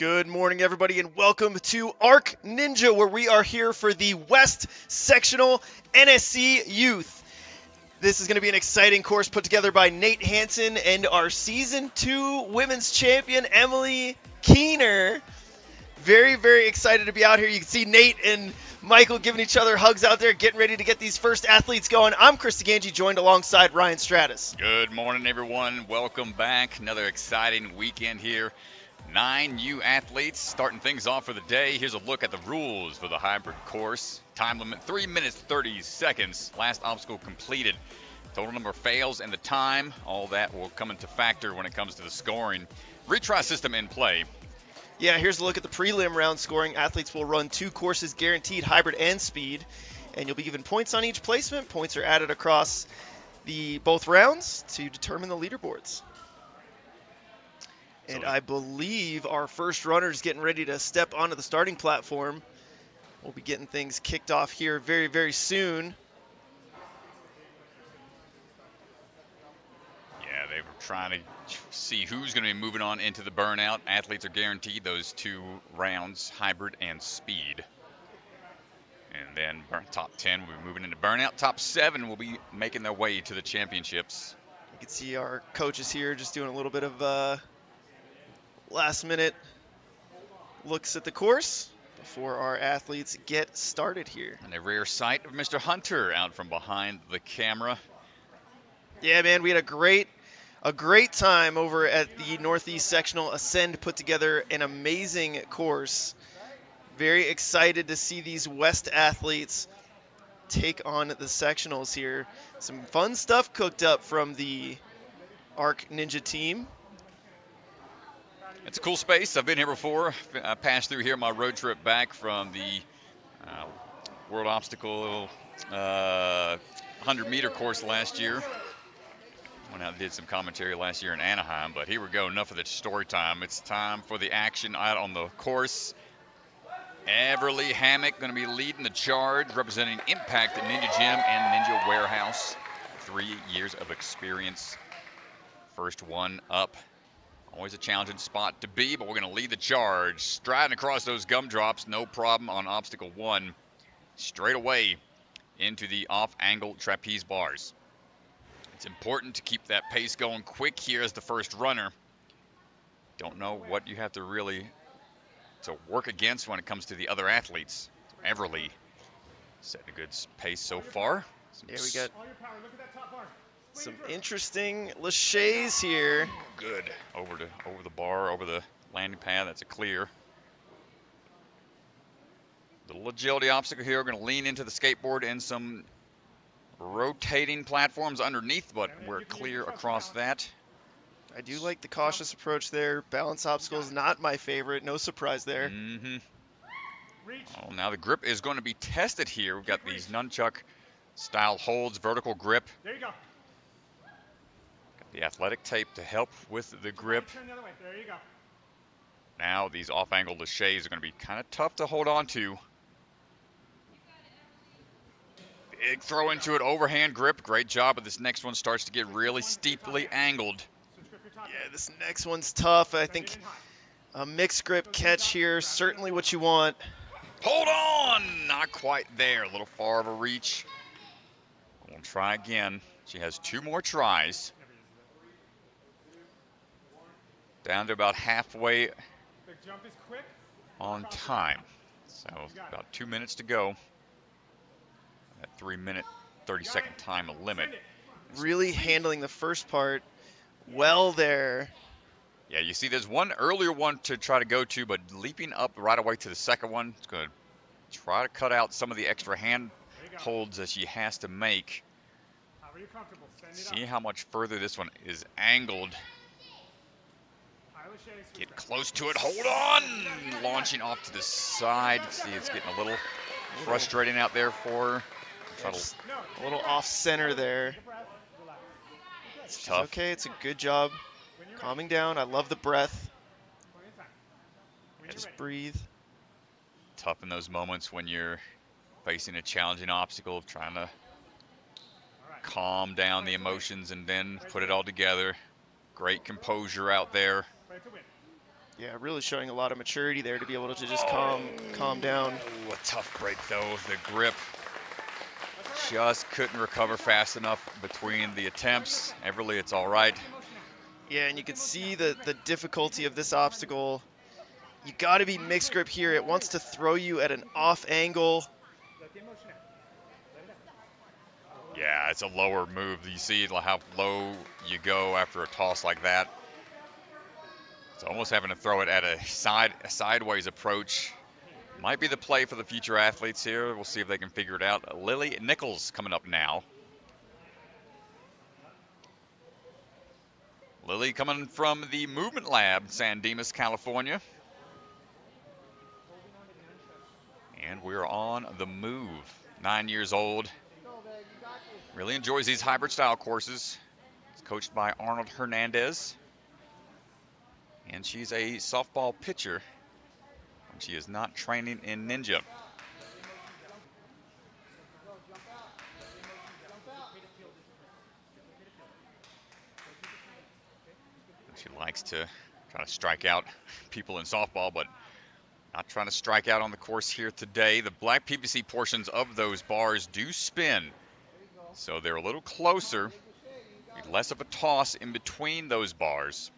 Good morning, everybody, and welcome to Arc Ninja, where we are here for the West Sectional NSC Youth. This is going to be an exciting course put together by Nate Hansen and our Season 2 Women's Champion, Emily Keener. Very, very excited to be out here. You can see Nate and Michael giving each other hugs out there, getting ready to get these first athletes going. I'm Chris DeGangi, joined alongside Ryan Stratus. Good morning, everyone. Welcome back. Another exciting weekend here. 9 new athletes starting things off for the day. Here's a look at the rules for the hybrid course. Time limit 3 minutes 30 seconds. Last obstacle completed. Total number of fails and the time. All that will come into factor when it comes to the scoring. Retry system in play. Yeah, here's a look at the prelim round scoring. Athletes will run 2 courses guaranteed, hybrid and speed, and you'll be given points on each placement. Points are added across both rounds to determine the leaderboards. And I believe our first runner is getting ready to step onto the starting platform. We'll be getting things kicked off here very, very soon. Yeah, they were trying to see who's going to be moving on into the burnout. Athletes are guaranteed those 2 rounds, hybrid and speed. And then top 10 will be moving into burnout. Top 7 will be making their way to the championships. You can see our coaches here just doing a little bit of last-minute looks at the course before our athletes get started here. And a rare sight of Mr. Hunter out from behind the camera. Yeah, man, we had a great time over at the Northeast Sectional. Ascend put together an amazing course. Very excited to see these West athletes take on the sectionals here. Some fun stuff cooked up from the Arc Ninja team. It's a cool space. I've been here before. I passed through here my road trip back from the World Obstacle 100-meter course last year. Went out and did some commentary last year in Anaheim, but here we go. Enough of the story time. It's time for the action out on the course. Everley Hamic going to be leading the charge, representing Impact at Ninja Gym and Ninja Warehouse. 3 years of experience. First one up. Always a challenging spot to be, but we're going to lead the charge. Striding across those gumdrops, no problem on obstacle 1. Straight away into the off-angle trapeze bars. It's important to keep that pace going quick here as the first runner. Don't know what you have to really work against when it comes to the other athletes. Everly setting a good pace so far. Here we got some interesting laches here. Good. Over the bar, over the landing pad. That's a clear. Little agility obstacle here. We're going to lean into the skateboard and some rotating platforms underneath, but we're clear across that. I do like the cautious approach there. Balance obstacle is not my favorite. No surprise there. Mm-hmm. Oh, now the grip is going to be tested here. We've got these nunchuck style holds, vertical grip. There you go. Got the athletic tape to help with the grip. Turn the other way. There you go. Now these off-angle laches are going to be kind of tough to hold on to. Big throw into it, overhand grip. Great job, but this next one starts to get really steeply angled. Yeah, this next one's tough. I think a mixed grip catch here, certainly what you want. Hold on! Not quite there. A little far of a reach. We'll try again. She has 2 more tries. Down to about halfway on time. So about 2 minutes to go. That 3-minute, 30-second time limit. Really handling the first part well there. Yeah, you see there's one earlier one to try to go to, but leaping up right away to the second one, it's going to try to cut out some of the extra hand holds that she has to make. See how much further this one is angled. Get close to it. Hold on! Launching off to the side. See, it's getting a little frustrating out there for her. A little off center there. It's tough. Okay, it's a good job calming down. I love the breath. Just breathe. Tough in those moments when you're facing a challenging obstacle, trying to calm down the emotions and then put it all together. Great composure out there. Yeah, really showing a lot of maturity there to be able to just calm down. Oh, a tough break though. The grip just couldn't recover fast enough between the attempts. Everly, it's all right. Yeah, and you can see the difficulty of this obstacle. You got to be mixed grip here. It wants to throw you at an off angle. Yeah, it's a lower move. You see how low you go after a toss like that. It's almost having to throw it at a sideways approach. Might be the play for the future athletes here. We'll see if they can figure it out. Lilly Nicoles coming up now. Lilly coming from the Movement Lab, San Dimas, California. And we're on the move. 9 years old. Really enjoys these hybrid style courses. It's coached by Arnold Hernandez. And she's a softball pitcher. And she is not training in ninja. She likes to try to strike out people in softball, but not trying to strike out on the course here today. The black PVC portions of those bars do spin, so they're a little closer. Less of a toss in between those bars,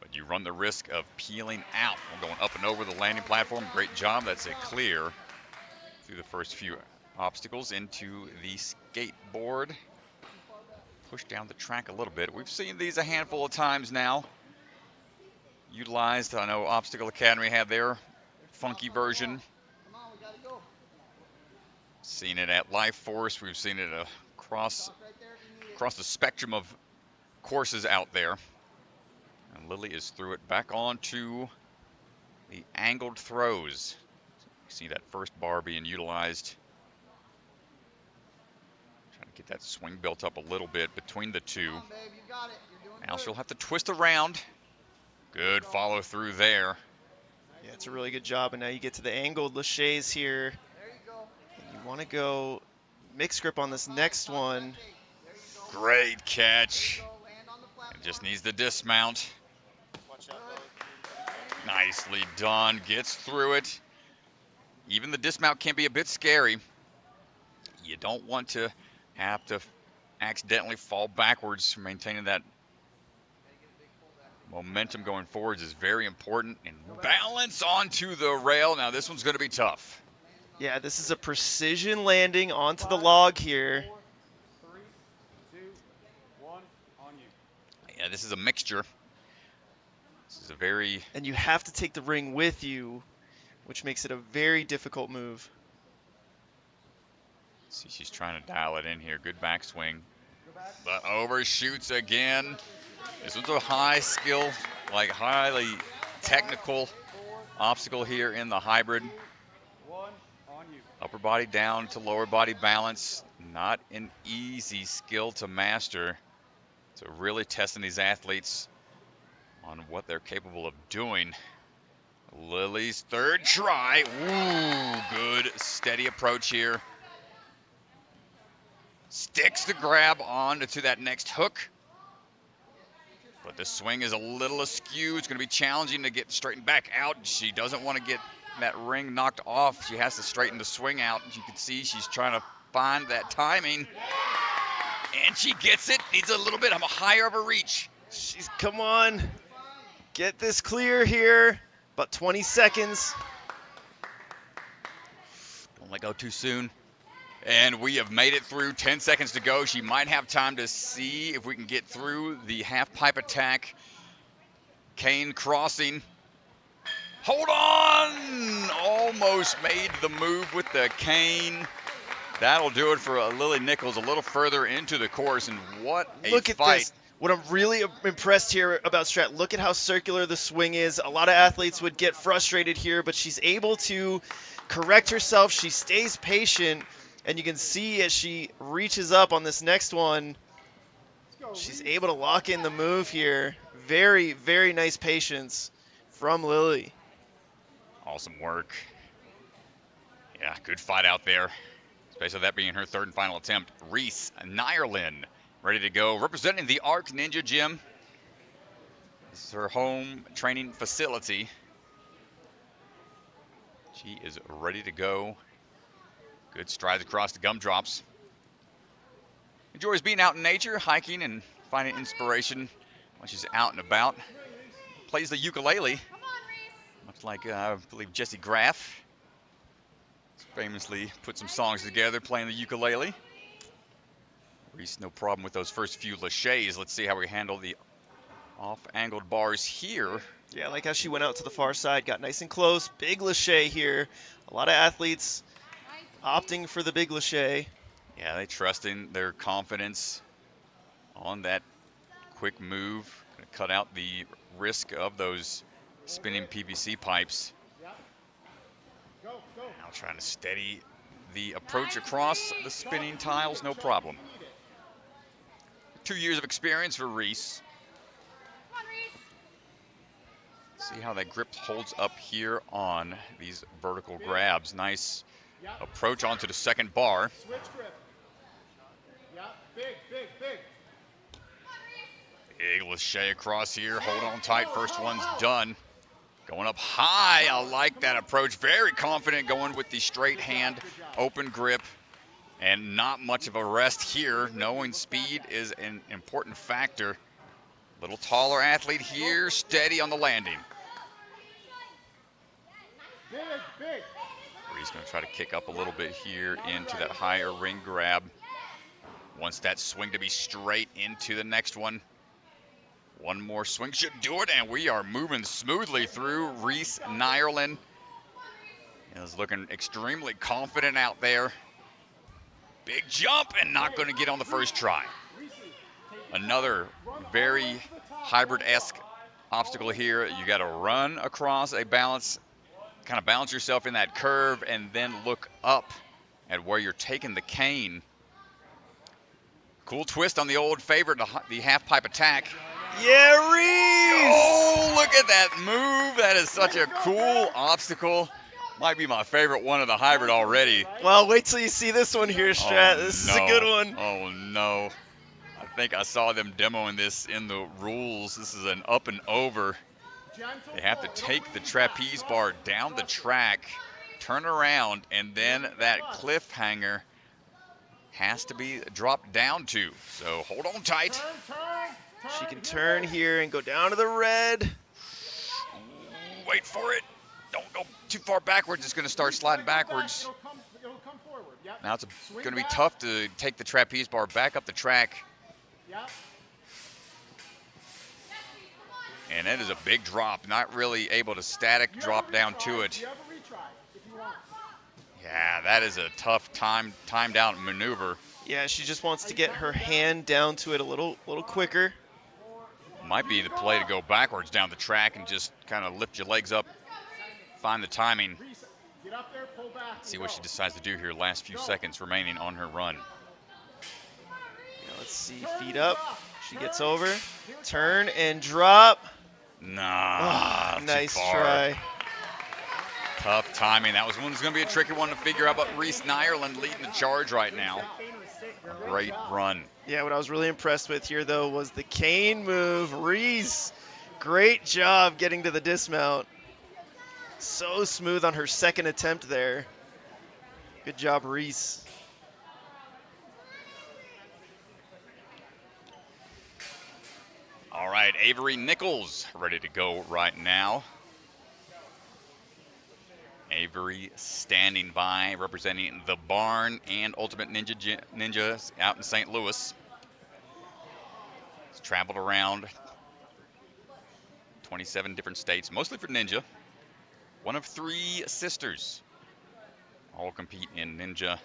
but you run the risk of peeling out. We're going up and over the landing platform. Great job. That's a clear through the first few obstacles into the skateboard. Push down the track a little bit. We've seen these a handful of times now. Utilized, I know Obstacle Academy had their funky version. Seen it at Life Force. We've seen it across the spectrum of courses out there. And Lilly is through it back onto the angled throws. You see that first bar being utilized. Trying to get that swing built up a little bit between the two. Now she'll have to twist around. Good follow through there. Yeah, it's a really good job. And now you get to the angled laches here. And you want to go mixed grip on this next one. Great catch. It just needs the dismount. Nicely done. Gets through it. Even the dismount can be a bit scary. You don't want to have to accidentally fall backwards. Maintaining that momentum going forwards is very important. And balance onto the rail. Now this one's going to be tough. Yeah, this is a precision landing onto the log here. Yeah, this is a mixture. This is a very... And you have to take the ring with you, which makes it a very difficult move. See, she's trying to dial it in here. Good backswing. But overshoots again. This one's a high skill, like highly technical obstacle here in the hybrid. Upper body down to lower body balance. Not an easy skill to master. So really testing these athletes on what they're capable of doing. Lilly's third try. Ooh, good steady approach here. Sticks the grab on to that next hook. But the swing is a little askew. It's going to be challenging to get straightened back out. She doesn't want to get that ring knocked off. She has to straighten the swing out. As you can see, she's trying to find that timing. And she gets it. Needs a little bit higher of a reach. Come on. Get this clear here. About 20 seconds. Don't let go too soon. And we have made it through. 10 seconds to go. She might have time to see if we can get through the half pipe attack. Cane crossing. Hold on! Almost made the move with the cane. That'll do it for Lilly Nicoles a little further into the course, and what a Look at fight. this. What I'm really impressed here about Strat, look at how circular the swing is. A lot of athletes would get frustrated here, but she's able to correct herself. She stays patient, and you can see as she reaches up on this next one, she's able to lock in the move here. Very, very nice patience from Lilly. Awesome work. Yeah, good fight out there. Especially that being her third and final attempt. Reese Neyerlin ready to go, representing the Arc Ninja Gym. This is her home training facility. She is ready to go. Good strides across the gumdrops. Enjoys being out in nature, hiking, and finding inspiration when she's out and about. Plays the ukulele, much like I believe Jesse Graff famously put some songs together playing the ukulele. Reese, no problem with those first few laches. Let's see how we handle the off-angled bars here. Yeah, I like how she went out to the far side, got nice and close. Big lache here. A lot of athletes opting for the big lache. Yeah, they trusting their confidence on that quick move. Gonna cut out the risk of those spinning PVC pipes. Now trying to steady the approach across the spinning tiles, no problem. 2 years of experience for Reese. See how that grip holds up here on these vertical grabs. Nice approach onto the second bar. Switch grip. Yeah, big. Big lache across here. Hold on tight. First one's done. Going up high. I like that approach. Very confident going with the straight hand, open grip, and not much of a rest here. Knowing speed is an important factor. Little taller athlete here, steady on the landing. Big. He's going to try to kick up a little bit here into that higher ring grab. Wants that swing to be straight into the next one. One more swing should do it, and we are moving smoothly through. Reese Neyerlin is looking extremely confident out there. Big jump and not going to get on the first try. Another very hybrid-esque obstacle here. You got to run across a balance, kind of balance yourself in that curve, and then look up at where you're taking the cane. Cool twist on the old favorite, the half pipe attack. Yeah, Reese! Oh, look at that move. That is such a cool obstacle. Might be my favorite one of the hybrid already. Well, wait till you see this one here, Strat. This is a good one. Oh, no. I think I saw them demoing this in the rules. This is an up and over. They have to take the trapeze bar down the track, turn around, and then that cliffhanger has to be dropped down to. So hold on tight. She can turn here and go down to the red. Wait for it. Don't go too far backwards. It's going to start sliding backwards. Now it's going to be tough to take the trapeze bar back up the track. And that is a big drop. Not really able to static drop down to it. Yeah, that is a tough timed out maneuver. Yeah, she just wants to get her hand down to it a little quicker. Might be the play to go backwards down the track and just kind of lift your legs up, find the timing. See what she decides to do here. Last few seconds remaining on her run. Yeah, let's see, feet up. She gets over, turn and drop. Nah, oh, nice try. Tough timing. That was going to be a tricky one to figure out, but Reese Neyerlin leading the charge right now. A great run. Yeah, what I was really impressed with here, though, was the cane move. Reese, great job getting to the dismount. So smooth on her second attempt there. Good job, Reese. All right, Avery Nichols ready to go right now. Avery standing by, representing the Barn and Ultimate Ninjas out in St. Louis. He's traveled around 27 different states, mostly for Ninja. One of 3 sisters. All compete in Ninja.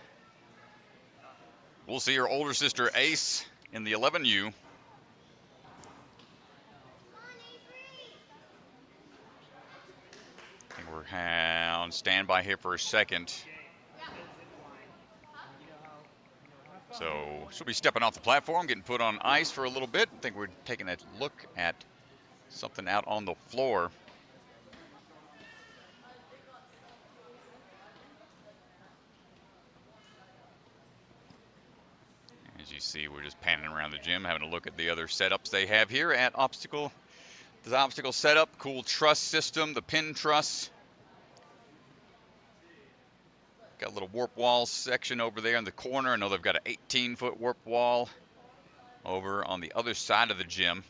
We'll see her older sister Ace in the 11U. We're on standby here for a second. So she'll be stepping off the platform, getting put on ice for a little bit. I think we're taking a look at something out on the floor. As you see, we're just panning around the gym, having a look at the other setups they have here at Obstacle the obstacle setup, cool truss system, the pin truss. Got a little warp wall section over there in the corner. I know they've got an 18-foot warp wall over on the other side of the gym.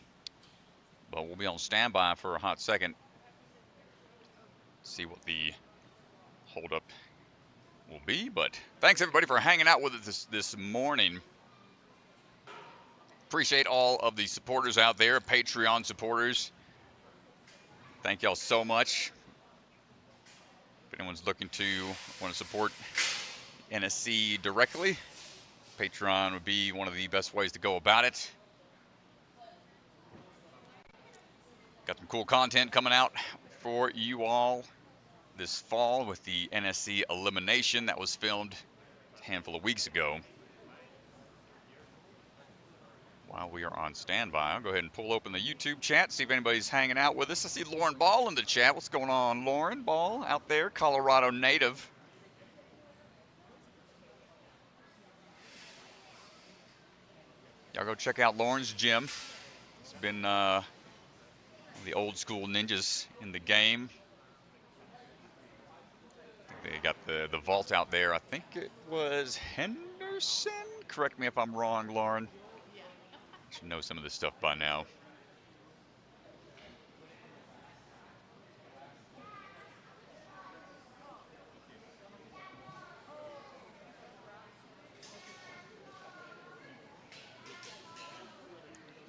But we'll be on standby for a hot second. See what the holdup will be. But thanks everybody for hanging out with us this morning. Appreciate all of the supporters out there, Patreon supporters. Thank y'all so much. If anyone's looking to want to support NSC directly, Patreon would be one of the best ways to go about it. Got some cool content coming out for you all this fall with the NSC elimination that was filmed a handful of weeks ago. While we are on standby, I'll go ahead and pull open the YouTube chat, see if anybody's hanging out with us. I see Lauren Ball in the chat. What's going on, Lauren Ball out there, Colorado native? Y'all go check out Lauren's gym. It's been the old school ninjas in the game. I think they got the vault out there. I think it was Henderson. Correct me if I'm wrong, Lauren. Should know some of this stuff by now.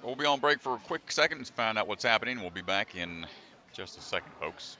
We'll be on break for a quick second to find out what's happening. We'll be back in just a second, folks.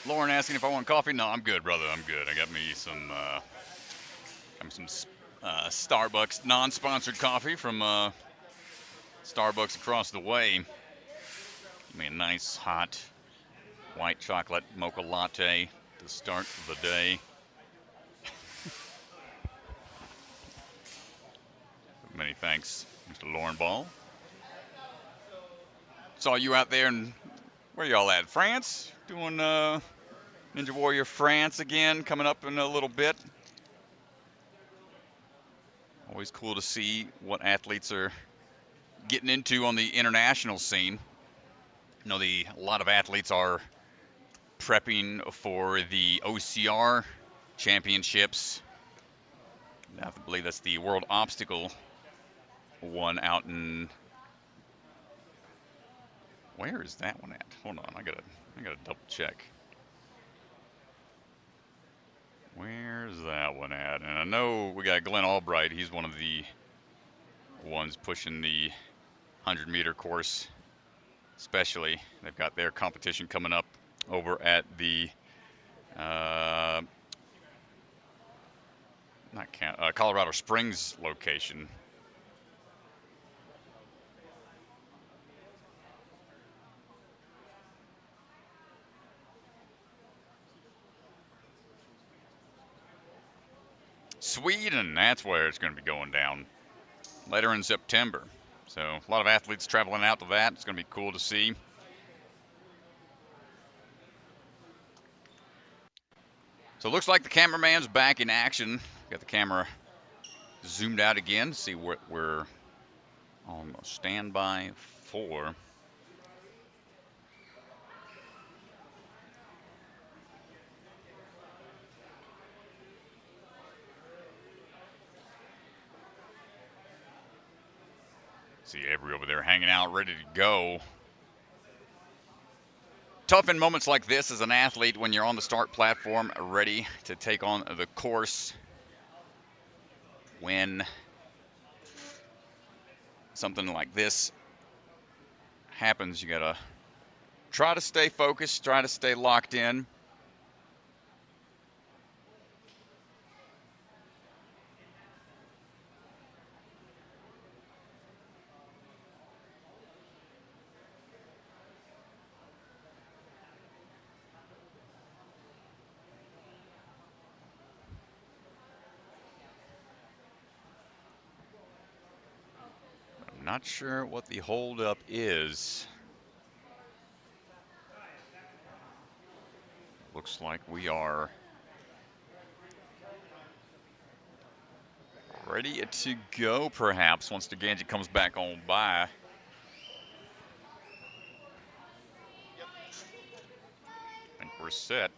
Lauren asking if I want coffee. No, I'm good, brother. I'm good. I got me some Starbucks non-sponsored coffee from Starbucks across the way. Give me a nice hot white chocolate mocha latte to start the day. Many thanks, Mr. Lauren Ball. Saw you out there, and where y'all at? France? Doing Ninja Warrior France again, coming up in a little bit. Always cool to see what athletes are getting into on the international scene. I know a lot of athletes are prepping for the OCR championships. I believe that's the World Obstacle one out in, where is that one at? Hold on, I gotta double check. Where's that one at? And I know we got Glenn Albright. He's one of the ones pushing the 100-meter course especially. They've got their competition coming up over at the Colorado Springs location. Sweden, that's where it's going to be going down later in September. So a lot of athletes traveling out to that. It's going to be cool to see. So it looks like the cameraman's back in action. Got the camera zoomed out again. See what we're on standby for. See Avery over there hanging out, ready to go. Tough in moments like this as an athlete when you're on the start platform, ready to take on the course. When something like this happens, you gotta try to stay focused, try to stay locked in. Not sure what the holdup is. Looks like we are ready to go, perhaps, once the Ganji comes back on by. I think we're set.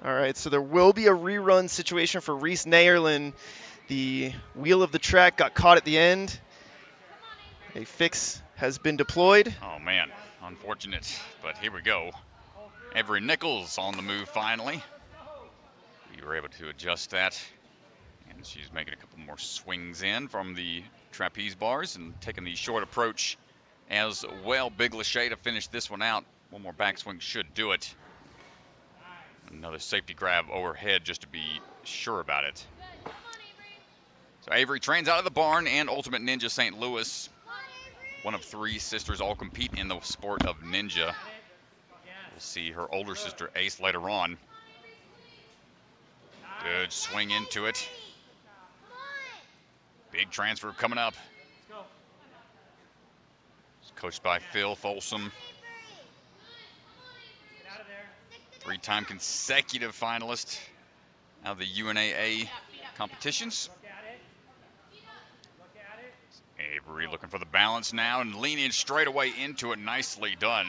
All right, so there will be a rerun situation for Reese Neyerlin. The wheel of the track got caught at the end. A fix has been deployed. Oh, man, unfortunate, but here we go. Avery Nichols on the move finally. We were able to adjust that, and she's making a couple more swings in from the trapeze bars and taking the short approach as well. Big Lachey to finish this one out. One more backswing should do it. Another safety grab overhead just to be sure about it. So Avery trains out of the barn and Ultimate Ninja St. Louis. One of three sisters all compete in the sport of ninja. We'll see her older sister Ace later on. Good swing into it. Big transfer coming up. It's coached by Phil Folsom. Three-time consecutive finalist out of the UNAA competitions. Avery looking for the balance now and leaning straight away into it. Nicely done.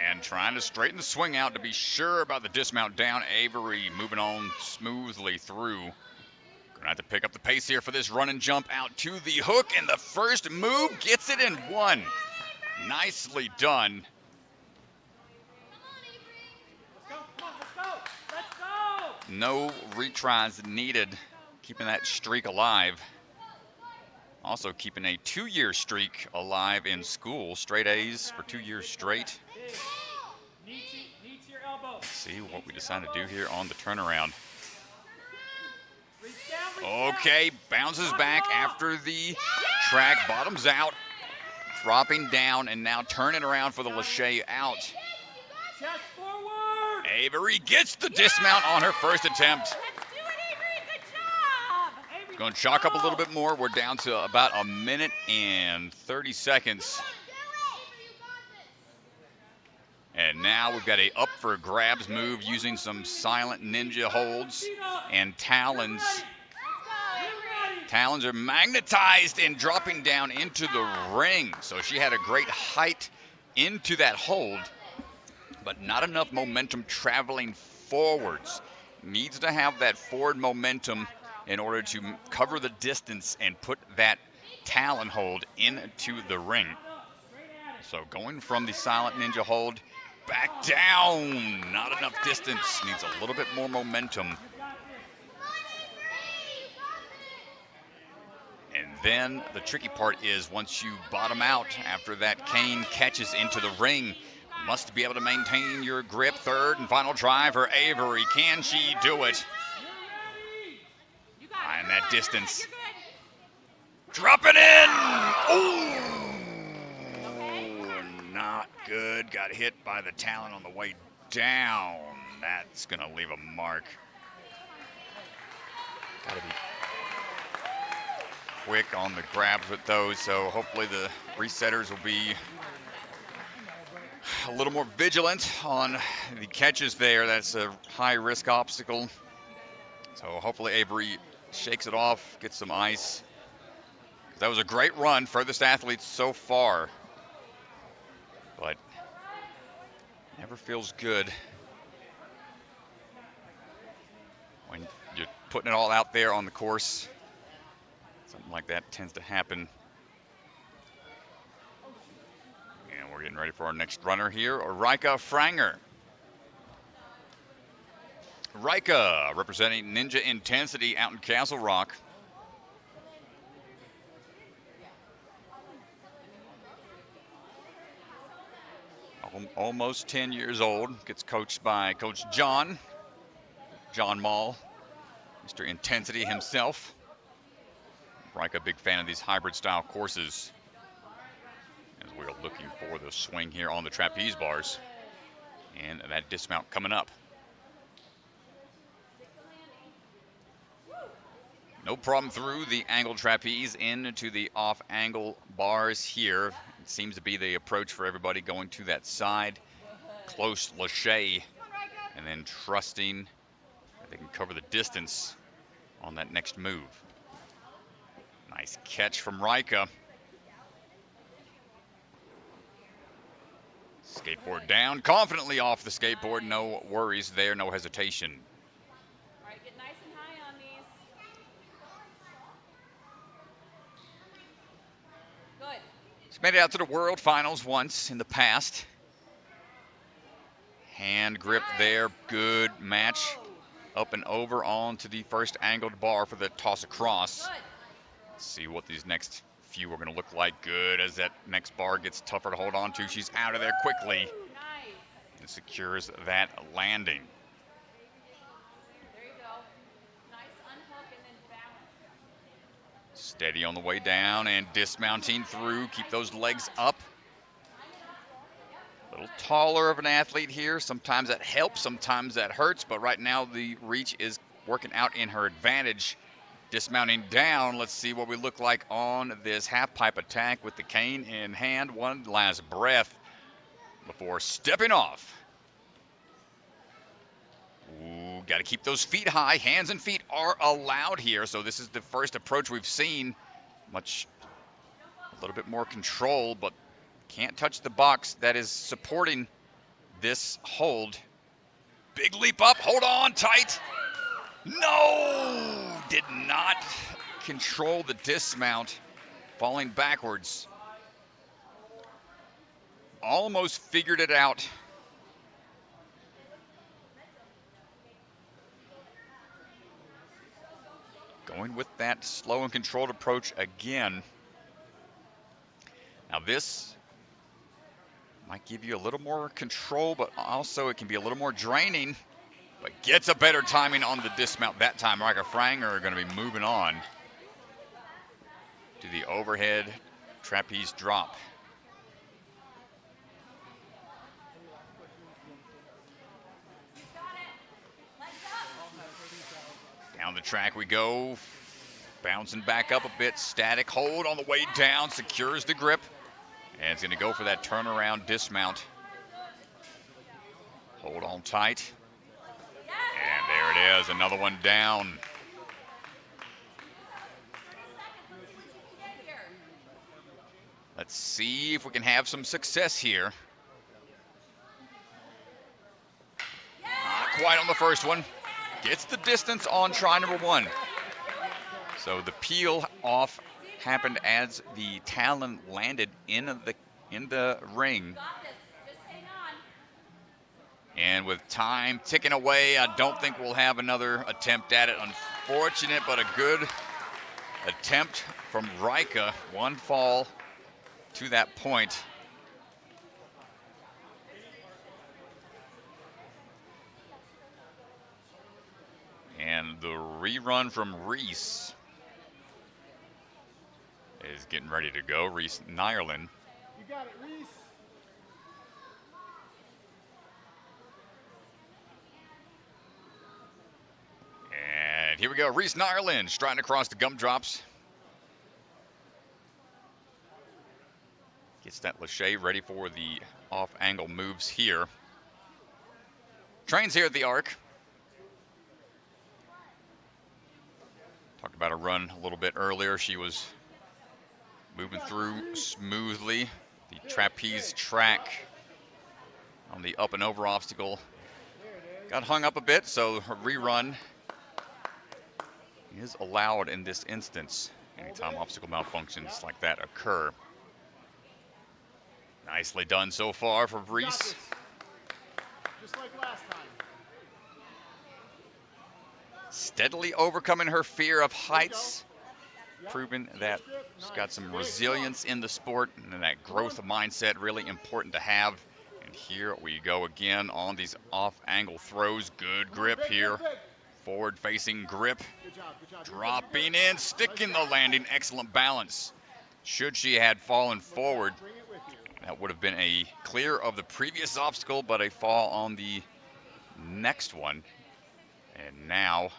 And trying to straighten the swing out to be sure about the dismount down. Avery moving on smoothly through. Gonna have to pick up the pace here for this run and jump out to the hook. And the first move gets it in one. Nicely done. No retries needed, keeping that streak alive. Also keeping a 2-year streak alive in school. Straight A's for 2 years straight. Let's see what we decide to do here on the turnaround. Okay, bounces back after the track, bottoms out, dropping down, and now turning around for the Lachey out. Avery gets the dismount on her first attempt. Going to chalk up a little bit more. We're down to about a minute and 30 seconds. And now we've got a up for grabs move using some silent ninja holds and talons. Talons are magnetized and dropping down into the ring. So she had a great height into that hold, but not enough momentum traveling forwards. Needs to have that forward momentum in order to cover the distance and put that talon hold into the ring. So going from the silent ninja hold back down, not enough distance, needs a little bit more momentum. then the tricky part is once you bottom out after that cane catches into the ring, must be able to maintain your grip. Third and final try for Avery. Can she do it? And that distance. Drop it in! Oh, not good. Got hit by the talon on the way down. That's going to leave a mark. Got to be quick on the grabs with those, so hopefully the resetters will be a little more vigilant on the catches there. That's a high-risk obstacle. So hopefully Avery shakes it off, gets some ice. That was a great run, furthest athlete so far. But never feels good when you're putting it all out there on the course. Something like that tends to happen. And we're getting ready for our next runner here, Ryka Franger. Ryka representing Ninja Intensity out in Castle Rock. Almost 10 years old, gets coached by Coach John Mall, Mr. Intensity himself. Ryka, big fan of these hybrid style courses, as we're looking for the swing here on the trapeze bars and that dismount coming up. No problem through the angled trapeze into the off angle bars here. It seems to be the approach for everybody, going to that side, close lache, and then trusting that they can cover the distance on that next move. Nice catch from Ryka. Skateboard down, confidently off the skateboard. No worries there, no hesitation. All right, get nice and high on these. Good. She's made it out to the World Finals once in the past. Hand grip there, good match. Up and over onto the first angled bar for the toss across. Good. Let's see what these next few are going to look like. Good, as that next bar gets tougher to hold on to. She's out of there quickly. Nice. And secures that landing. There you go. Nice unhook and then balance. Steady on the way down and dismounting through. Keep those legs up. A little taller of an athlete here. Sometimes that helps, sometimes that hurts, but right now the reach is working out in her advantage. Dismounting down, let's see what we look like on this half pipe attack with the cane in hand. One last breath before stepping off. Ooh, got to keep those feet high. Hands and feet are allowed here, so this is the first approach we've seen. A little bit more control, but can't touch the box that is supporting this hold. Big leap up, hold on tight. No, did not control the dismount, falling backwards. Almost figured it out. Going with that slow and controlled approach again. Now this might give you a little more control, but also it can be a little more draining. But gets a better timing on the dismount that time. Reika Franger are going to be moving on to the overhead trapeze drop. Down the track we go. Bouncing back up a bit. Static hold on the way down. Secures the grip. And it's going to go for that turnaround dismount. Hold on tight. And there it is, another one down. Let's see if we can have some success here. Not quite on the first one. Gets the distance on try number one. So the peel off happened as the talon landed in the ring. And with time ticking away, I don't think we'll have another attempt at it. Unfortunate, but a good attempt from Ryka. One fall to that point. And the rerun from Reese is getting ready to go. Reese Neyerlin. You got it, Reese. And here we go. Reese Neyerlin striding across the gumdrops. Gets that Lachey ready for the off-angle moves here. Trains here at the Arc. Talked about her run a little bit earlier. She was moving through smoothly. The trapeze track on the up and over obstacle got hung up a bit, so her rerun is allowed in this instance anytime obstacle malfunctions like that occur. Nicely done so far for Reese. Just like last time. Steadily overcoming her fear of heights, proving that she's got some resilience in the sport, and that growth mindset really important to have. And here we go again on these off-angle throws. Good grip here. Forward-facing grip. Dropping in, sticking the landing. Excellent balance. Should she had fallen forward, that would have been a clear of the previous obstacle, but a fall on the next one. And now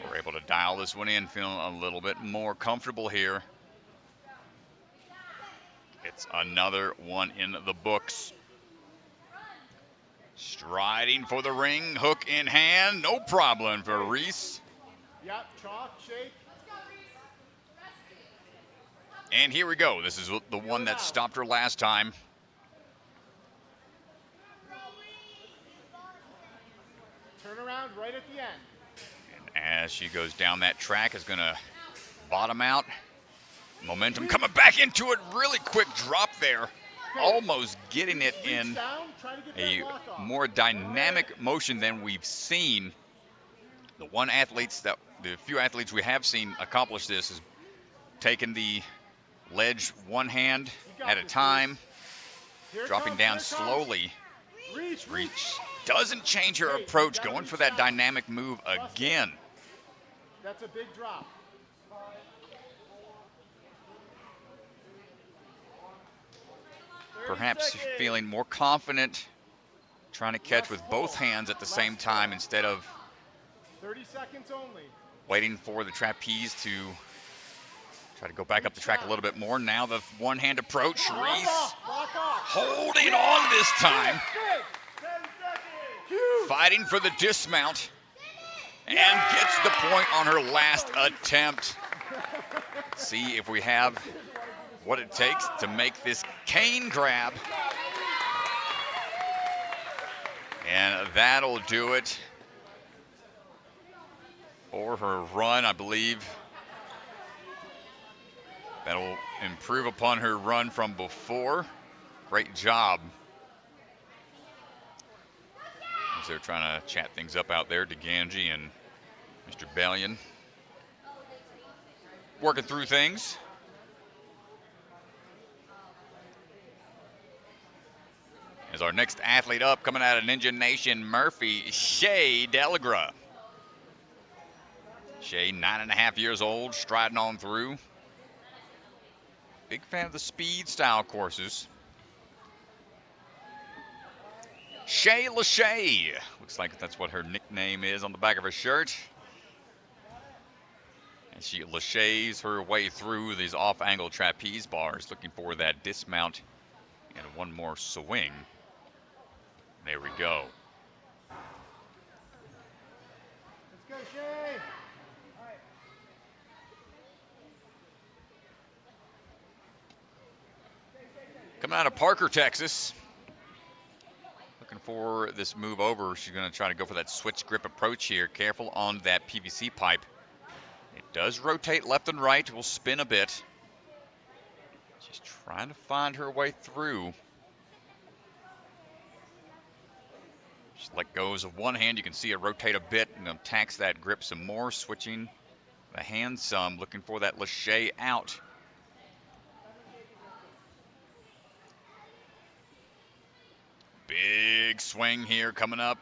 we're able to dial this one in, feeling a little bit more comfortable here. It's another one in the books. Striding for the ring, hook in hand, no problem for Reese. Yep, chalk, shake. And here we go. This is the one that stopped her last time. Turn around right at the end. And as she goes down that track, is going to bottom out. Momentum coming back into it. Really quick drop there. Almost getting it in a more dynamic motion than we've seen. The few athletes we have seen accomplish this is taking the ledge one hand at a time, dropping down slowly. Reach doesn't change her approach, going for that dynamic move again. That's a big drop. Perhaps feeling more confident, trying to catch with both hands at the same time instead of 30 seconds only. waiting for the trapeze to try to go back up the track a little bit more. Now the one-hand approach. Reese holding on this time. Fighting for the dismount. And gets the point on her last attempt. See if we have what it takes to make this cane grab. And that'll do it for her run, I believe. That'll improve upon her run from before. Great job. As they're trying to chat things up out there, DeGangi and Mr. Bellion working through things. As our next athlete up, coming out of Ninja Nation, Murphy, Shae Delgra. Shae, 9.5 years old, striding on through. Big fan of the speed style courses. Shae Lachey. Looks like that's what her nickname is on the back of her shirt. And she Lacheys her way through these off-angle trapeze bars, looking for that dismount and one more swing. There we go. Let's go, Shae. Coming out of Parker, Texas. Looking for this move over. She's going to try to go for that switch grip approach here. Careful on that PVC pipe. It does rotate left and right. Will spin a bit. She's trying to find her way through. She let go of one hand. You can see it rotate a bit and attacks that grip some more. Switching The handsome looking for that Lachey out. Big swing here coming up.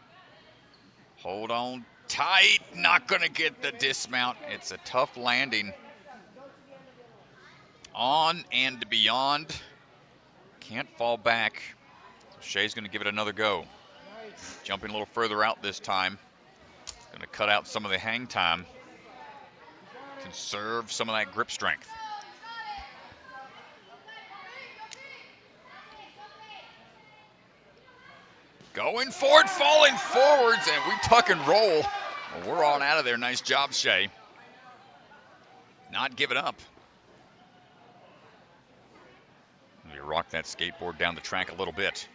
Hold on tight. Not going to get the dismount. It's a tough landing. On and beyond. Can't fall back. So Shay's going to give it another go. Jumping a little further out this time. Going to cut out some of the hang time. Conserve some of that grip strength. Going for it, falling forwards, and we tuck and roll. Well, we're on out of there. Nice job, Shae. Not giving up. We rock that skateboard down the track a little bit.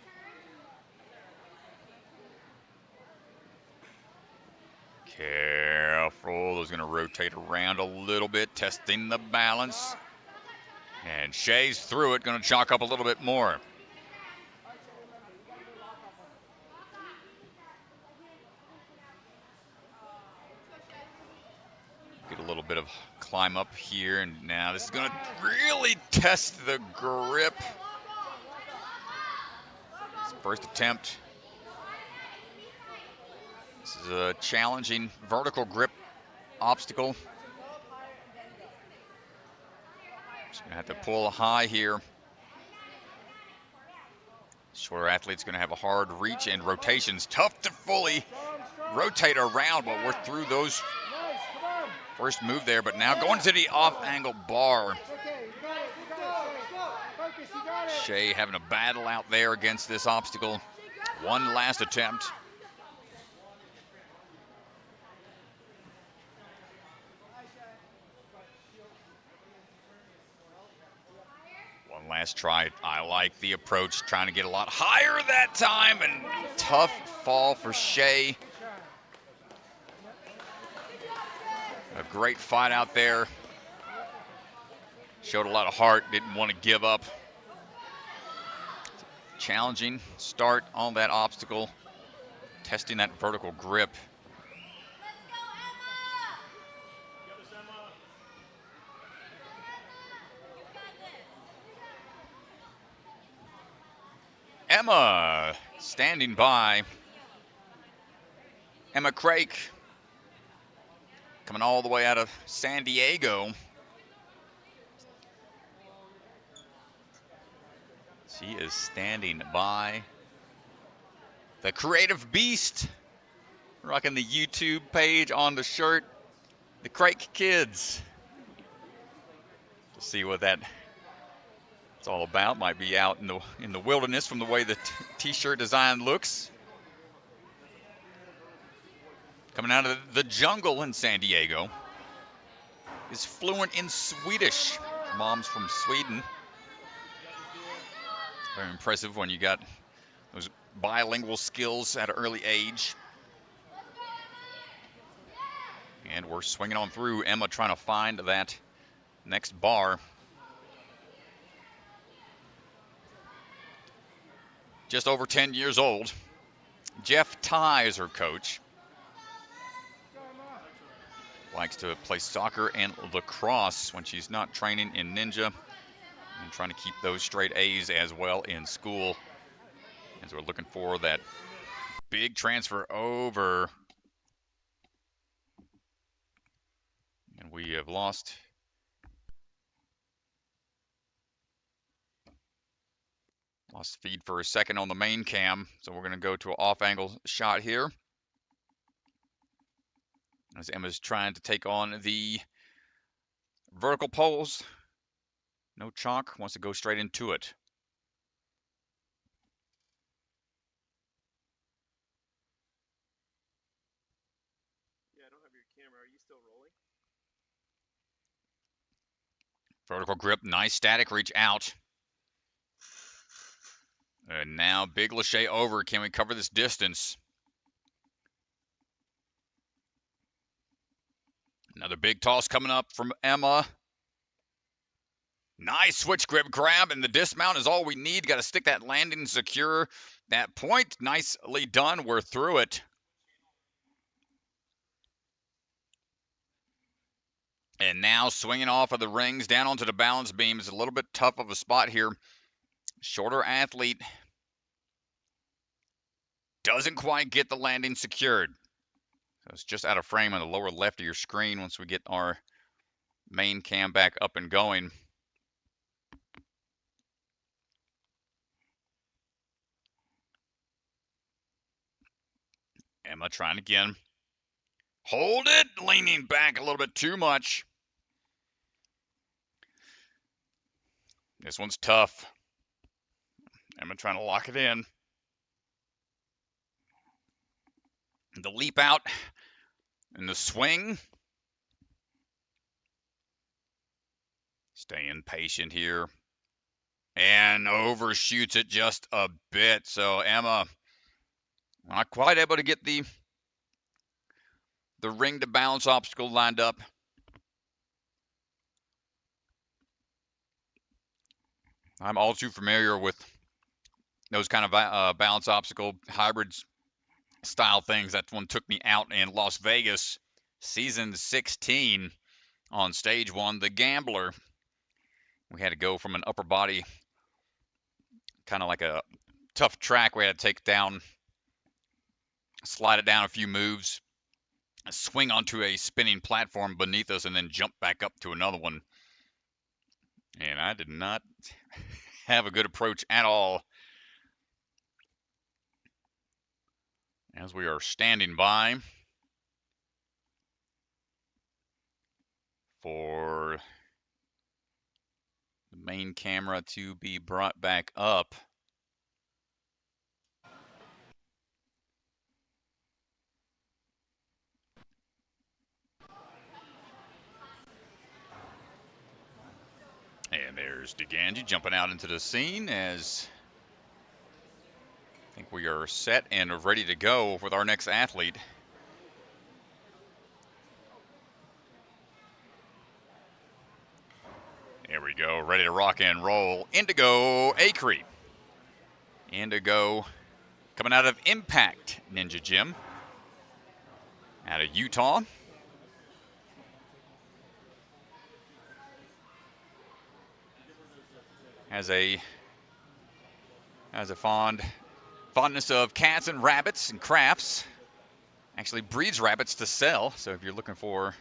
Careful. Those going to rotate around a little bit, testing the balance. And Shay's through it, going to chalk up a little bit more. Get a little bit of climb up here, and now this is going to really test the grip. First attempt. This is a challenging vertical grip obstacle. Just going to have to pull high here. Shorter athlete's going to have a hard reach and rotations. Tough to fully rotate around, but we're through those first move there. But now going to the off-angle bar. Shae having a battle out there against this obstacle. One last attempt. One last try. I like the approach, trying to get a lot higher that time, and tough fall for Shae. A great fight out there. Showed a lot of heart, didn't want to give up. Challenging start on that obstacle, testing that vertical grip. Emma standing by. Emma Krake coming all the way out of San Diego. She is standing by. The creative beast, rocking the YouTube page on the shirt. The Krake kids. To see what that's all about. Might be out in the wilderness from the way the t-shirt design looks. Coming out of the jungle in San Diego. Is fluent in Swedish. Mom's from Sweden. Very impressive when you got those bilingual skills at an early age. And we're swinging on through. Emma trying to find that next bar. Just over 10 years old. Jeff Ty is her coach. Likes to play soccer and lacrosse when she's not training in ninja. And trying to keep those straight A's as well in school. As we're looking for that big transfer over. And we have lost feed for a second on the main cam. So we're going to go to an off-angle shot here. As Emma's trying to take on the vertical poles. No chalk, wants to go straight into it. Yeah, I don't have your camera. Are you still rolling? Vertical grip, nice static reach out. And now big Lachey over. Can we cover this distance? Another big toss coming up from Emma. Nice switch grip grab, and the dismount is all we need. Got to stick that landing, secure that point. Nicely done. We're through it. And now swinging off of the rings down onto the balance beam is a little bit tough of a spot here. Shorter athlete doesn't quite get the landing secured. So it's just out of frame on the lower left of your screen once we get our main cam back up and going. Emma trying again. Hold it, leaning back a little bit too much. This one's tough. Emma trying to lock it in. The leap out and the swing. Staying patient here. And overshoots it just a bit. So Emma not quite able to get the ring to balance obstacle lined up. I'm all too familiar with those kind of balance obstacle hybrids style things. That one took me out in Las Vegas, season 16 on stage 1, The Gambler. We had to go from an upper body, kind of like a tough track. We had to take down, slide it down a few moves, swing onto a spinning platform beneath us, and then jump back up to another one. And I did not have a good approach at all. As we are standing by for the main camera to be brought back up. And there's DeGangi jumping out into the scene as I think we are set and ready to go with our next athlete. There we go, ready to rock and roll. Indigo Acree. Indigo coming out of Impact Ninja Gym out of Utah. Has a fondness of cats and rabbits and crafts. Actually breeds rabbits to sell, so if you're looking for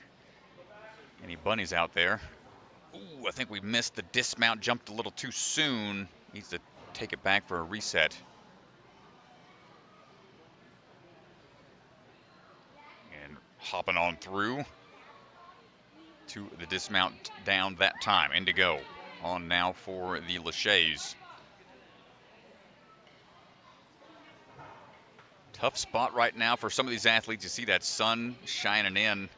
any bunnies out there. Ooh, I think we missed the dismount, jumped a little too soon. Needs to take it back for a reset. And hopping on through to the dismount down that time. Indigo on now for the Lachey's. Tough spot right now for some of these athletes. You see that sun shining in.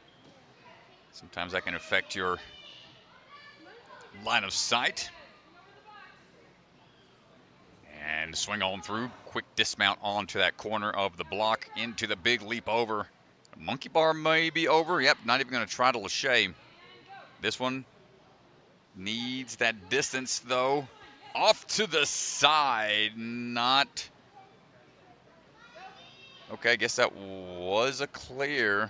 Sometimes that can affect your line of sight. And swing on through. Quick dismount onto that corner of the block into the big leap over. Monkey bar may be over. Yep, not even going to try to Lachey. This one needs that distance, though. Off to the side. Not. Okay, I guess that was a clear.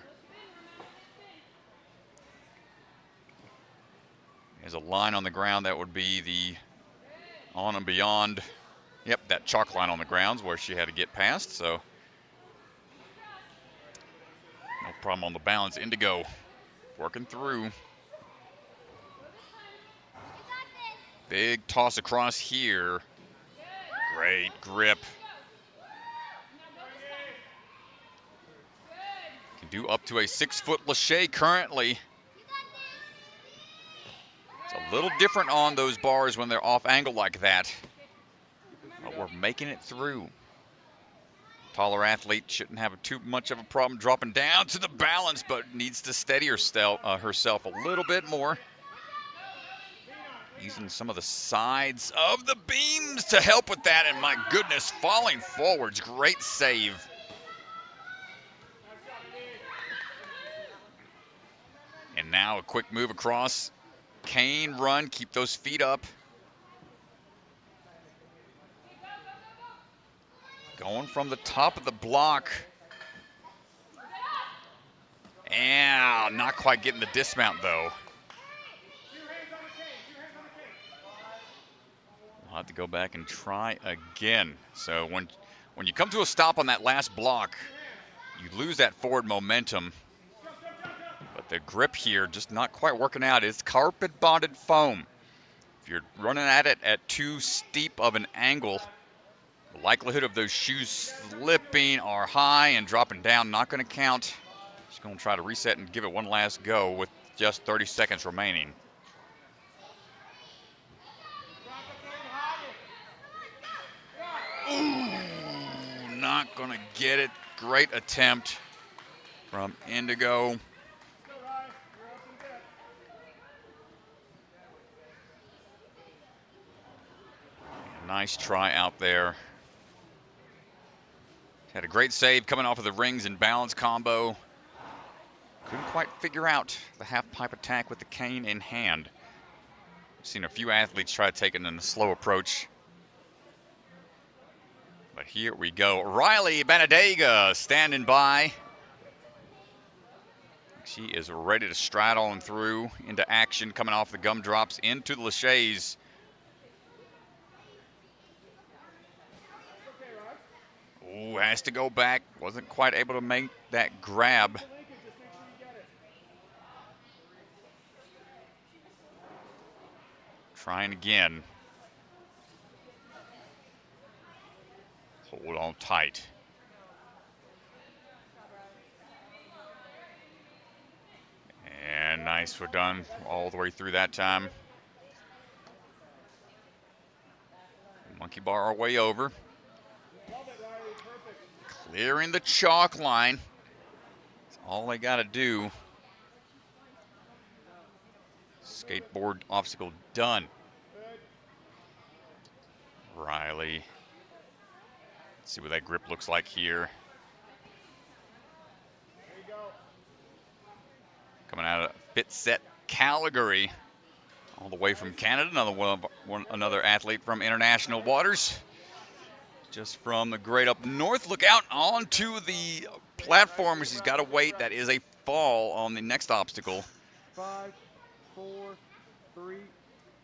There's a line on the ground that would be the on and beyond. Yep, that chalk line on the grounds where she had to get past, so no problem on the balance. Indigo working through. Big toss across here. Great grip. Can do up to a 6-foot Lachey currently. It's a little different on those bars when they're off angle like that. But we're making it through. Taller athlete shouldn't have too much of a problem dropping down to the balance, but needs to steady herself a little bit more. Using some of the sides of the beams to help with that, and my goodness, falling forwards, great save. And now a quick move across. Cane run, keep those feet up. Going from the top of the block. And not quite getting the dismount though. I'll have to go back and try again. So when you come to a stop on that last block, you lose that forward momentum. But the grip here just not quite working out. It's carpet bonded foam. If you're running at it at too steep of an angle, the likelihood of those shoes slipping are high and dropping down not going to count. Just going to try to reset and give it one last go with just 30 seconds remaining. Ooh, not going to get it. Great attempt from Indigo. Nice try out there. Had a great save coming off of the rings and balance combo. Couldn't quite figure out the half-pipe attack with the cane in hand. I've seen a few athletes try to take it in a slow approach. But here we go. Riley Banadyga standing by. She is ready to stride on through into action, coming off the gumdrops into the laches. Ooh, has to go back. Wasn't quite able to make that grab. Trying again. Hold on tight. And nice, we're done all the way through that time. Monkey bar our way over. Clearing the chalk line. That's all they got to do. Skateboard obstacle done. Riley. Let's see what that grip looks like here. Coming out of Fit Set Calgary, all the way from Canada. Another athlete from international waters. Just from the great up north. Look out onto the platform. She's got to wait. That is a fall on the next obstacle. 5, 4, 3,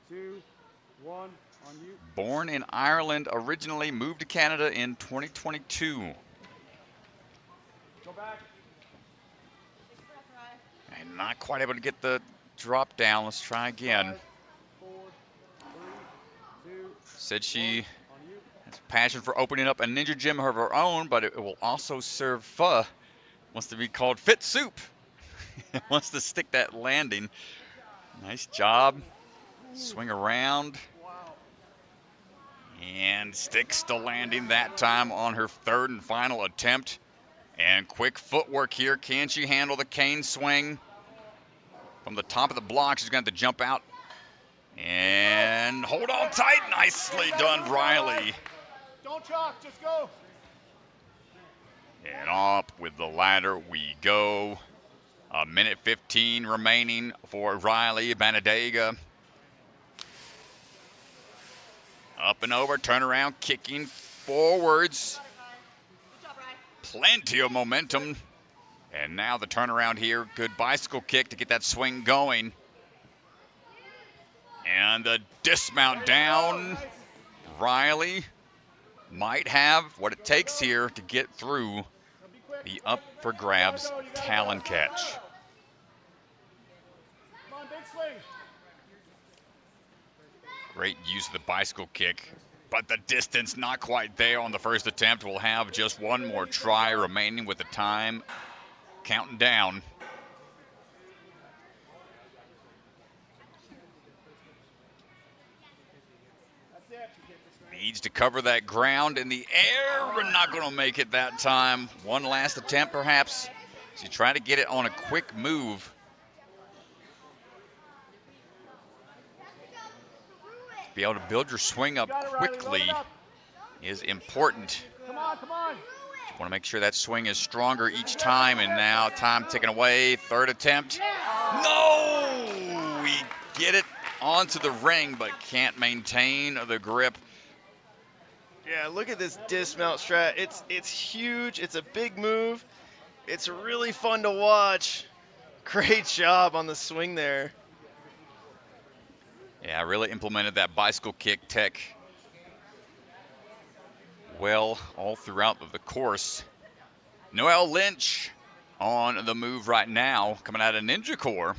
2, 1. On you. Born in Ireland, originally moved to Canada in 2022. Go back. And not quite able to get the drop down. Let's try again. 5, 4, 3, 2, Said she 1. On you. has a passion for opening up a ninja gym of her own, but it will also serve pho. Wants to be called Fit Soup. Wants to stick that landing. Nice job. Swing around. And sticks the landing that time on her third and final attempt. And quick footwork here. Can she handle the cane swing? From the top of the block, she's going to have to jump out. And hold on tight. Nicely done, Riley. Don't chalk, just go. And up with the ladder we go. A minute 15 remaining for Riley Banadyga. Up and over, turn around, kicking forwards. Plenty of momentum. And now the turnaround here. Good bicycle kick to get that swing going. And the dismount down. Riley might have what it takes here to get through the up for grabs Talon catch. Come on, big swing. Great use of the bicycle kick, but the distance not quite there on the first attempt. We'll have just one more try remaining with the time counting down. Needs to cover that ground in the air. We're not going to make it that time. One last attempt, perhaps. So you try to get it on a quick move. Be able to build your swing up quickly is important. Come on, come on. You want to make sure that swing is stronger each time. And now time ticking away. Third attempt. No! We get it onto the ring, but can't maintain the grip. Yeah, look at this dismount strat. It's huge. It's a big move. It's really fun to watch. Great job on the swing there. Yeah, really implemented that bicycle kick tech well all throughout the course. Noelle Lynch on the move right now, coming out of Ninja Corps.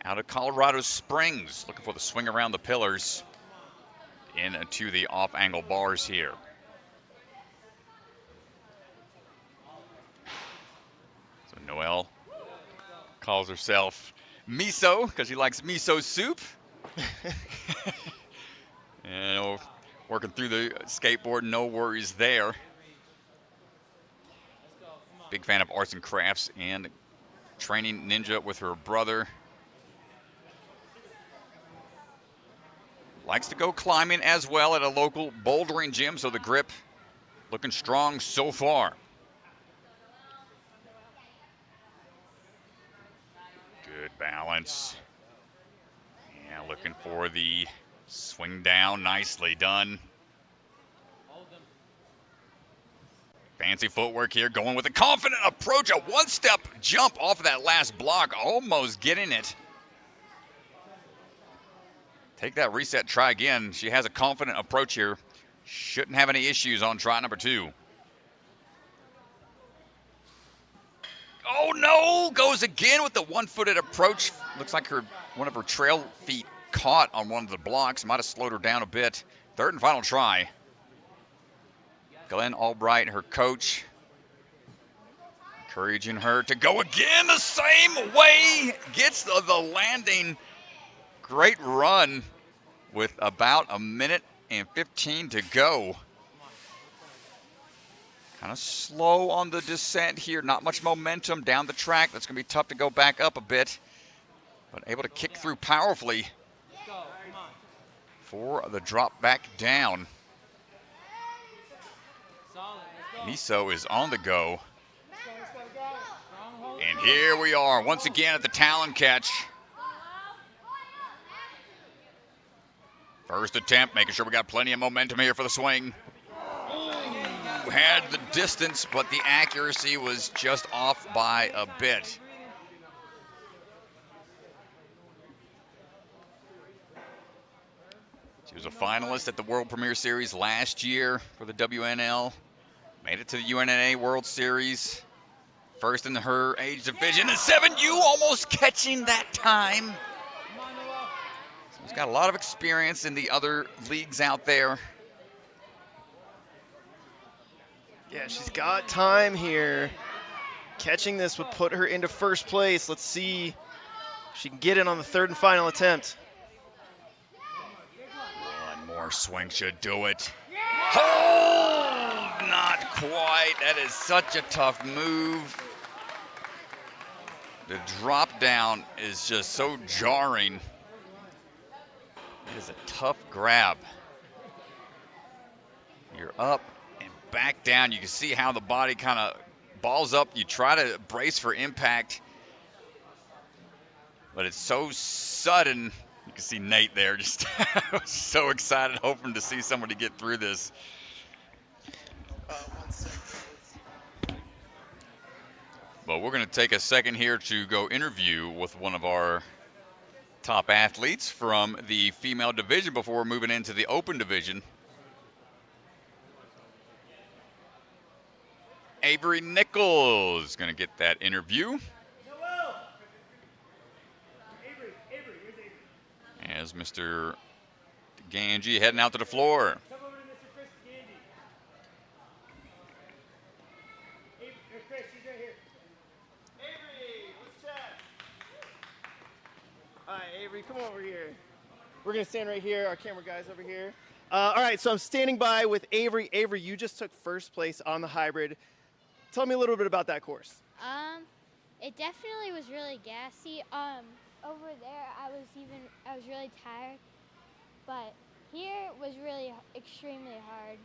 Out of Colorado Springs, looking for the swing around the pillars into the off-angle bars here. So Noelle calls herself Miso because she likes miso soup. And working through the skateboard, no worries there. Big fan of arts and crafts and training ninja with her brother. Likes to go climbing as well at a local bouldering gym, so the grip looking strong so far. Good balance. Yeah, looking for the swing down, nicely done. Fancy footwork here, going with a confident approach, a one-step jump off of that last block, almost getting it. Take that reset, try again. She has a confident approach here. Shouldn't have any issues on try number 2. Oh no, goes again with the one-footed approach. Looks like one of her trail feet caught on one of the blocks. Might have slowed her down a bit. Third and final try. Glenn Albright, her coach, encouraging her to go again the same way. Gets the landing. Great run with about 1:15 to go. Kind of slow on the descent here. Not much momentum down the track. That's going to be tough to go back up a bit. But able to kick through powerfully for the drop back down. Miso is on the go. And here we are once again at the Talon catch. First attempt, making sure we got plenty of momentum here for the swing. Ooh, had the distance, but the accuracy was just off by a bit. She was a finalist at the World Premier Series last year for the WNL. Made it to the UNNA World Series. First in her age division. And 7U almost catching that time. So she's got a lot of experience in the other leagues out there. Yeah, she's got time here. Catching this would put her into first place. Let's see if she can get in on the third and final attempt. One more swing should do it. Oh, not quite. That is such a tough move. The drop down is just so jarring. It is a tough grab. You're up and back down. You can see how the body kind of balls up. You try to brace for impact, but it's so sudden. You can see Nate there just so excited, hoping to see somebody get through this. But we're going to take a second here to go interview with one of our top athletes from the female division before we're moving into the open division. Avery Nichols is going to get that interview. Noelle! Avery, where's Avery? As Mr. Ganji heading out to the floor. Come over to Mr. Chris Gandy. Chris, she's right here. Avery, let's chat. All right, Avery, come over here. We're going to stand right here. Our camera guy's over here. All right, so I'm standing by with Avery. Avery, you just took first place on the hybrid. Tell me a little bit about that course. It definitely was really gassy. Over there, I was really tired, but here was really extremely hard.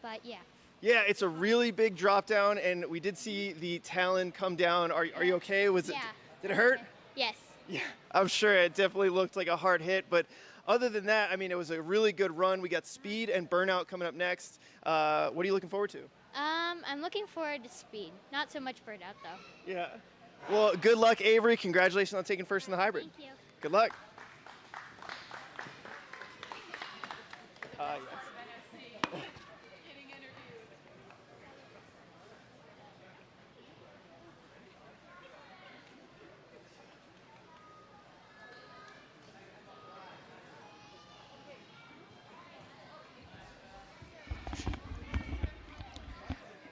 But yeah. Yeah, it's a really big drop down, and we did see the Talon come down. Are you okay? Did it hurt? Yes. Yeah, I'm sure it definitely looked like a hard hit, but other than that, I mean, it was a really good run. We got speed and burnout coming up next. What are you looking forward to? I'm looking forward to speed. Not so much burnout though. Yeah. Well, good luck, Avery. Congratulations on taking first in the hybrid. Thank you. Good luck. Getting interviewed.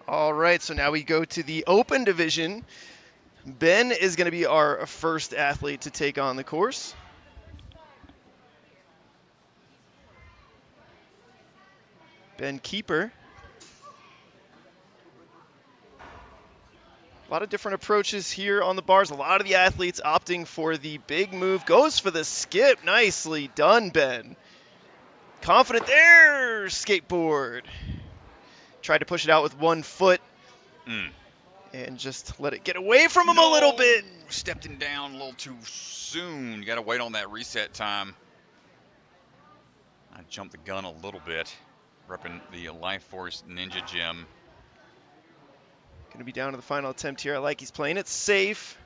All right, so now we go to the open division. Ben is going to be our first athlete to take on the course. Ben Keiper. A lot of different approaches here on the bars. A lot of the athletes opting for the big move. Goes for the skip. Nicely done, Ben. Confident there, skateboard. Tried to push it out with 1 foot. And just let it get away from him a little bit. Stepped him down a little too soon. You got to wait on that reset time. I jumped the gun a little bit. Repping the Life Force Ninja Gym. Going to be down to the final attempt here. I like he's playing it safe.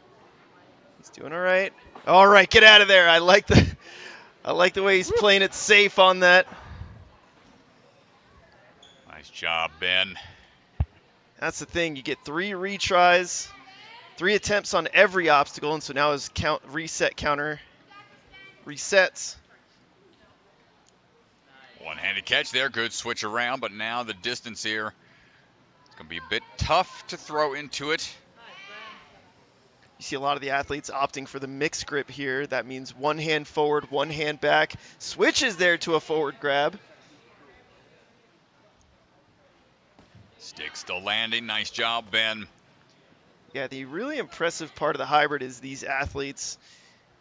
He's doing all right. All right, get out of there. I like the way he's playing it safe on that. Nice job, Ben. That's the thing. You get 3 retries, 3 attempts on every obstacle, and so now his reset counter resets. One-handed catch there. Good switch around, but now the distance here. It's going to be a bit tough to throw into it. You see a lot of the athletes opting for the mixed grip here. That means 1 hand forward, 1 hand back. Switches there to a forward grab. Stick still landing. Nice job, Ben. Yeah, the really impressive part of the hybrid is these athletes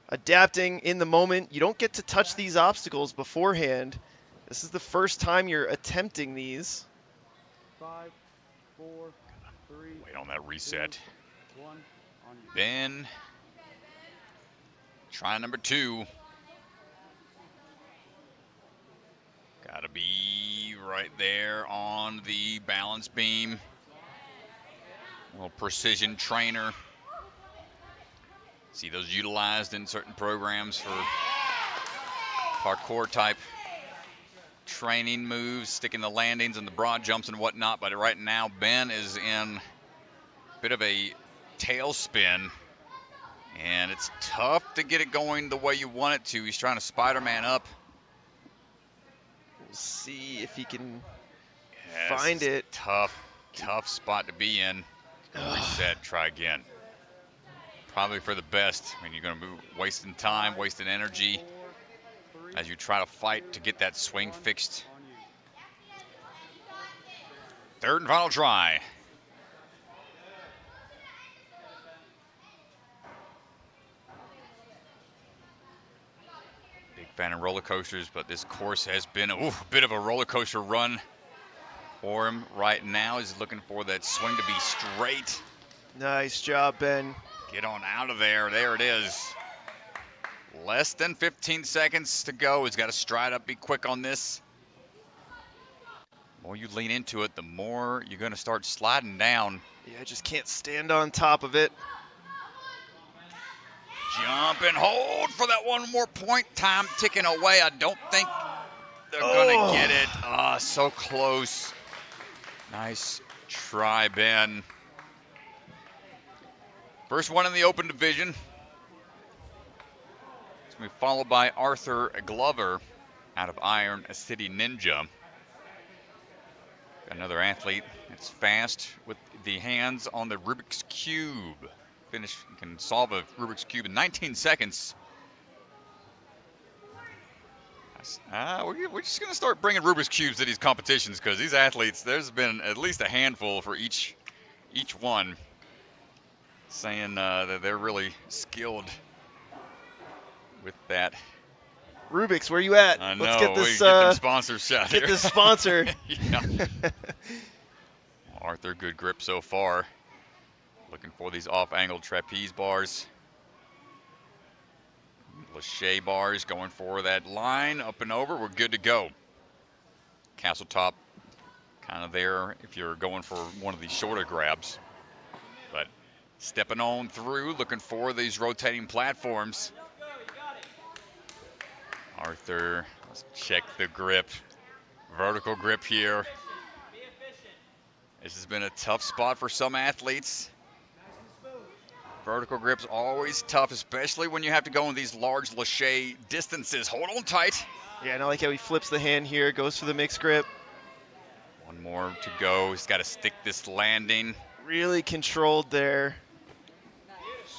adapting in the moment. You don't get to touch these obstacles beforehand. This is the first time you're attempting these. 5, 4, 3. Wait on that reset. 2, 1, on you. Ben. Try number 2. Gotta be right there on the balance beam. A little precision trainer. See those utilized in certain programs for parkour type training moves, sticking the landings and the broad jumps and whatnot. But right now, Ben is in a bit of a tailspin. And it's tough to get it going the way you want it to. He's trying to Spider-Man up. We'll see if he can Yes, find it. Tough spot to be in. Reset, try again. Probably for the best. I mean, you're going to be wasting time, wasting energy as you try to fight to get that swing fixed. Third and final try. Big fan of roller coasters, but this course has been a bit of a roller coaster run for him right now. He's looking for that swing to be straight. Nice job, Ben. Get on out of there. There it is. Less than 15 seconds to go. He's got to stride up, be quick on this. The more you lean into it, the more you're going to start sliding down. Yeah, I just can't stand on top of it. Jump and hold for that one more point. Time ticking away. I don't think they're going to get it. Ah, so close. Nice try, Ben. First one in the open division. It's going to be followed by Arthur Glover out of Iron City Ninja. Another athlete that's fast with the hands on the Rubik's Cube. Can solve a Rubik's Cube in 19 seconds. We're just going to start bringing Rubik's Cubes to these competitions because these athletes, there's been at least a handful for each one, saying that they're really skilled with that. Rubik's, where you at? I know. Let's get this get them sponsor shot get here. this sponsor. Yeah. Arthur, good grip so far. Looking for these off-angled trapeze bars. Lachey bars going for that line up and over. We're good to go. Castle top kind of there if you're going for one of these shorter grabs. But stepping on through, looking for these rotating platforms. Arthur, let's check the grip. Vertical grip here. This has been a tough spot for some athletes. Vertical grip's always tough, especially when you have to go in these large lache distances. Hold on tight. Yeah, and I like how he flips the hand here, goes for the mixed grip. One more to go. He's got to stick this landing. Really controlled there.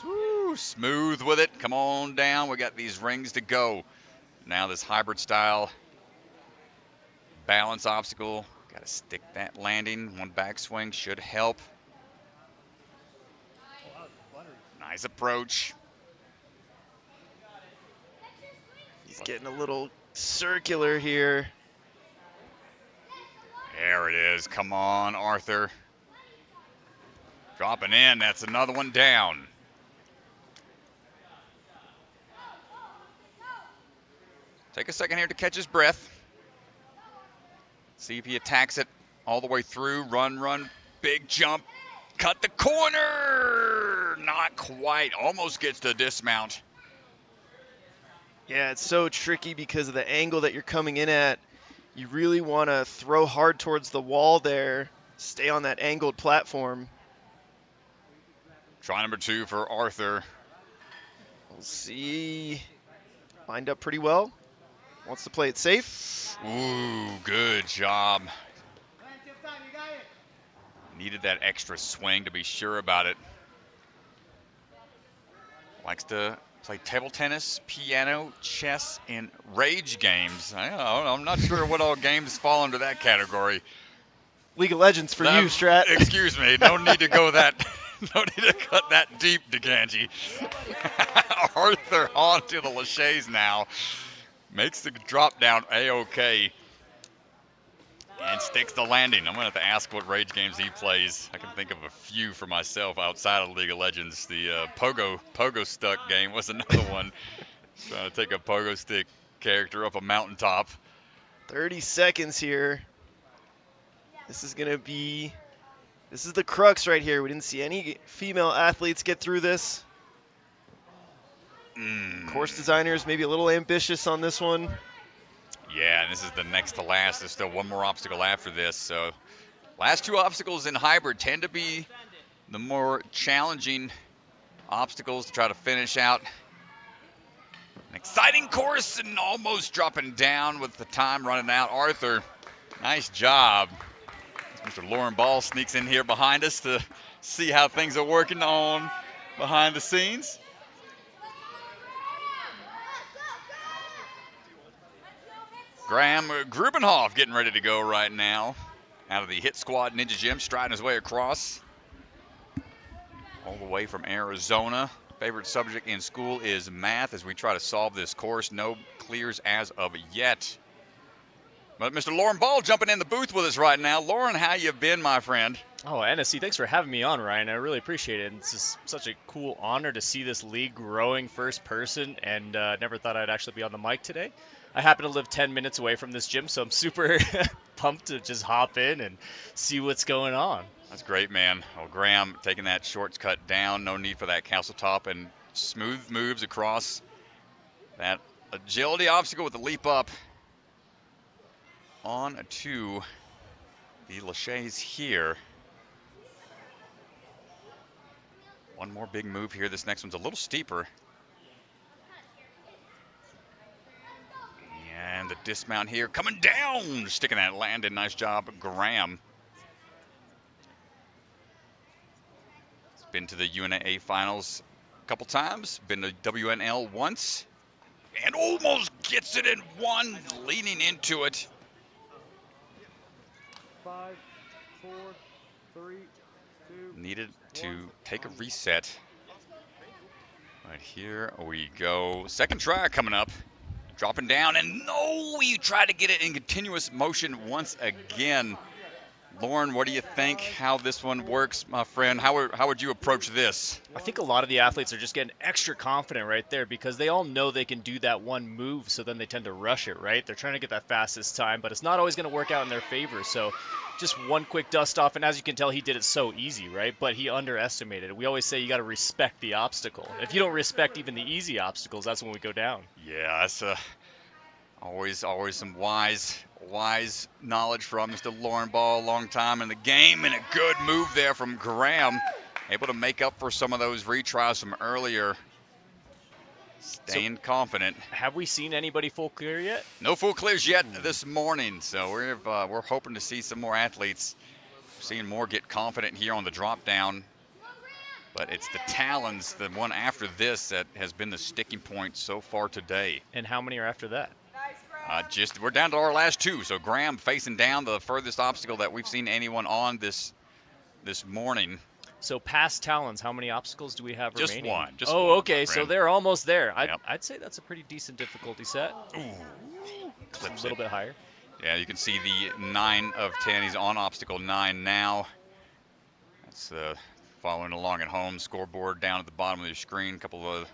Woo, smooth with it. Come on down. We got these rings to go. Now this hybrid style balance obstacle. Got to stick that landing. One backswing should help. Nice approach. He's getting a little circular here. There it is. Come on, Arthur. Dropping in. That's another one down. Take a second here to catch his breath. See if he attacks it all the way through. Run, run. Big jump. Cut the corner. Not quite. Almost gets the dismount. Yeah, it's so tricky because of the angle that you're coming in at. You really want to throw hard towards the wall there. Stay on that angled platform. Try number 2 for Arthur. We'll see. Lined up pretty well. Wants to play it safe. Ooh, good job. Needed that extra swing to be sure about it. Likes to play table tennis, piano, chess, and rage games. I'm not sure what all games fall under that category. League of Legends for you, Strat. Excuse me. No need to go that. No need to cut that deep, DeGangi. Arthur onto the laches now. Makes the drop down a-okay. And sticks the landing. I'm going to have to ask what rage games he plays. I can think of a few for myself outside of League of Legends. The Pogo Stuck game was another one. Trying to take a pogo stick character up a mountaintop. 30 seconds here. This is the crux right here. We didn't see any female athletes get through this. Course designers maybe a little ambitious on this one. Yeah, and this is the next to last. There's still one more obstacle after this. So last 2 obstacles in hybrid tend to be the more challenging obstacles to try to finish out. An exciting course and almost dropping down with the time running out. Arthur, nice job. Mr. Lauren Ball sneaks in here behind us to see how things are working on behind the scenes. Graeme Grubenhoff getting ready to go right now. Out of the Hit Squad Ninja Gym, striding his way across. All the way from Arizona. Favorite subject in school is math as we try to solve this course. No clears as of yet. But Mr. Lauren Ball jumping in the booth with us right now. Lauren, how you been, my friend? Oh, NSC, thanks for having me on, Ryan. I really appreciate it. It's just such a cool honor to see this league growing first person, and never thought I'd actually be on the mic today. I happen to live 10 minutes away from this gym, so I'm super pumped to just hop in and see what's going on. That's great, man. Well, Graeme taking that shortcut down. No need for that castle top, and smooth moves across that agility obstacle with the leap up on to the laches here. One more big move here. This next one's a little steeper. And the dismount here coming down, sticking that landing. Nice job, Graeme. He's been to the UNA finals a couple times, been to WNL once, and almost gets it in one, leaning into it. 5, 4, 3, 2. Needed to take a reset. Right, here we go. Second try coming up. Dropping down, and no, you try to get it in continuous motion once again. Lauren, what do you think how this one works, my friend? How would you approach this? I think a lot of the athletes are just getting extra confident right there because they all know they can do that one move, so then they tend to rush it, right? They're trying to get that fastest time, but it's not always going to work out in their favor. So just one quick dust off, and as you can tell, he did it so easy, right? But he underestimated it. We always say you got to respect the obstacle. If you don't respect even the easy obstacles, that's when we go down. Yeah, Always some wise knowledge from Mr. Lauren Ball. Long time in the game, and a good move there from Graeme. Able to make up for some of those retries from earlier. Staying confident. Have we seen anybody full clear yet? No full clears yet this morning, so we're hoping to see some more athletes. We're seeing more get confident here on the drop down. But it's the Talons, the one after this, that has been the sticking point so far today. And how many are after that? We're down to our last two. So Graeme facing down the furthest obstacle that we've seen anyone on this morning. So past Talons, how many obstacles do we have Just remaining? one. Okay, so they're almost there. Yep. I'd say that's a pretty decent difficulty set. Ooh, Clips a little bit higher. Yeah, you can see the 9 of 10. He's on obstacle 9 now. That's following along at home. Scoreboard down at the bottom of your screen. A couple of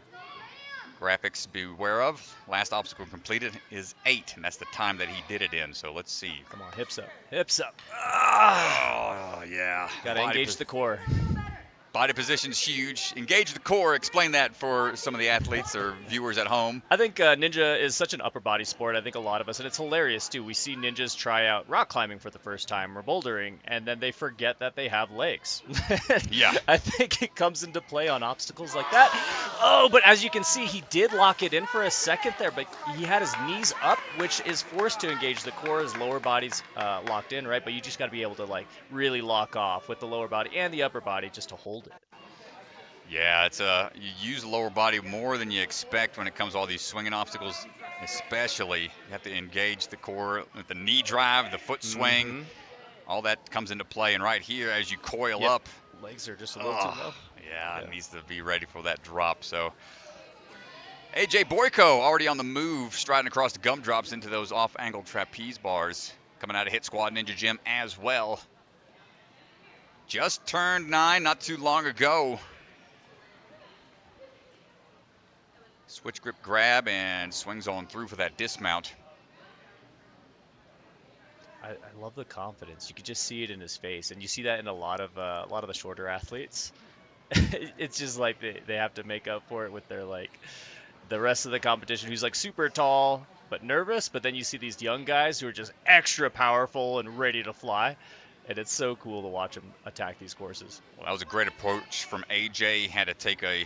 graphics to be aware of. Last obstacle completed is 8, and that's the time that he did it in. So let's see. Come on, hips up. Hips up. Oh, yeah. Got to engage the core. Body position's huge. Engage the core. Explain that for some of the athletes or viewers at home. I think Ninja is such an upper body sport. I think a lot of us, and it's hilarious too. We see ninjas try out rock climbing for the first time or bouldering, and then they forget that they have legs. Yeah. I think it comes into play on obstacles like that. Oh, but as you can see, he did lock it in for a second there, but he had his knees up, which is forced to engage the core. His lower body's locked in, right? But you just got to be able to like really lock off with the lower body and the upper body just to hold it. Yeah, you use the lower body more than you expect when it comes to all these swinging obstacles, especially. You have to engage the core with the knee drive, the foot swing. All that comes into play. And right here, as you coil up. Legs are just a little too low. Yeah, it needs to be ready for that drop. So AJ Boyko already on the move, striding across the gumdrops into those off-angled trapeze bars. Coming out of Hit Squad Ninja Gym as well. Just turned 9 not too long ago. Switch grip grab and swings on through for that dismount. I love the confidence. You could just see it in his face, and you see that in a lot of the shorter athletes. It's just like they have to make up for it with their like the rest of the competition, who's like super tall but nervous. But then you see these young guys who are just extra powerful and ready to fly, and it's so cool to watch them attack these courses. Well, that was a great approach from AJ. Had to take a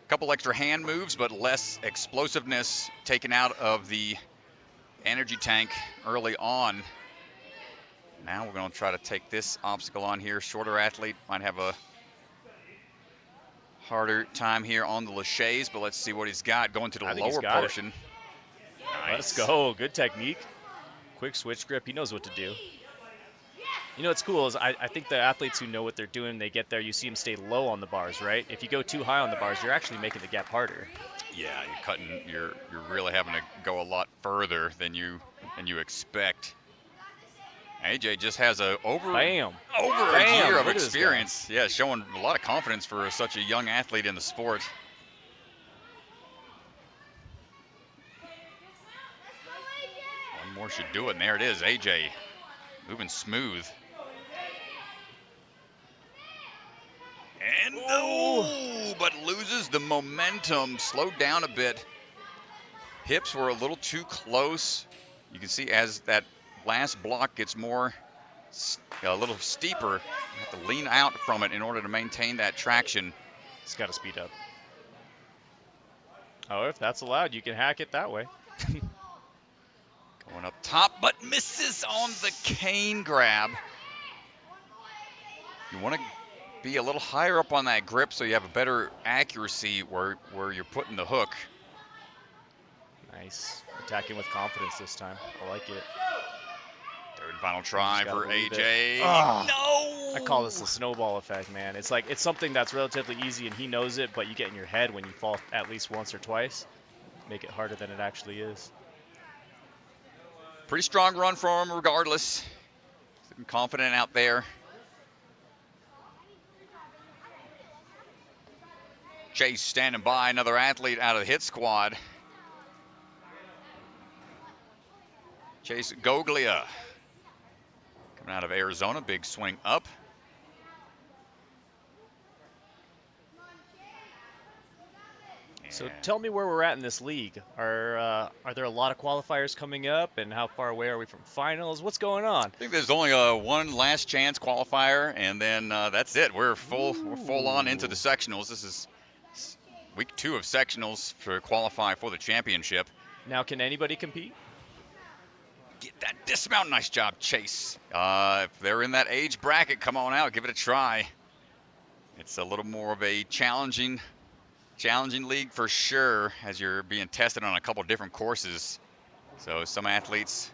couple extra hand moves, but less explosiveness taken out of the energy tank early on. Now we're going to try to take this obstacle on here. Shorter athlete might have a harder time here on the laches, but let's see what he's got going to the lower portion. Nice. Let's go. Good technique. Quick switch grip. He knows what to do. You know what's cool is I think the athletes who know what they're doing, they get there, you see them stay low on the bars, right? If you go too high on the bars, you're actually making the gap harder. Yeah, you're really having to go a lot further than you expect. AJ just has over a year of experience. Yeah, showing a lot of confidence for such a young athlete in the sport. One more should do it, and there it is, AJ. Moving smooth. And but loses the momentum, slowed down a bit. Hips were a little too close. You can see as that last block gets a little steeper, you have to lean out from it in order to maintain that traction. It's got to speed up. Oh, if that's allowed, you can hack it that way. Going up top, but misses on the cane grab. You want to be a little higher up on that grip so you have a better accuracy where you're putting the hook. Nice. Attacking with confidence this time. I like it. Third and final try for AJ. No! I call this the snowball effect, man. It's like it's something that's relatively easy and he knows it, but you get in your head when you fall at least once or twice. Make it harder than it actually is. Pretty strong run for him regardless. Sitting confident out there. Chase standing by, another athlete out of the hit squad. Chase Goglia. Coming out of Arizona, big swing up. So tell me where we're at in this league. Are there a lot of qualifiers coming up, and how far away are we from finals? What's going on? I think there's only one last chance qualifier, and then that's it. We're full on into the sectionals. This is week 2 of sectionals for qualify for the championship. Now, can anybody compete? Get that dismount. Nice job, Chase. If they're in that age bracket, come on out, give it a try. It's a little more of a challenging league for sure, as you're being tested on a couple different courses. So some athletes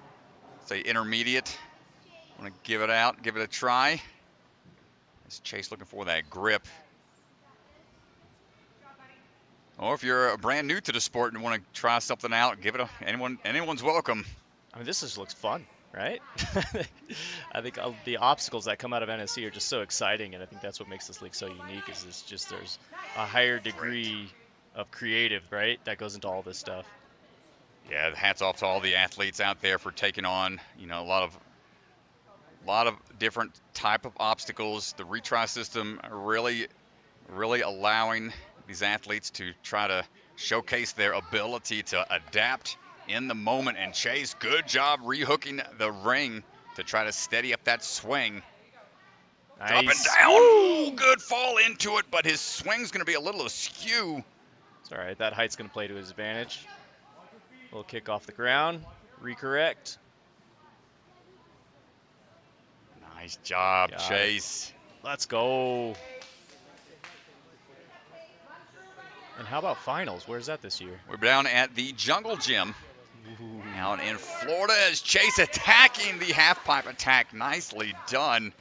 say intermediate, want to give it a try. Is Chase looking for that grip? Or if you're brand new to the sport and want to try something out, give it anyone's welcome. I mean, this just looks fun, right? I think the obstacles that come out of NSC are just so exciting, and I think that's what makes this league so unique. Is it's just there's a higher degree of creative, right, that goes into all this stuff. Yeah, hats off to all the athletes out there for taking on, a lot of different type of obstacles. The retry system really allowing these athletes to try to showcase their ability to adapt in the moment. And Chase, good job rehooking the ring to try to steady up that swing. Nice. Up and down. Ooh, good fall into it, but his swing's going to be a little askew. It's all right. That height's going to play to his advantage. Little kick off the ground. Recorrect. Nice job, Chase. Let's go. And how about finals? Where's that this year? We're down at the Jungle Gym. Down in Florida as Chase attacking the half pipe attack. Nicely done.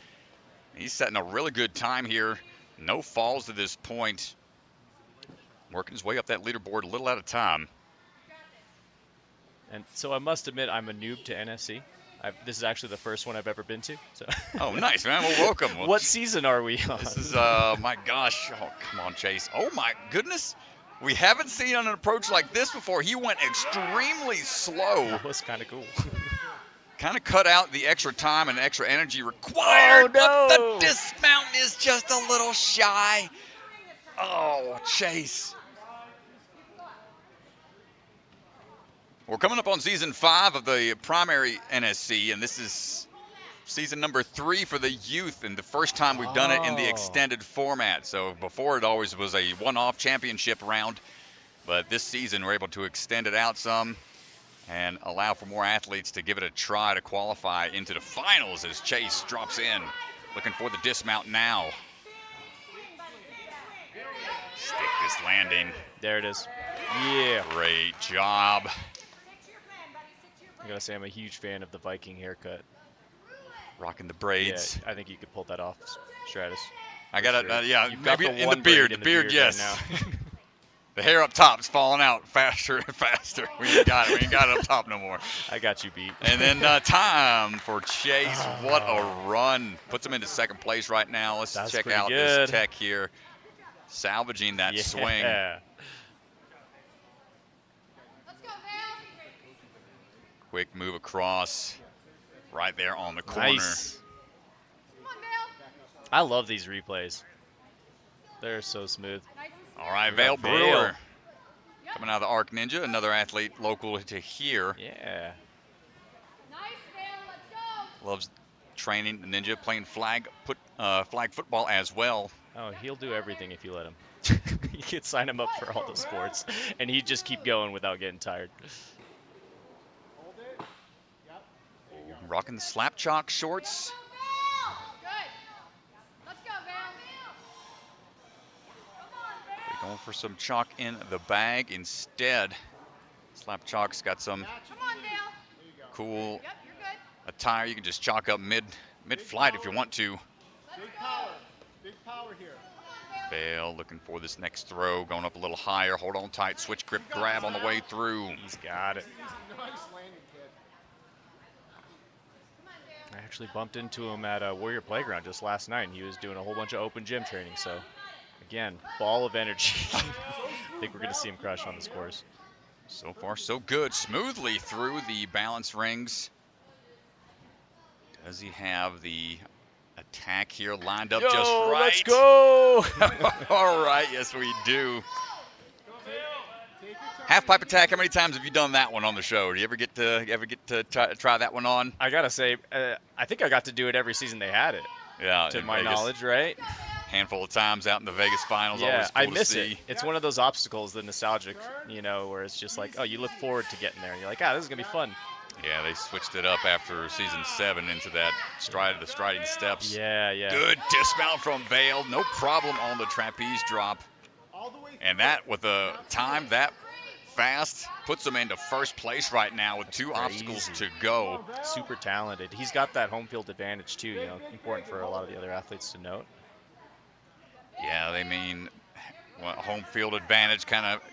He's setting a really good time here. No falls to this point. Working his way up that leaderboard a little at a time. And so I must admit, I'm a noob to NSC. This is actually the first one I've ever been to. So. Oh, nice, man. Well, welcome. What season are we on? This is, my gosh. Oh, come on, Chase. Oh, my goodness. We haven't seen an approach like this before. He went extremely slow. That was kind of cool. Kind of cut out the extra time and extra energy required. Oh, no. But the dismount is just a little shy. Oh, Chase. We're coming up on season 5 of the primary NSC, and this is season number 3 for the youth, and the first time we've done it in the extended format. So before, it always was a one-off championship round, but this season we're able to extend it out some and allow for more athletes to give it a try to qualify into the finals as Chase drops in, looking for the dismount now. Stick this landing. There it is. Yeah. Great job. I gotta say, I'm a huge fan of the Viking haircut. Rocking the braids. Yeah, I think you could pull that off, Stratus. I got it. Yeah, You've maybe got in the beard. The beard, yes. Right now. The hair up top's falling out faster and faster. We ain't got it. We ain't got it up top no more. I got you beat. And then time for Chase. What a run. Puts him into second place right now. Let's check out this tech here. Salvaging that swing. Quick move across. Right there on the corner. Nice. I love these replays. They're so smooth. All right, Vale Brewer. Coming out of the Arc Ninja, another athlete local to here. Yeah. Loves training the Ninja, playing flag football as well. Oh, he'll do everything if you let him. You can sign him up for all the sports, and he'd just keep going without getting tired. Rocking the slap chalk shorts. They're going for some chalk in the bag instead. Slap chalk's got some cool attire. You can just chalk up mid-flight if you want to. Big power here. Vale looking for this next throw, going up a little higher. Hold on tight, switch grip grab on the way through. He's got it. Nice landing, kid. I actually bumped into him at Warrior Playground just last night, and he was doing a whole bunch of open gym training. So, again, ball of energy. I think we're going to see him crush on this course. So far, so good. Smoothly through the balance rings. Does he have the attack here lined up just right? Let's go! All right, yes we do. Half pipe attack. How many times have you done that one on the show? Do you ever get to try that one on? I gotta say, I think I got to do it every season they had it. Yeah, To in my Vegas. knowledge, right? Handful of times out in the Vegas finals. Yeah, Always cool I miss to see. it. It's one of those obstacles, the nostalgic, where it's just like, oh, you look forward to getting there. And you're like, this is gonna be fun. Yeah, they switched it up after season 7 into that the striding steps. Yeah. Good dismount from Vale. No problem on the trapeze drop. And that, with a time that fast, puts him into first place right now with 2 obstacles to go. Super talented. He's got that home field advantage too, important for a lot of the other athletes to note. Yeah, they mean home field advantage,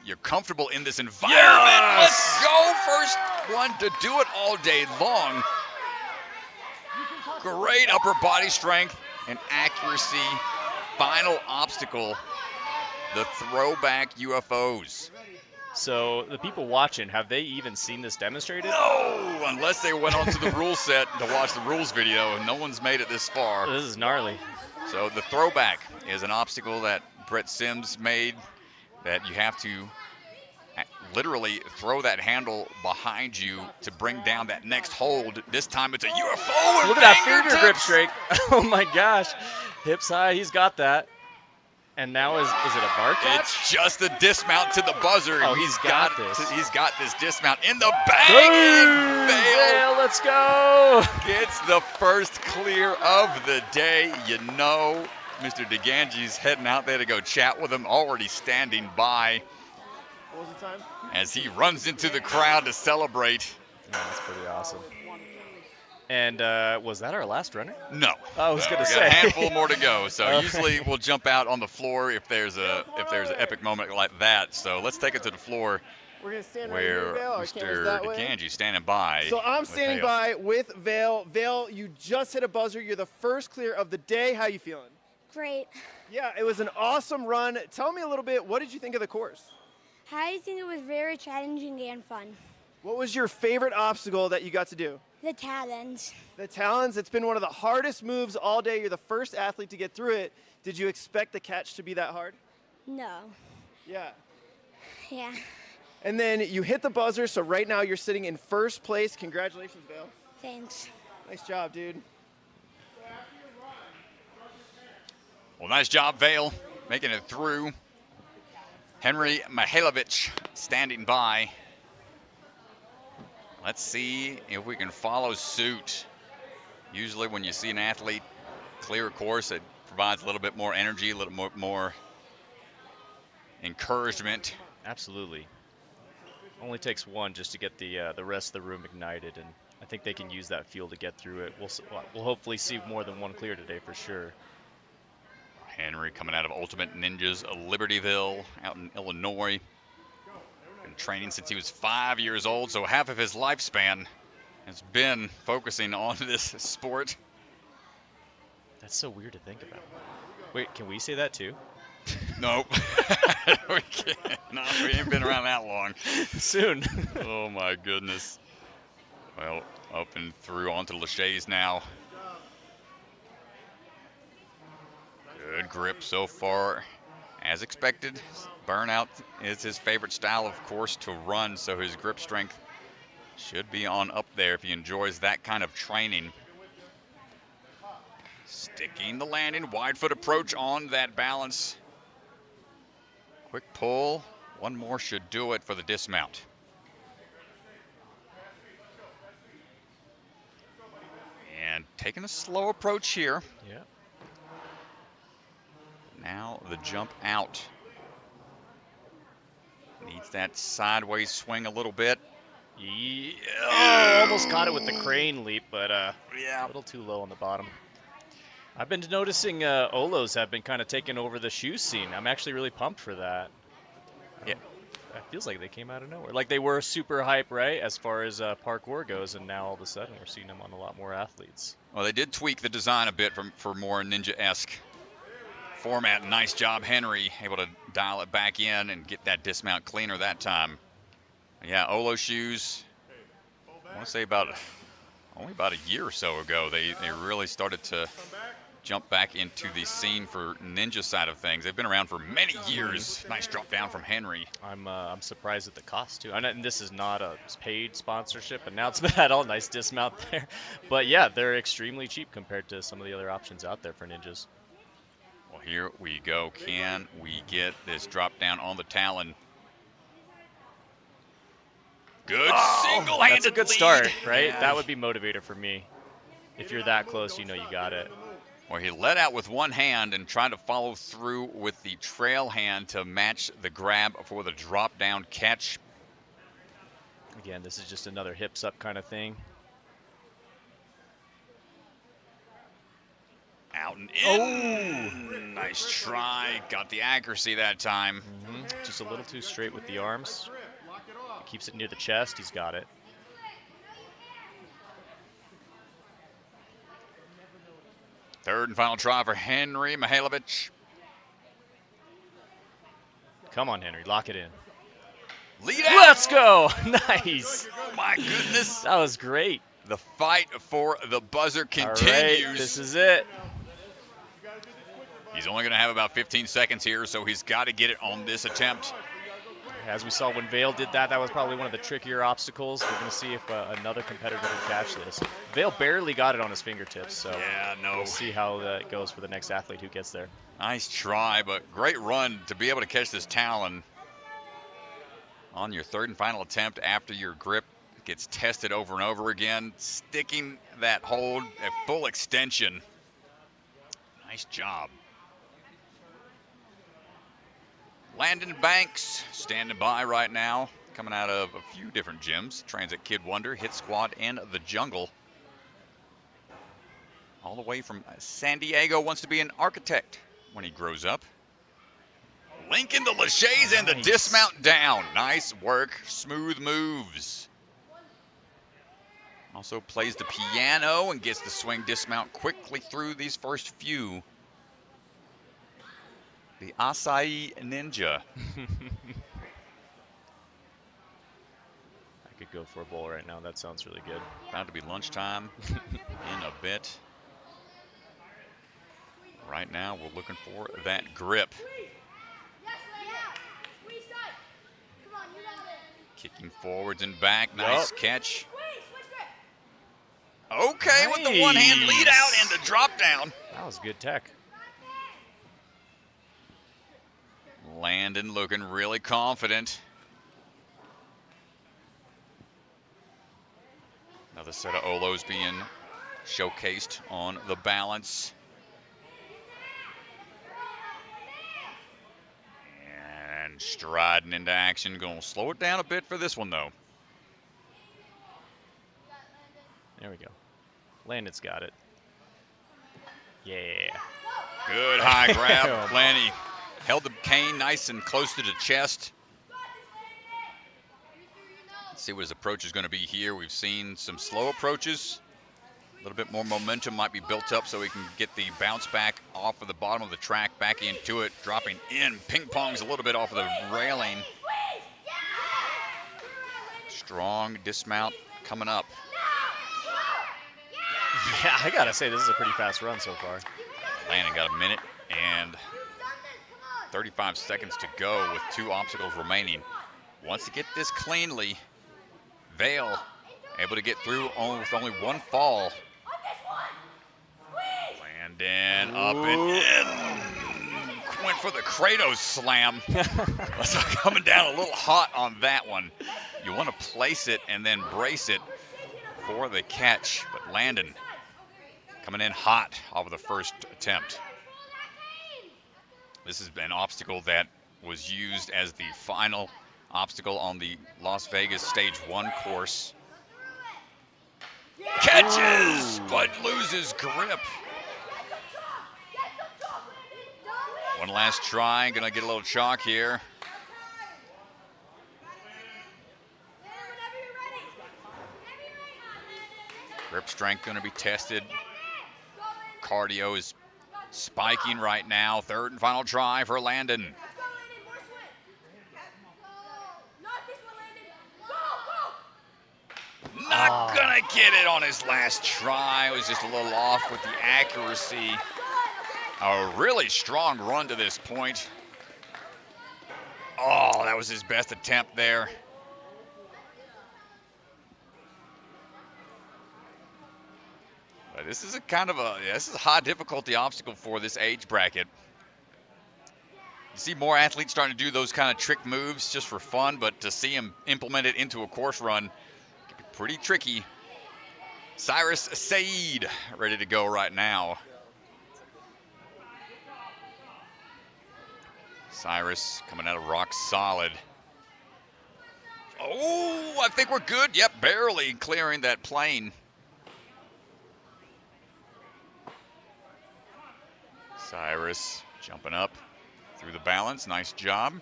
you're comfortable in this environment. Let's go. First one to do it all day long. Great upper body strength and accuracy. Final obstacle, the throwback UFOs. So the people watching, have they even seen this demonstrated? No, unless they went onto the rule set to watch the rules video, and no one's made it this far. This is gnarly. So the throwback is an obstacle that Brett Sims made, that you have to literally throw that handle behind you to bring down that next hold. This time it's a UFO. Look at that finger grip straight. Oh my gosh. Hips high, he's got that. And now is it a bar catch? It's just a dismount to the buzzer. Oh, he's got this. He's got this dismount in the bag. And Vale let's go. gets the first clear of the day. Mr. DeGanji's heading out there to go chat with him, already standing by. What was the time? As he runs into the crowd to celebrate. Yeah, that's pretty awesome. And was that our last runner? No. I was gonna we say. got a handful more to go. So Okay. usually we'll jump out on the floor if there's an epic moment like that. So let's take it to the floor We're going to stand right where here, Vale. Our camera's Mr. that way. DeGanji's standing by. So I'm with standing Vale. by with Vale. Vale, you just hit a buzzer. You're the first clear of the day. How you feeling? Great. Yeah, it was an awesome run. Tell me a little bit, what did you think of the course? I think it was very challenging and fun. What was your favorite obstacle that you got to do? The talons. The talons, it's been one of the hardest moves all day. You're the first athlete to get through it. Did you expect the catch to be that hard? No. Yeah. Yeah. And then you hit the buzzer, so right now you're sitting in first place. Congratulations, Vale. Thanks. Nice job, dude. Well, nice job, Vale, making it through. Henry Mihajlovic standing by. Let's see if we can follow suit. Usually when you see an athlete clear a course, it provides a little bit more energy, a little more encouragement. Absolutely. Only takes one just to get the rest of the room ignited, and I think they can use that fuel to get through it. We'll hopefully see more than one clear today for sure. Henry coming out of Ultimate Ninjas of Libertyville out in Illinois. Been training since he was 5 years old, so half of his lifespan has been focusing on this sport. That's so weird to think about. Wait, can we say that too? Nope. We can't. No, we ain't been around that long. Soon. Oh my goodness. Well, up and through onto Lachey's now. Good grip so far. As expected, burnout is his favorite style, of course, to run, so his grip strength should be on up there if he enjoys that kind of training. Sticking the landing, wide foot approach on that balance. Quick pull, one more should do it for the dismount. And taking a slow approach here. Yeah. Now the jump out. Needs that sideways swing a little bit. Yeah. Oh, almost caught it with the crane leap, but Yeah. a little too low on the bottom. I've been noticing Olos have been kind of taking over the shoe scene. I'm actually really pumped for that. Yeah. It feels like they came out of nowhere. Like they were super hype, right, as far as parkour goes, and now all of a sudden we're seeing them on a lot more athletes. Well, they did tweak the design a bit for more ninja-esque format. Nice job, Henry, able to dial it back in and get that dismount cleaner that time. Yeah, Olo shoes, I want to say only about a year or so ago, they really started to jump back into the scene for Ninja side of things. They've been around for many years. Nice drop down from Henry. I'm surprised at the cost too. And this is not a paid sponsorship announcement at all. Nice dismount there. But yeah, they're extremely cheap compared to some of the other options out there for Ninjas. Well, here we go. Can we get this drop down on the Talon? Good single-handed That's a good lead. start, right? Yeah. That would be motivator for me. If you're that close, you know you got it. Well, he let out with one hand and tried to follow through with the trail hand to match the grab for the drop down catch. Again, this is just another hips up kind of thing. Out and in. Oh, nice try. Got the accuracy that time. Just a little too straight with the arms. He keeps it near the chest. He's got it. Third and final try for Henry Mihajlovic. Come on, Henry. Lock it in. Lead out. Let's go. Nice. My goodness. That was great. The fight for the buzzer All continues. right, this is it. He's only going to have about 15 seconds here, so he's got to get it on this attempt. As we saw when Vale did that, that was probably one of the trickier obstacles. We're going to see if another competitor can catch this. Vale barely got it on his fingertips, so Yeah, no. we'll see how that goes for the next athlete who gets there. Nice try, but great run to be able to catch this Talon on your third and final attempt after your grip gets tested over and over again, sticking that hold at full extension. Nice job. Landon Banks standing by right now, coming out of a few different gyms. Trains at Kid Wonder, Hit Squad, and The Jungle. All the way from San Diego, wants to be an architect when he grows up. Linking the laches and the dismount down. Nice work, smooth moves. Also plays the piano and gets the swing dismount quickly through these first few. The Acai Ninja. I could go for a bowl right now. That sounds really good. About to be lunchtime in a bit. Right now, we're looking for that grip. Kicking forwards and back. Nice catch. Okay, with the one-hand lead out and the drop down. That was good tech. Landon looking really confident. Another set of Olos being showcased on the balance. And striding into action. Going to slow it down a bit for this one, though. There we go. Landon's got it. Yeah. Good high grab. Plenty. Held the cane nice and close to the chest. Let's see what his approach is going to be here. We've seen some slow approaches. A little bit more momentum might be built up so he can get the bounce back off of the bottom of the track, back into it, dropping in. Ping pongs a little bit off of the railing. Strong dismount coming up. Yeah, I got to say, this is a pretty fast run so far. Landon got a minute and 35 seconds to go with 2 obstacles remaining. Wants to get this cleanly. Vale able to get through with only 1 fall. Landon up and in. Went for the Kratos slam. Coming down a little hot on that one. You want to place it and then brace it for the catch. But Landon coming in hot off of the first attempt. This has been an obstacle that was used as the final obstacle on the Las Vegas Stage 1 course. Catches, but loses grip. One last try, gonna get a little chalk here. Grip strength gonna be tested. Cardio is spiking right now. Third and final try for Landon. Not gonna get it on his last try. It was just a little off with the accuracy. A really strong run to this point. Oh, that was his best attempt there. But this is this is a high difficulty obstacle for this age bracket. You see more athletes starting to do those kind of trick moves just for fun, but to see them implement it into a course run can be pretty tricky. Cyrus Said ready to go right now. Cyrus coming out of rock solid. Oh, I think we're good. Yep, barely clearing that plane. Cyrus jumping up through the balance. Nice job.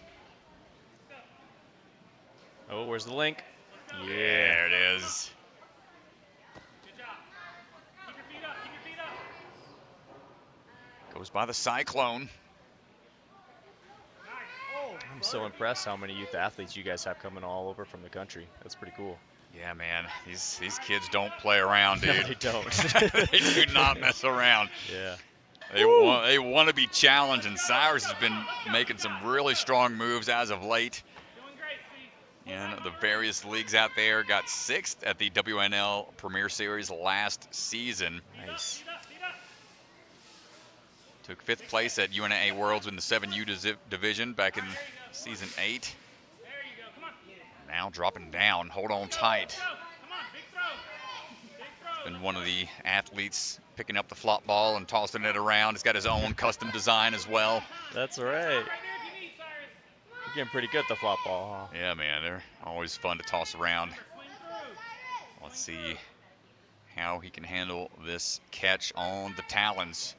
Oh, where's the link? Yeah, there it is. Goes by the Cyclone. I'm so impressed how many youth athletes you guys have coming all over from the country. That's pretty cool. Yeah, man. These kids don't play around, dude. No, they don't. They do not mess around. Yeah. They want to be challenged, and Cyrus has been making some really strong moves as of late. In the various leagues out there, got 6th at the WNL Premier Series last season. Nice. Took 5th place at UNA Worlds in the 7U division back in season 8. Now dropping down. Hold on tight. Been one of the athletes picking up the flop ball and tossing it around. He's got his own custom design as well. That's right. You're getting pretty good at the flop ball, huh? Yeah, man. They're always fun to toss around. Let's see how he can handle this catch on the talons.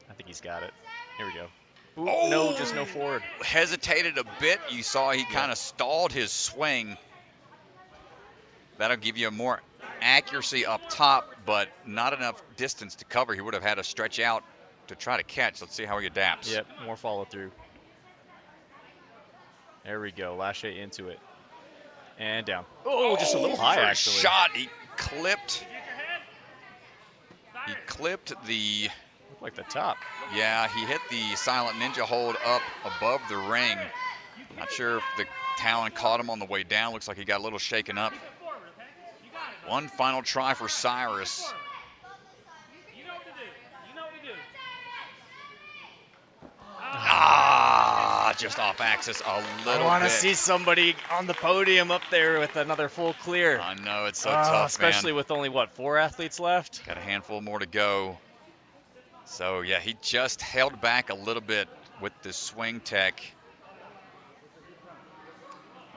I think he's got it. Here we go. Ooh, Oh! No, just no forward. Hesitated a bit. You saw he kind of stalled his swing. That'll give you more accuracy up top, but not enough distance to cover. He would have had to stretch out to try to catch. Let's see how he adapts. Yep, more follow through. There we go. Lachey into it. And down. Oh, just a little high, first actually. Shot. He clipped the... Looked like the top. Yeah, he hit the silent ninja hold up above the ring. Not sure if the talon caught him on the way down. Looks like he got a little shaken up. One final try for Cyrus. Just off axis a little bit. I want to see somebody on the podium up there with another full clear. I know, it's so tough, especially man. with only, what, 4 athletes left? Got a handful more to go. So, yeah, he just held back a little bit with the swing tech.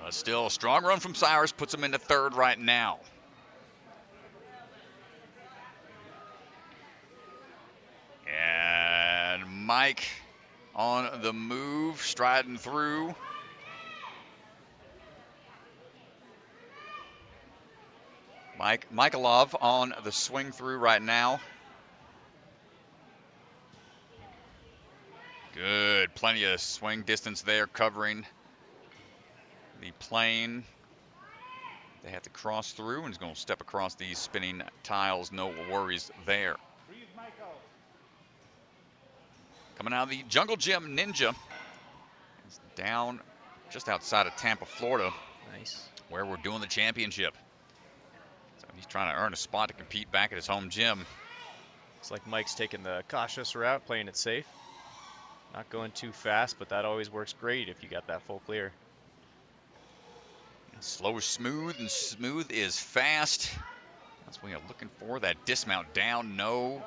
Still a strong run from Cyrus, puts him into 3rd right now. And Mike on the move, striding through. Mikhailov on the swing through right now. Good, plenty of swing distance there covering the plane. They have to cross through, and he's going to step across these spinning tiles. No worries there. Coming out of the Jungle Gym Ninja. He's down just outside of Tampa, Florida. Nice. Where we're doing the championship. So he's trying to earn a spot to compete back at his home gym. Looks like Mike's taking the cautious route, playing it safe. Not going too fast, but that always works great if you got that full clear. Slow is smooth, and smooth is fast. That's what we are looking for, that dismount down. No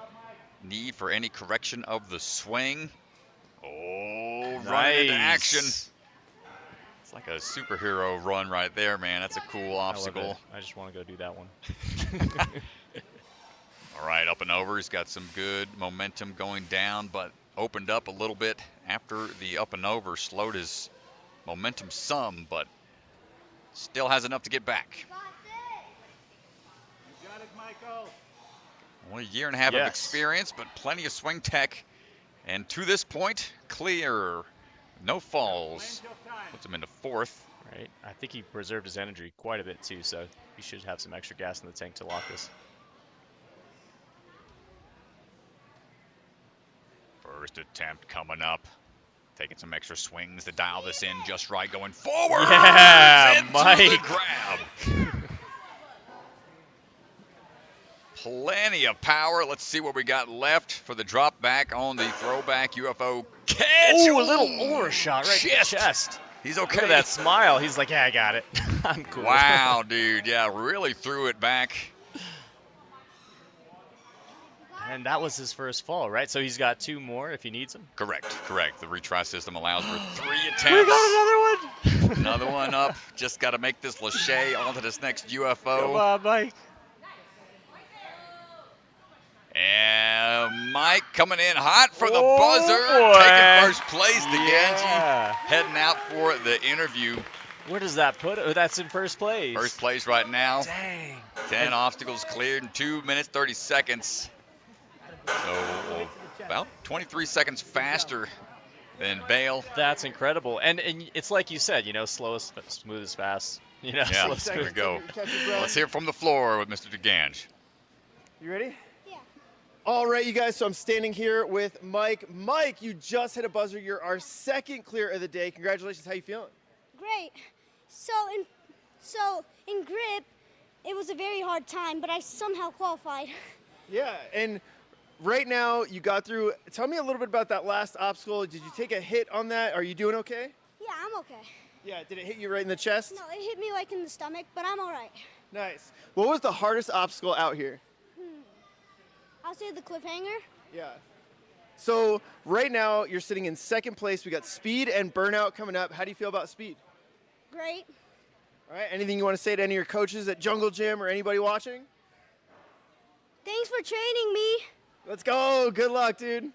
need for any correction of the swing. Oh, Nice. Running into action. It's like a superhero run right there, man. That's a cool obstacle. I just want to go do that one. All right, up and over. He's got some good momentum going down, but opened up a little bit after the up and over. Slowed his momentum some, but still has enough to get back. You got it, Michael. Only a year and a half of experience, but plenty of swing tech. And to this point, clear. No falls. Puts him into 4th. Right. I think he preserved his energy quite a bit too, so he should have some extra gas in the tank to lock this. First attempt coming up. Taking some extra swings to dial this in just right. Going forward. Yeah, Into Mike. the grab. Plenty of power. Let's see what we got left for the drop back on the throwback UFO catch. Ooh, a little overshot right to the chest. He's okay. Look at that smile. He's like, yeah, I got it. I'm cool. Wow, dude. Yeah, really threw it back. And that was his first fall, right? So he's got 2 more if he needs them. Correct. The retry system allows for 3 attempts. We got another one. Another one up. Just got to make this Lachey onto this next UFO. Come on, Mike. And Mike coming in hot for the Oh, buzzer. boy. Taking first place. The Yeah. Ganji heading out for the interview. Where does that put it? Oh, that's in first place. First place right now. Dang. 10 obstacles cleared in 2 minutes, 30 seconds. So about 23 seconds faster than Vale. That's incredible. And it's like you said, slowest, smoothest, fast. Yeah, slow, there we smooth. go. Catch your breath. Let's hear from the floor with Mr. DeGange. You ready? Yeah. All right, you guys, so I'm standing here with Mike. Mike, you just hit a buzzer. You're our second clear of the day. Congratulations. How you feeling? Great. So in grip, it was a very hard time, but I somehow qualified. Yeah, and right now you got through. Tell me a little bit about that last obstacle. Did you take a hit on that? Are you doing okay? Yeah, I'm okay. Yeah, did it hit you right in the chest? No, it hit me like in the stomach, but I'm all right. Nice. What was the hardest obstacle out here? I'll say the cliffhanger. Yeah. So right now you're sitting in second place. We got speed and burnout coming up. How do you feel about speed? Great. All right, anything you want to say to any of your coaches at Jungle Gym or anybody watching? Thanks for training me. Let's go. Good luck, dude.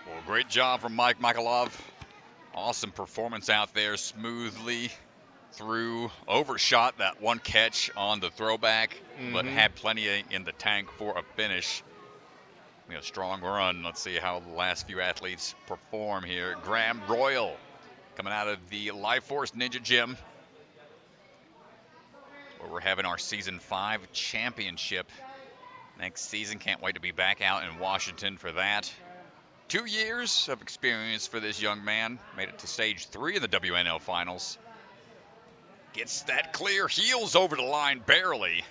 Well, great job from Mike Mikhailov. Awesome performance out there, smoothly through, overshot that one catch on the throwback, but had plenty in the tank for a finish. Strong run. Let's see how the last few athletes perform here. Graeme Royle coming out of the Life Force Ninja Gym, where we're having our Season 5 championship next season. Can't wait to be back out in Washington for that. 2 years of experience for this young man. Made it to stage 3 of the WNL finals. Gets that clear, heels over the line barely.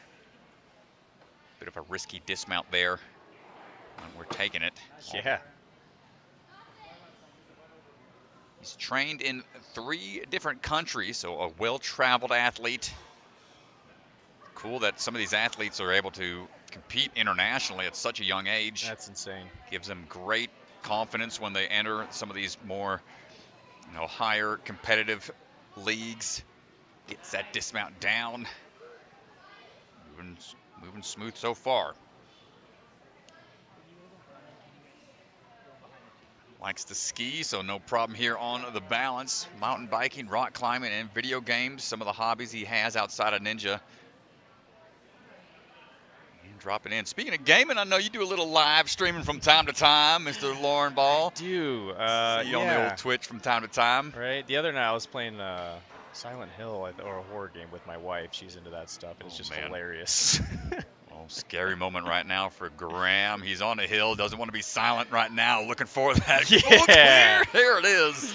Bit of a risky dismount there. And we're taking it. Yeah. He's trained in 3 different countries, so a well-traveled athlete. Cool that some of these athletes are able to compete internationally at such a young age. That's insane. Gives them great confidence when they enter some of these more, higher competitive leagues. Gets that dismount down. Moving smooth so far. Likes to ski, so no problem here on the balance. Mountain biking, rock climbing, and video games. Some of the hobbies he has outside of Ninja. And dropping in. Speaking of gaming, I know you do a little live streaming from time to time, Mr. Lauren Ball. I do. See you on the old Twitch from time to time. Right. The other night I was playing Silent Hill or a horror game with my wife. She's into that stuff, and it's just hilarious. Scary moment right now for Graeme. He's on a hill, doesn't want to be silent right now, looking for that. Yeah. Full clear. Here it is.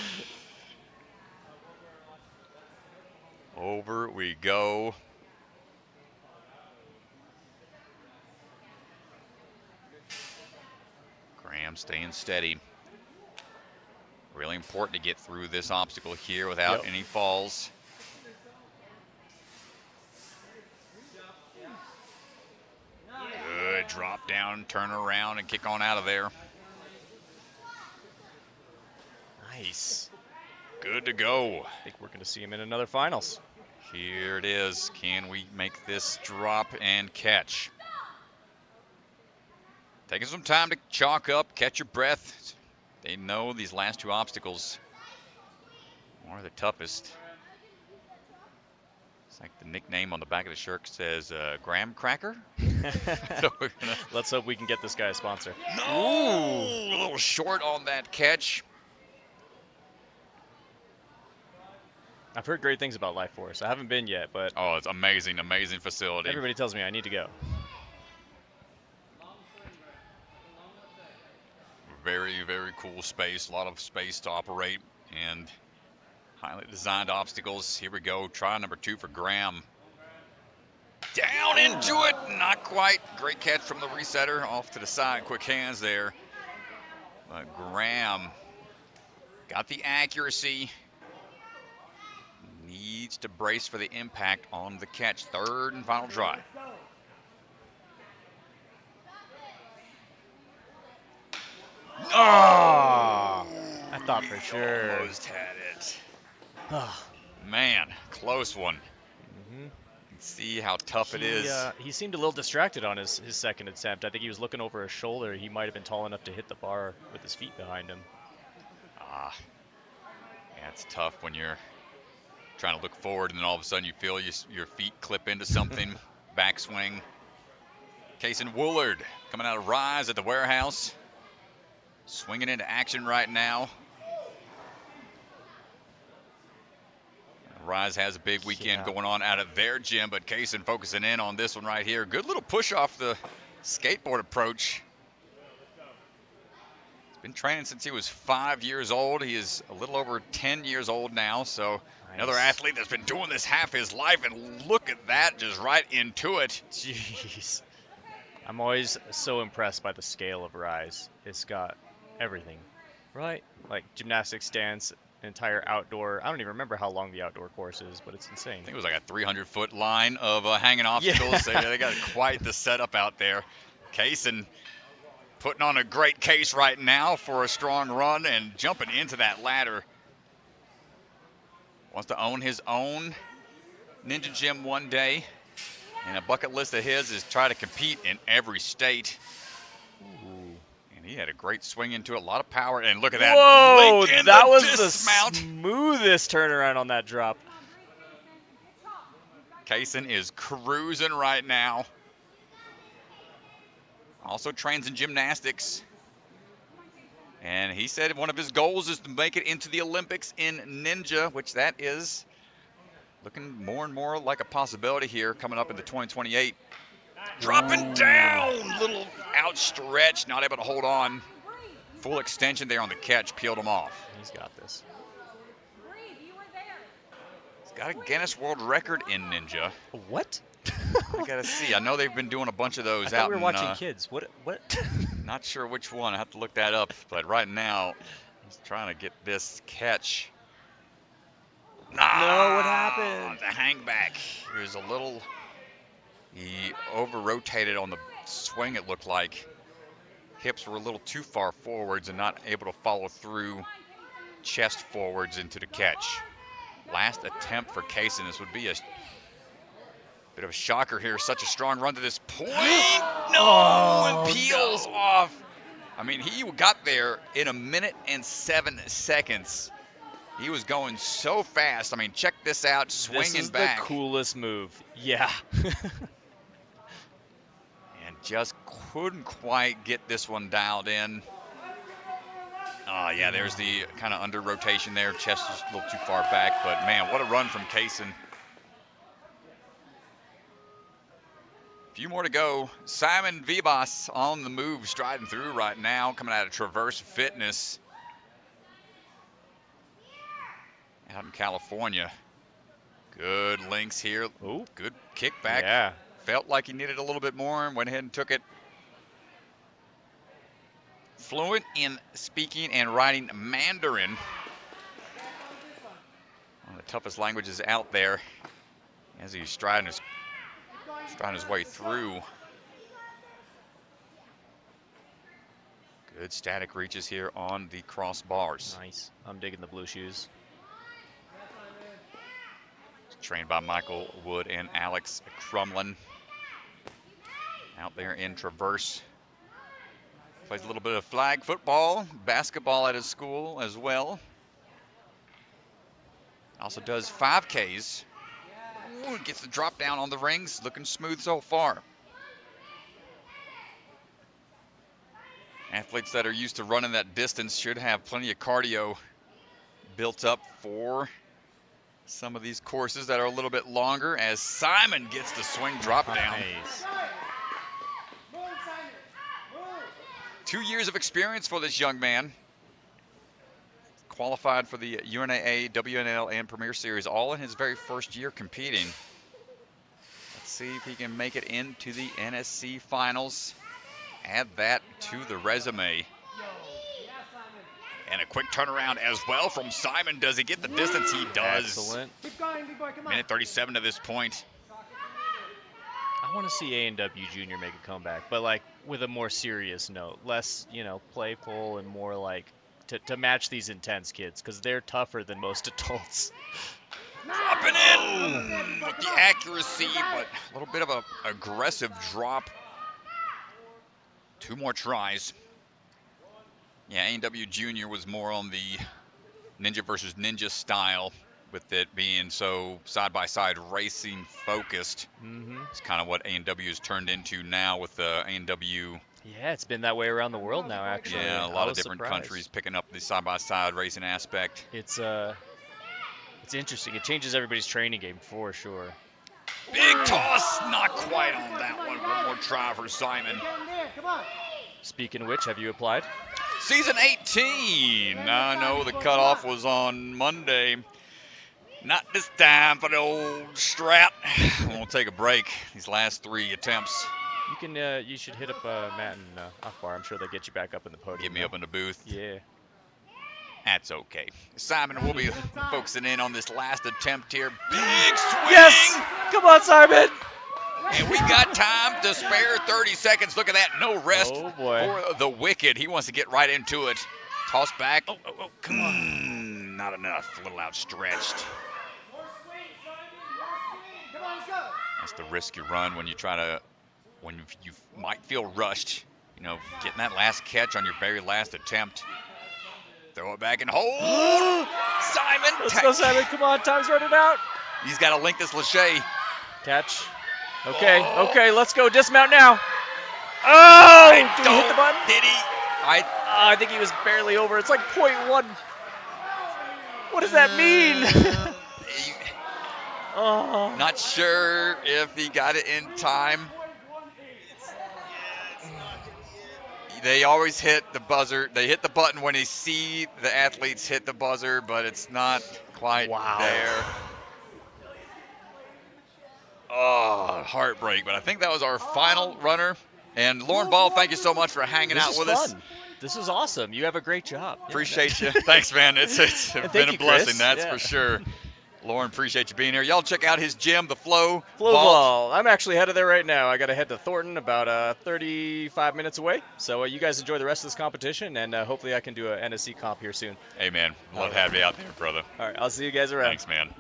Over we go. Graeme staying steady. Really important to get through this obstacle here without any falls. Good drop down, turn around, and kick on out of there. Nice. Good to go. I think we're going to see him in another finals. Here it is. Can we make this drop and catch? Taking some time to chalk up, catch your breath. They know these last 2 obstacles are the toughest. It's like the nickname on the back of the shirt says Graham Cracker. So let's hope we can get this guy a sponsor. No! Ooh. A little short on that catch. I've heard great things about Life Force. I haven't been yet, but... Oh, it's amazing, amazing facility. Everybody tells me I need to go. Very, very cool space. A lot of space to operate and highly designed obstacles. Here we go. Try number 2 for Graeme. Down into it. Not quite. Great catch from the resetter. Off to the side. Quick hands there. But Graeme got the accuracy. Needs to brace for the impact on the catch. Third and final try. Oh! I thought for sure. Almost had it. Man, close one. See how tough it is. He seemed a little distracted on his second attempt. I think he was looking over his shoulder. He might have been tall enough to hit the bar with his feet behind him. Yeah, it's tough when you're trying to look forward and then all of a sudden you feel your feet clip into something. Backswing. Kasen Woolard coming out of Rise at the warehouse. Swinging into action right now. Rise has a big weekend going on out of their gym, but Kasen focusing in on this one right here. Good little push off the skateboard approach. He's been training since he was 5 years old. He is a little over 10 years old now, so another athlete that's been doing this half his life, and look at that, just right into it. Jeez. I'm always so impressed by the scale of Rise. It's got everything, right? Like gymnastics, dance, entire outdoor. I don't even remember how long the outdoor course is, but it's insane. I think it was like a 300-foot line of hanging obstacles. Yeah. They got quite the setup out there. Kasen putting on a great case right now for a strong run and jumping into that ladder. Wants to own his own ninja gym one day. And a bucket list of his is try to compete in every state. And he had a great swing into it, a lot of power, and look at that. Whoa, that was dismount. The smoothest turnaround on that drop. Kasen is cruising right now. Also trains in gymnastics. And he said one of his goals is to make it into the Olympics in ninja, which that is looking more and more like a possibility here coming up into 2028. Dropping down, little outstretched, not able to hold on. Full extension there on the catch, peeled him off. He's got this. He's got a Guinness World Record in ninja. What? I gotta see. I know they've been doing a bunch of those I thought out. We were watching kids. What? Not sure which one. I have to look that up. But right now, he's trying to get this catch. No, what happened? The hang back. He was a little. He over-rotated on the swing, it looked like. Hips were a little too far forwards and not able to follow through chest forwards into the catch. Last attempt for Kasen. This would be a bit of a shocker here. Such a strong run to this point. No! And peels off. I mean, he got there in 1 minute and 7 seconds. He was going so fast. I mean, check this out, swinging back. This is the coolest move. Yeah. And just couldn't quite get this one dialed in. Oh, yeah, there's the kind of under rotation there. Chest is a little too far back. But, man, what a run from Kasen. A few more to go. Simon Vibas on the move, striding through right now, coming out of Traverse Fitness. Out in California. Good links here. Ooh. Good kickback. Yeah. Felt like he needed a little bit more and went ahead and took it. Fluent in speaking and writing Mandarin. One of the toughest languages out there. As he's striding his way through. Good static reaches here on the crossbars. Nice. I'm digging the blue shoes. Trained by Michael Wood and Alex Crumlin. Out there in Traverse. Plays a little bit of flag football, basketball at his school as well. Also does 5Ks. Ooh, gets the drop down on the rings. Looking smooth so far. Athletes that are used to running that distance should have plenty of cardio built up for some of these courses that are a little bit longer, as Simon gets the swing drop down. Nice. 2 years of experience for this young man. Qualified for the UNAA, WNL, and Premier Series, all in his very first year competing. Let's see if he can make it into the NSC finals. Add that to the resume. And a quick turnaround as well from Simon. Does he get the distance? He does. Excellent. Keep going, B-boy, come on. Minute 37 to this point. I want to see A&W Junior make a comeback, but like with a more serious note, less, playful and more like to match these intense kids, because they're tougher than most adults. Dropping in with the accuracy, but a little bit of a aggressive drop. 2 more tries. Yeah, A&W Junior was more on the ninja versus ninja style, with it being so side-by-side racing focused. It's kind of what A&W has turned into now with the A&W. Yeah, it's been that way around the world now, actually. Yeah, a I lot of was different surprised. countries picking up the side-by-side racing aspect. It's interesting. It changes everybody's training game for sure. Big toss, not quite on that one. One more try for Simon. Get in there, come on. Speaking of which, have you applied? Season 18. I know the cutoff was on Monday. Not this time for the old Strat. We'll take a break. These last 3 attempts. You should hit up Matt and Akbar. I'm sure they'll get you back up in the podium. Get me up in the booth. Yeah. That's okay. Simon will be focusing in on this last attempt here. Big swing. Yes! Come on, Simon! And we got time to spare 30 seconds. Look at that. No rest Oh, boy. for the wicked. He wants to get right into it. Toss back. Oh, come on. Not enough. A little outstretched. Come on, let's go. That's the risk you run when you try to, when you might feel rushed. Getting that last catch on your very last attempt. Throw it back and hold. Simon. Let's go, Simon. Come on, time's running out. He's got to link this Lachey. Catch. Okay, let's go. Dismount now. Oh! Did he hit the button? Did he? I think he was barely over. It's like 0.1. What does that mean? Oh. Not sure if he got it in time. They always hit the buzzer. They hit the button when they see the athletes hit the buzzer, but it's not quite there. Oh, heartbreak. But I think that was our final runner. And Lauren Ball, thank you so much for hanging out with us. This is awesome. You have a great job. Appreciate you. Thanks, man. It's been a blessing, Chris. that's for sure. Lauren, appreciate you being here. Y'all check out his gym, the Flow Ball. I'm actually headed there right now. I got to head to Thornton, about 35 minutes away. So you guys enjoy the rest of this competition, and hopefully I can do an NSC comp here soon. Hey, man. Love to have you out there, brother. All right, I'll see you guys around. Thanks, man.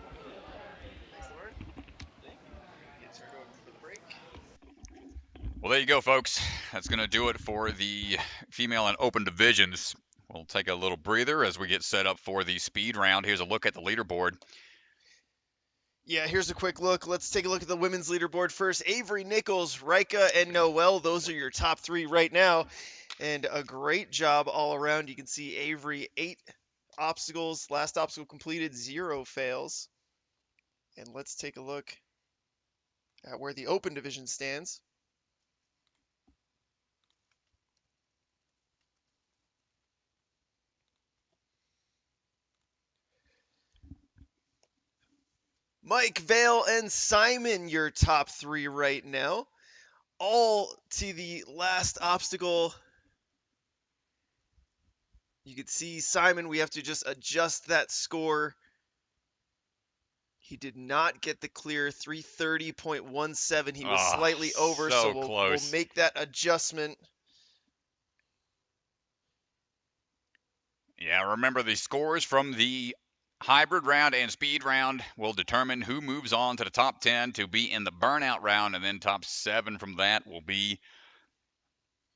Well, there you go, folks. That's going to do it for the female and open divisions. We'll take a little breather as we get set up for the speed round. Here's a look at the leaderboard. Yeah, here's a quick look. Let's take a look at the women's leaderboard first. Avery Nichols, Ryka, and Noelle. Those are your top 3 right now. And a great job all around. You can see Avery, 8 obstacles. Last obstacle completed, 0 fails. And let's take a look at where the open division stands. Mike, Vale, and Simon, your top 3 right now. All to the last obstacle. You can see Simon, we have to just adjust that score. He did not get the clear 330.17. He was slightly over, so we'll make that adjustment. Yeah, remember the scores from the hybrid round and speed round will determine who moves on to the top 10 to be in the burnout round, and then top 7 from that will be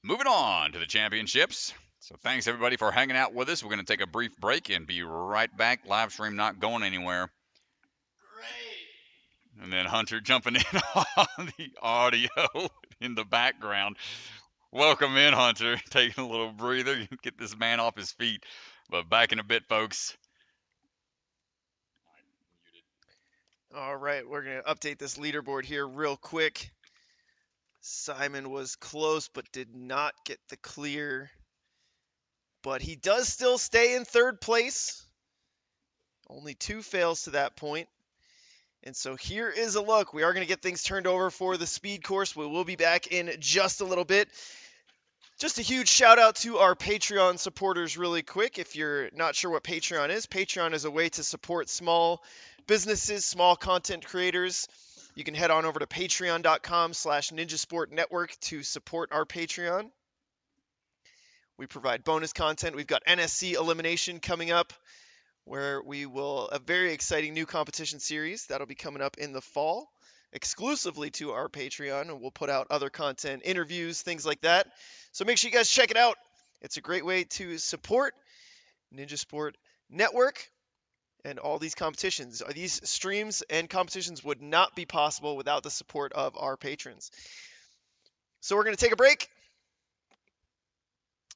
moving on to the championships. So thanks everybody for hanging out with us. We're going to take a brief break and be right back. Live stream not going anywhere. Great. And then Hunter jumping in on the audio in the background. Welcome in, Hunter. Taking a little breather. Get this man off his feet. But back in a bit, folks. All right, we're going to update this leaderboard here real quick. Simon was close but did not get the clear but he does still stay in third place. Only 2 fails to that point. And so here is a look. We are going to get things turned over for the speed course. We will be back in just a little bit. Just a huge shout out to our Patreon supporters really quick. If you're not sure what Patreon is a way to support small businesses, small content creators. You can head on over to patreon.com/ninjasportnetwork to support our Patreon. We provide bonus content. We've got NSC elimination coming up, where we will a very exciting new competition series that'll be coming up in the fall exclusively to our Patreon, and we'll put out other content, interviews, things like that. So make sure you guys check it out. It's a great way to support Ninja Sport Network and all these competitions. These streams and competitions would not be possible without the support of our patrons. So we're going to take a break,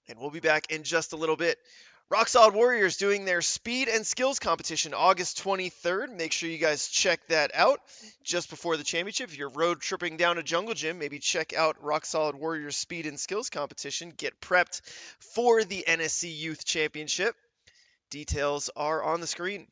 and we'll be back in just a little bit. Rock Solid Warriors doing their speed and skills competition August 23rd. Make sure you guys check that out just before the championship. If you're road tripping down a jungle gym, maybe check out Rock Solid Warriors speed and skills competition. Get prepped for the NSC Youth Championship. Details are on the screen.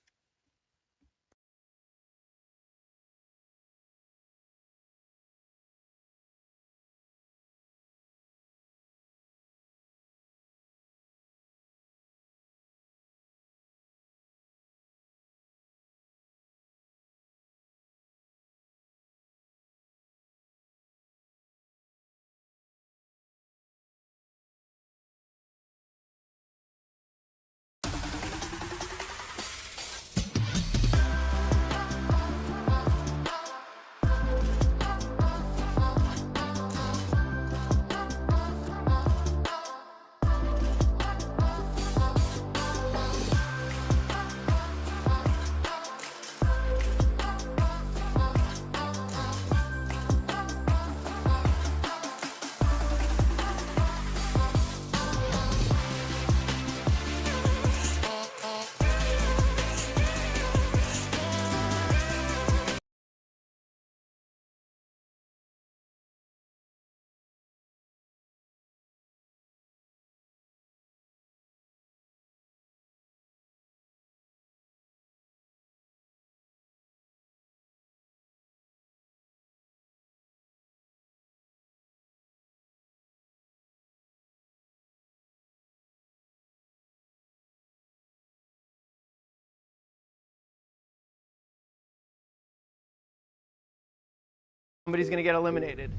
Somebody's going to get eliminated.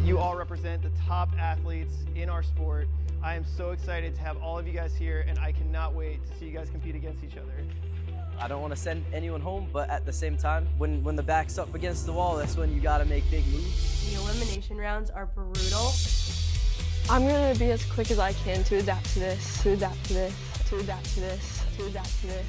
You all represent the top athletes in our sport. I am so excited to have all of you guys here, and I cannot wait to see you guys compete against each other. I don't want to send anyone home, but at the same time, when the back's up against the wall, that's when you got to make big moves. The elimination rounds are brutal. I'm going to be as quick as I can to adapt to this, to adapt to this, to adapt to this, to adapt to this.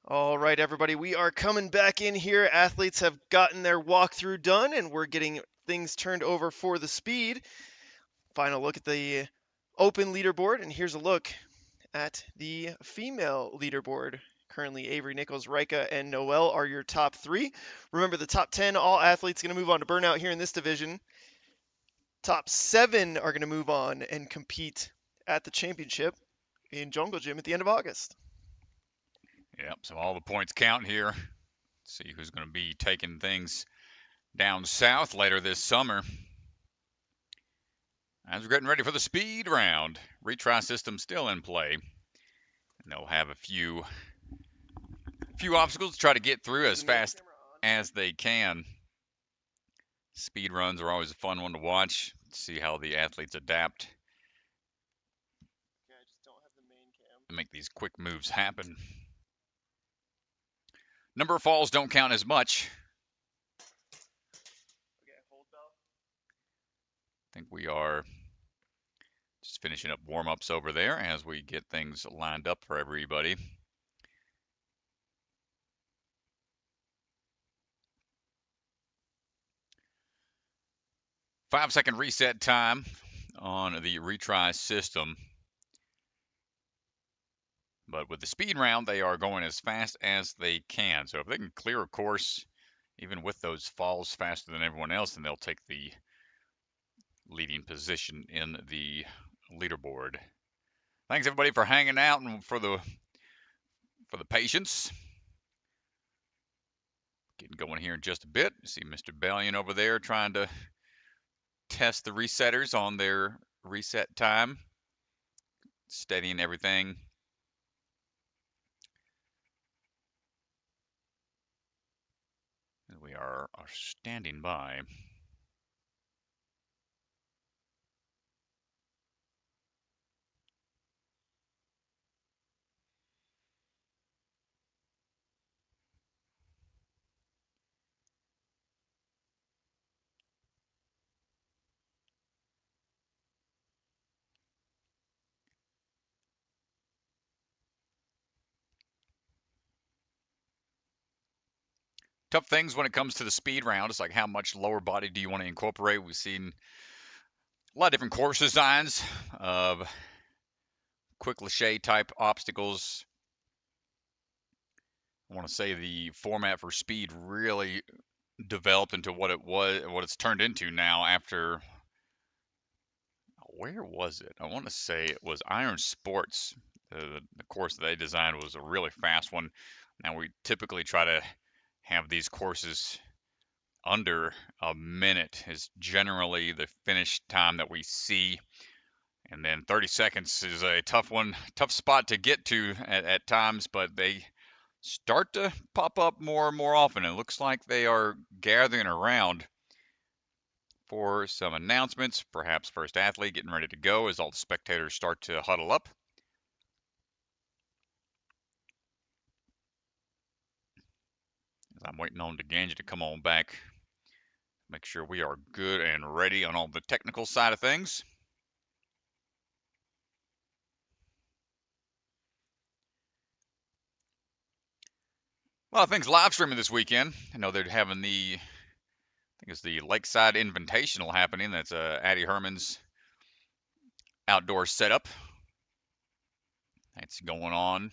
All right, everybody, we are coming back in here. Athletes have gotten their walkthrough done, and we're getting things turned over for the speed. Final look at the open leaderboard, and here's a look at the female leaderboard. Currently, Avery Nichols, Ryka, and Noelle are your top 3. Remember, the top 10 all athletes going to move on to burnout here in this division. Top 7 are going to move on and compete at the championship in Jungle Gym at the end of August. Yep, so all the points count here. See who's going to be taking things down south later this summer. As we're getting ready for the speed round, retry system still in play. And they'll have a few obstacles to try to get through as fast as they can. Speed runs are always a fun one to watch. See how the athletes adapt to make these quick moves happen. Number of falls don't count as much. I think we are just finishing up warm-ups over there as we get things lined up for everybody. Five-second reset time on the retry system. But with the speed round, they are going as fast as they can. So if they can clear a course, even with those falls faster than everyone else, then they'll take the leading position in the leaderboard. Thanks everybody for hanging out and for the patience. Getting going here in just a bit. You see Mr. Bellion over there trying to test the resetters on their reset time, steadying everything. We are standing by. Tough things when it comes to the speed round. It's like how much lower body do you want to incorporate? We've seen a lot of different course designs of quick Lachey type obstacles. I want to say the format for speed really developed into what it's turned into now after, where was it? I want to say it was Iron Sports. The course that they designed was a really fast one. Now we typically try to have these courses under a minute is generally the finish time that we see. And then 30 seconds is a tough spot to get to at times, but they start to pop up more and more often. It looks like they are gathering around for some announcements. Perhaps first athlete getting ready to go as all the spectators start to huddle up. I'm waiting on DeGange to come on back. Make sure we are good and ready on all the technical side of things. A lot of things live streaming this weekend. I know they're having I think it's the Lakeside Invitational happening. That's Addie Herman's outdoor setup. That's going on.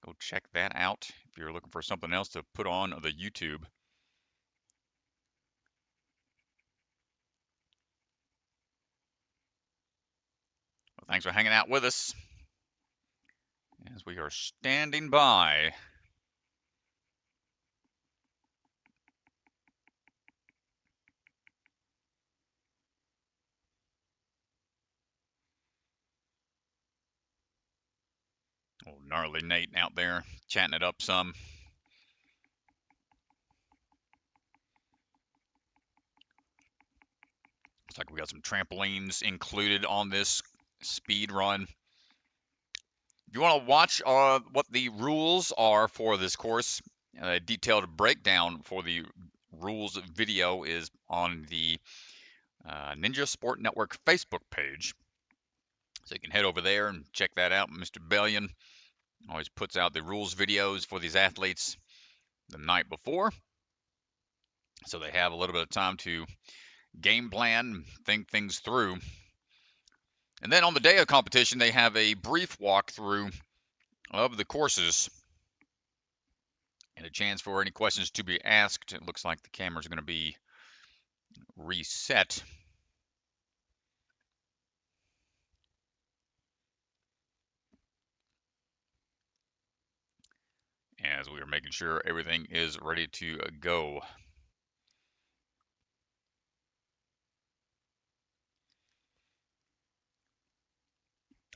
Go check that out if you're looking for something else to put on the YouTube. Well, thanks for hanging out with us as we are standing by. Oh, gnarly Nate out there chatting it up some. Looks like we got some trampolines included on this speed run. If you want to watch what the rules are for this course, a detailed breakdown for the rules video is on the Ninja Sport Network Facebook page. So you can head over there and check that out. Mr. Bellion Always puts out the rules videos for these athletes the night before, so they have a little bit of time to game plan, think things through. And then on the day of competition, they have a brief walkthrough of the courses and a chance for any questions to be asked. It looks like the camera's going to be reset. As we are making sure everything is ready to go.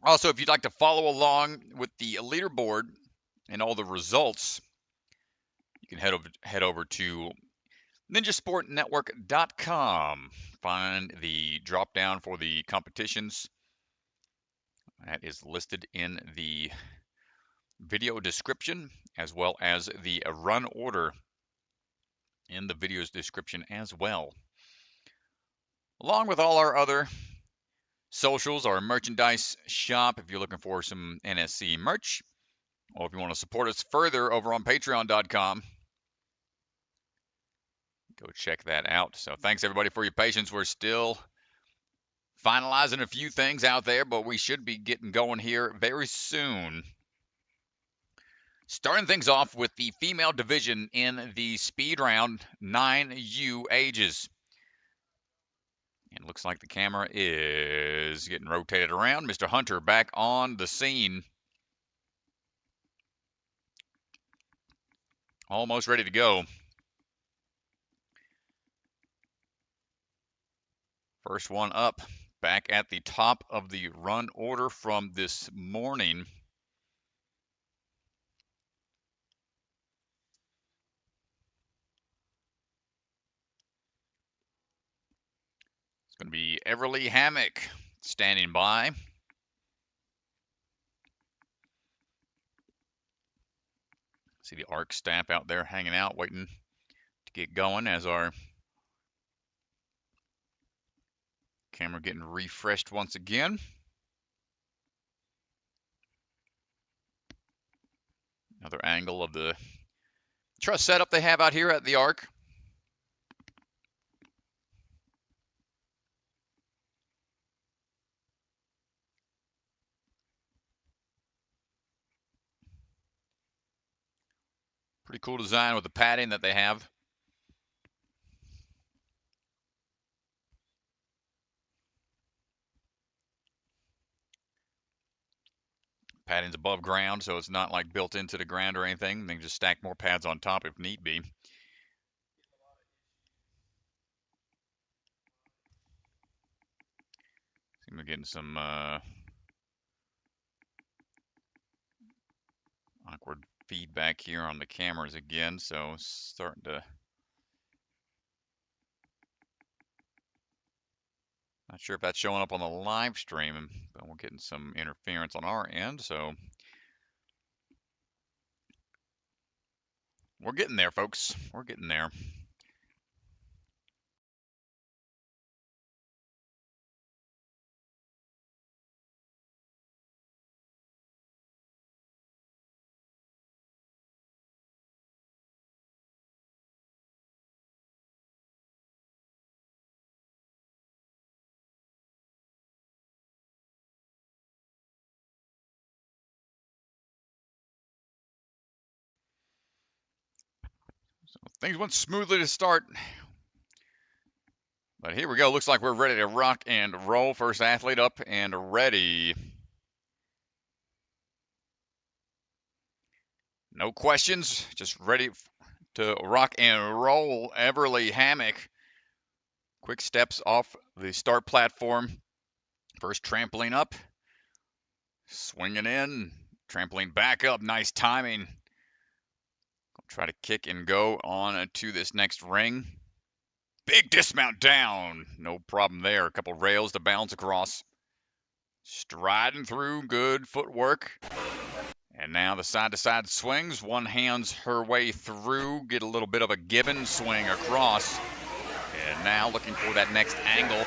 Also, if you'd like to follow along with the leaderboard and all the results, you can head over to ninjasportnetwork.com. Find the drop down for the competitions. That is listed in the video description, as well as the run order in the video's description as well. Along with all our other socials, our merchandise shop, if you're looking for some NSC merch, or if you want to support us further over on patreon.com, go check that out. So thanks everybody for your patience. We're still finalizing a few things out there, but we should be getting going here very soon. Starting things off with the female division in the speed round 9U ages. And it looks like the camera is getting rotated around. Mr. Hunter back on the scene. Almost ready to go. First one up, back at the top of the run order from this morning. It's going to be Everley Hamic standing by. See the ARC staff out there hanging out, waiting to get going as our camera getting refreshed once again. Another angle of the truss setup they have out here at the ARC. Pretty cool design with the padding that they have. Padding's above ground, so it's not like built into the ground or anything. They can just stack more pads on top if need be. We're getting some awkward feedback here on the cameras again, so starting to. Not sure if that's showing up on the live stream, but we're getting some interference on our end, so we're getting there, folks. We're getting there. So things went smoothly to start. But here we go. Looks like we're ready to rock and roll. First athlete up and ready. No questions. Just ready to rock and roll. Everley Hamic. Quick steps off the start platform. First trampoline up. Swinging in. Trampoline back up. Nice timing. Try to kick and go on to this next ring. Big dismount down. No problem there. A couple rails to bounce across. Striding through. Good footwork. And now the side-to-side swings. One hands her way through. Get a little bit of a given swing across. And now looking for that next angle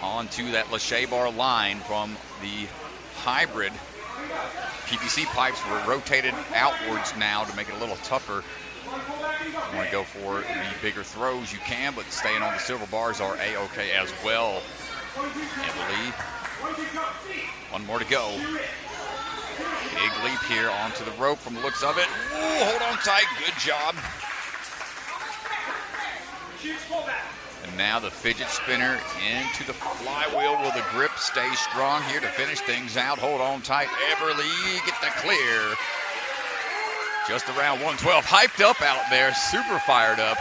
onto that Lachey bar line from the hybrid PVC pipes were rotated outwards now to make it a little tougher. If you want to go for the bigger throws, you can, but staying on the silver bars are A-okay as well. Everley. One more to go. Big leap here onto the rope from the looks of it. Ooh, hold on tight. Good job. And now the fidget spinner into the flywheel. Will the grip stay strong here to finish things out? Hold on tight. Everley, get the clear. Just around 112. Hyped up out there. Super fired up.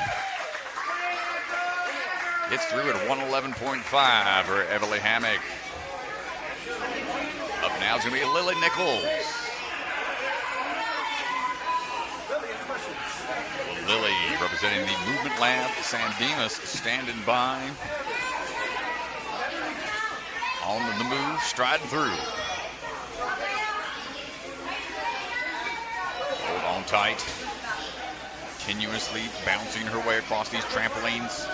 Gets through at 111.5 for Everley Hamic. Up now is going to be Lilly Nicoles. Lilly representing the Movement Lab, San Dimas standing by. On the move, striding through. Hold on tight. Continuously bouncing her way across these trampolines.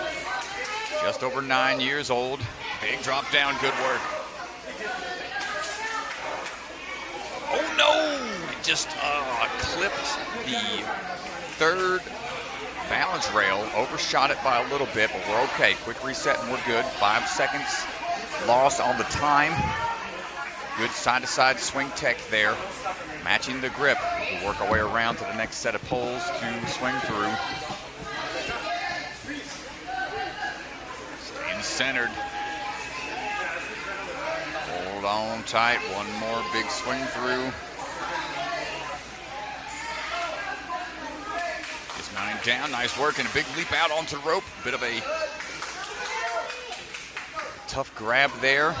Just over 9 years old. Big drop down, good work. Oh no! It just clipped the third balance rail, overshot it by a little bit, but we're okay. Quick reset and we're good. 5 seconds lost on the time. Good side-to-side swing tech there. Matching the grip. We'll work our way around to the next set of poles to swing through. Staying centered. Hold on tight. One more big swing through. Dismounting down. Nice work and a big leap out onto the rope. Bit of a tough grab there.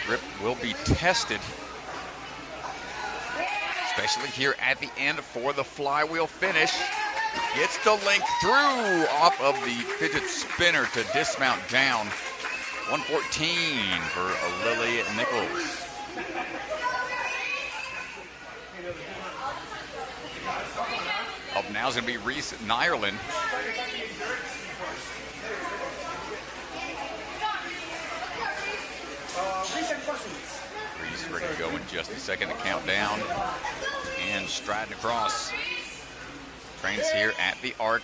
Grip will be tested, especially here at the end for the flywheel finish. Gets the link through off of the fidget spinner to dismount down. 114 for Lilly Nicoles. Up now is going to be Reese Neyerlin. Reese ready to go in just a second to count down. And striding across. Trains here at the Arc.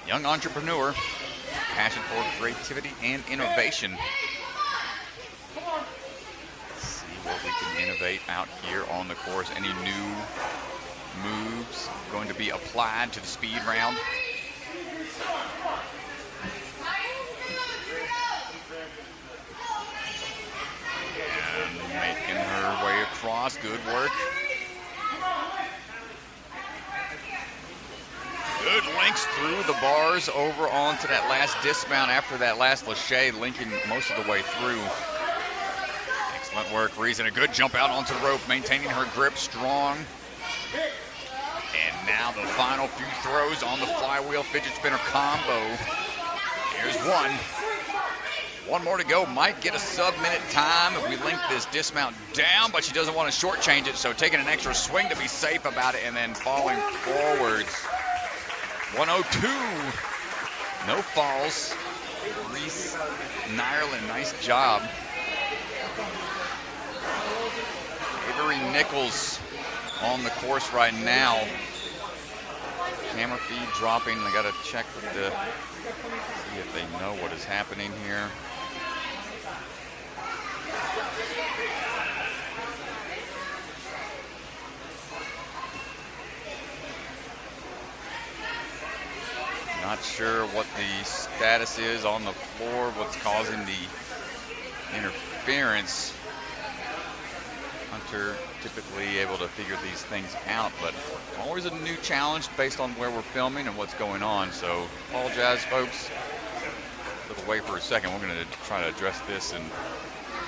Young entrepreneur. Passion for creativity and innovation. Let's see what we can innovate out here on the course. Any new moves going to be applied to the speed round? And making her way across. Good work. Good links through the bars over onto that last dismount after that last Lachey, linking most of the way through. Excellent work, Reese. A good jump out onto the rope, maintaining her grip strong. And now the final few throws on the flywheel fidget spinner combo. Here's one. One more to go. Might get a sub-minute time if we link this dismount down, but she doesn't want to shortchange it, so taking an extra swing to be safe about it and then falling forwards. 102. No falls. Reese Neyerlin, nice job. Avery Nichols on the course right now. Camera feed dropping. I gotta check with the, see if they know what is happening here. Not sure what the status is on the floor, what's causing the interference. Hunter typically able to figure these things out, but always a new challenge based on where we're filming and what's going on. So apologize, folks. A little wait for a second. We're going to try to address this and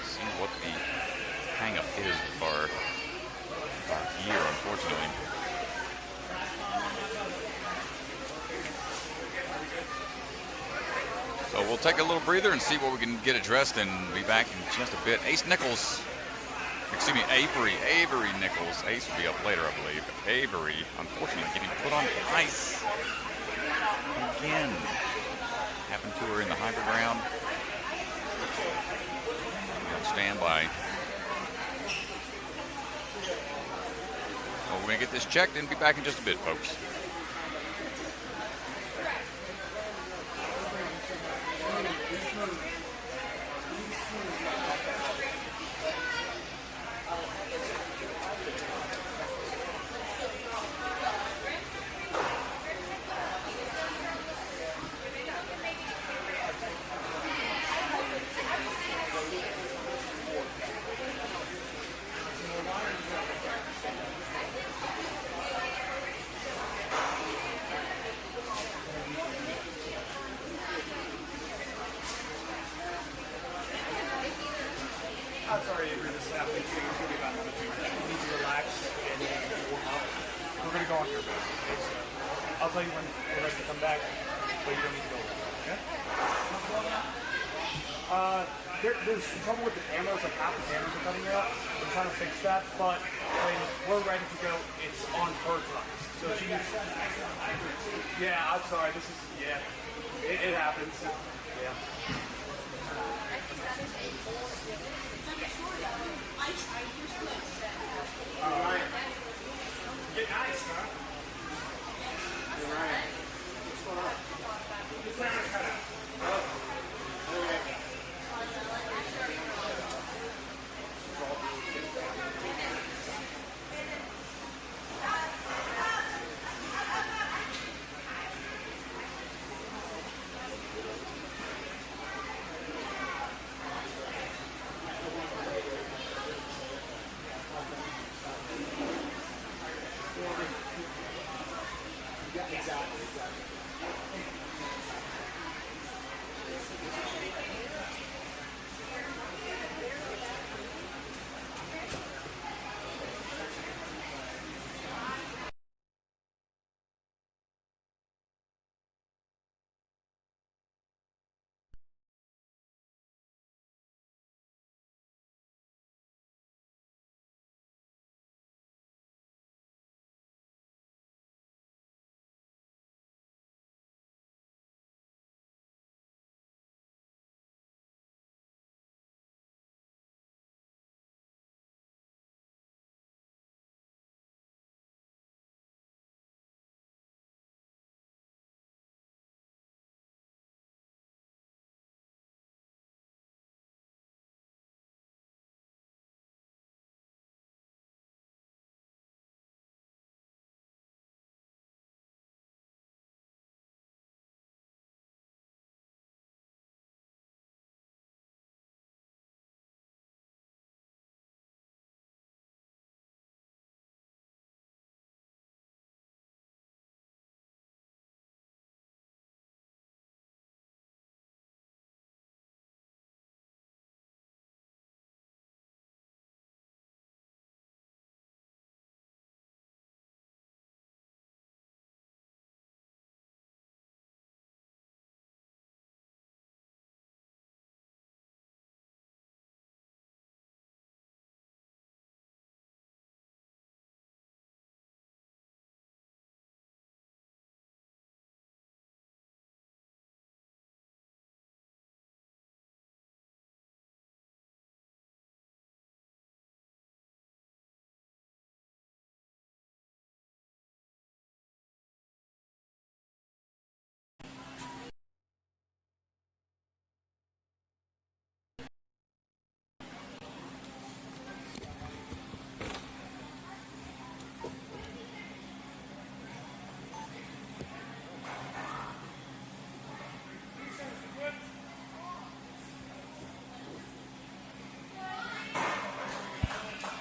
see what the hang-up is of our gear, unfortunately. So we'll take a little breather and see what we can get addressed and be back in just a bit. Avery Nichols. Ace will be up later, I believe. Avery, unfortunately, getting put on ice again. Happened to her in the hybrid round. On standby. Well, we're going to get this checked and be back in just a bit, folks. I'm sorry, Avery, this is happening. So it's going to be about another 2 minutes. You need to relax and warm up. We're going to go on your best, okay? So I'll tell you when we're ready to come back, but you don't need to go over, okay? There's some trouble with the cameras, like half the cameras are cutting out. We're trying to fix that, but when we're ready to go, it's on her time. So she's, yeah, I'm sorry, this is, yeah, it happens, yeah. All right. Get nice, huh? All right. What's going on? The camera's cut out. Oh. All right.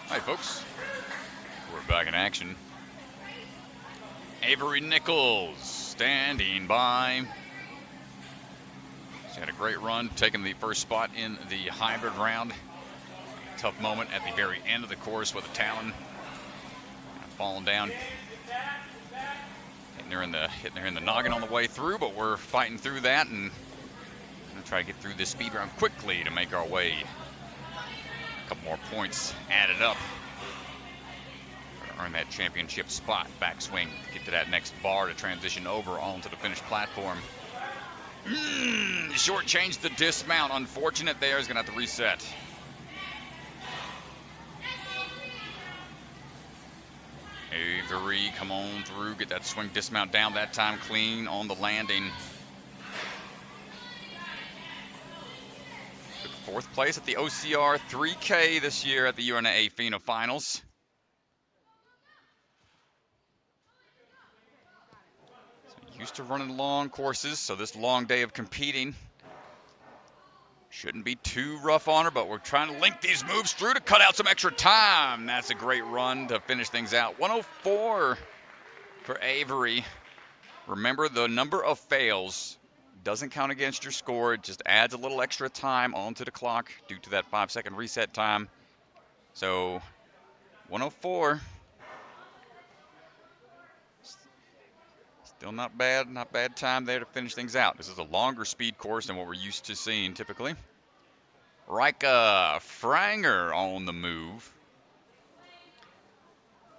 Hi, folks. We're back in action. Avery Nichols standing by. She had a great run, taking the first spot in the hybrid round. Tough moment at the very end of the course with a Talon falling down. Hitting her in the noggin on the way through, but we're fighting through that and gonna try to get through this speed round quickly to make our way. A couple more points added up. Earn that championship spot. Backswing, get to that next bar to transition over onto the finished platform. Shortchanged the dismount. Unfortunate there. Is going to have to reset. Avery, come on through, get that swing dismount down, that time clean on the landing. Took 4th place at the OCR 3K this year at the UNA FINA Finals. So used to running long courses, so this long day of competing shouldn't be too rough on her, but we're trying to link these moves through to cut out some extra time. That's a great run to finish things out. 104 for Avery. Remember, the number of fails doesn't count against your score. It just adds a little extra time onto the clock due to that 5-second reset time. So 104. Still not bad time there to finish things out. This is a longer speed course than what we're used to seeing typically. Ryka Franger on the move.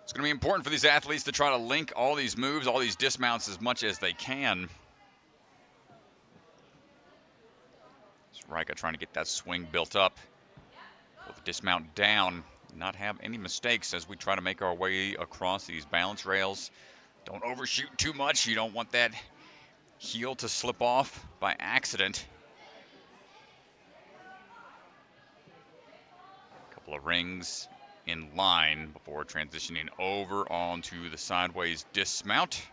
It's going to be important for these athletes to try to link all these moves, all these dismounts as much as they can. It's Ryka trying to get that swing built up. With the dismount down, not have any mistakes as we try to make our way across these balance rails. Don't overshoot too much. You don't want that heel to slip off by accident. A couple of rings in line before transitioning over onto the sideways dismount.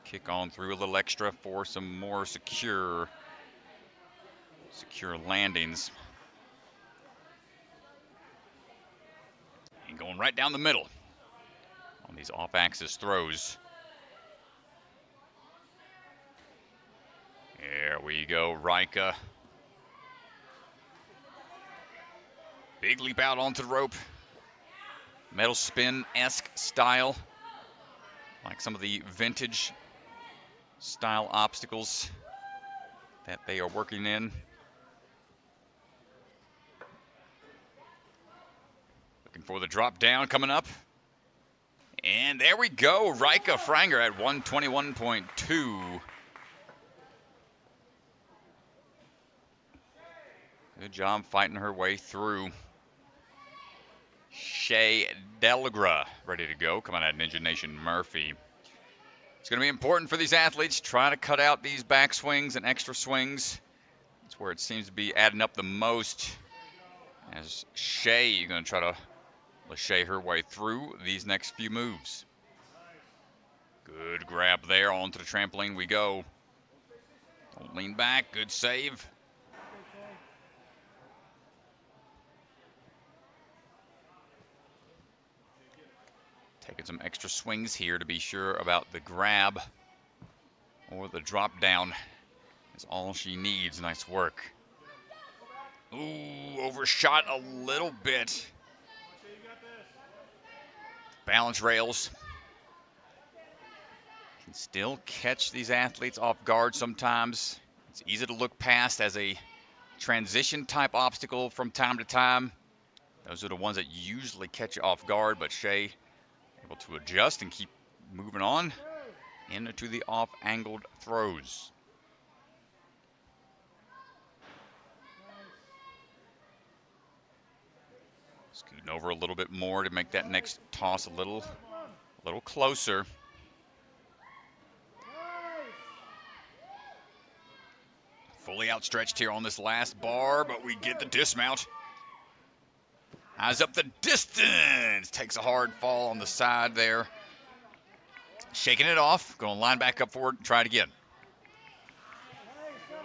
Kick on through a little extra for some more secure landings. And going right down the middle on these off-axis throws. There we go, Ryka. Big leap out onto the rope. Metal spin-esque style. Like some of the vintage style obstacles that they are working in. Looking for the drop down coming up. And there we go, Reika Franger at 121.2. Good job fighting her way through. Shae Delgra ready to go, coming out of Ninja Nation Murphy. It's going to be important for these athletes, try to cut out these back swings and extra swings. That's where it seems to be adding up the most. As Shae, you're going to try to Shae her way through these next few moves. Good grab there, onto the trampoline we go. Don't lean back, good save. Taking some extra swings here to be sure about the grab or the drop down is all she needs. Nice work. Ooh, overshot a little bit. Balance rails. Can still catch these athletes off guard sometimes. It's easy to look past as a transition type obstacle from time to time. Those are the ones that usually catch you off guard, but Shae able to adjust and keep moving on into the off-angled throws. Scooting over a little bit more to make that next toss a little closer. Fully outstretched here on this last bar, but we get the dismount. Eyes up the distance. Takes a hard fall on the side there. Shaking it off. Going to line back up forward and try it again.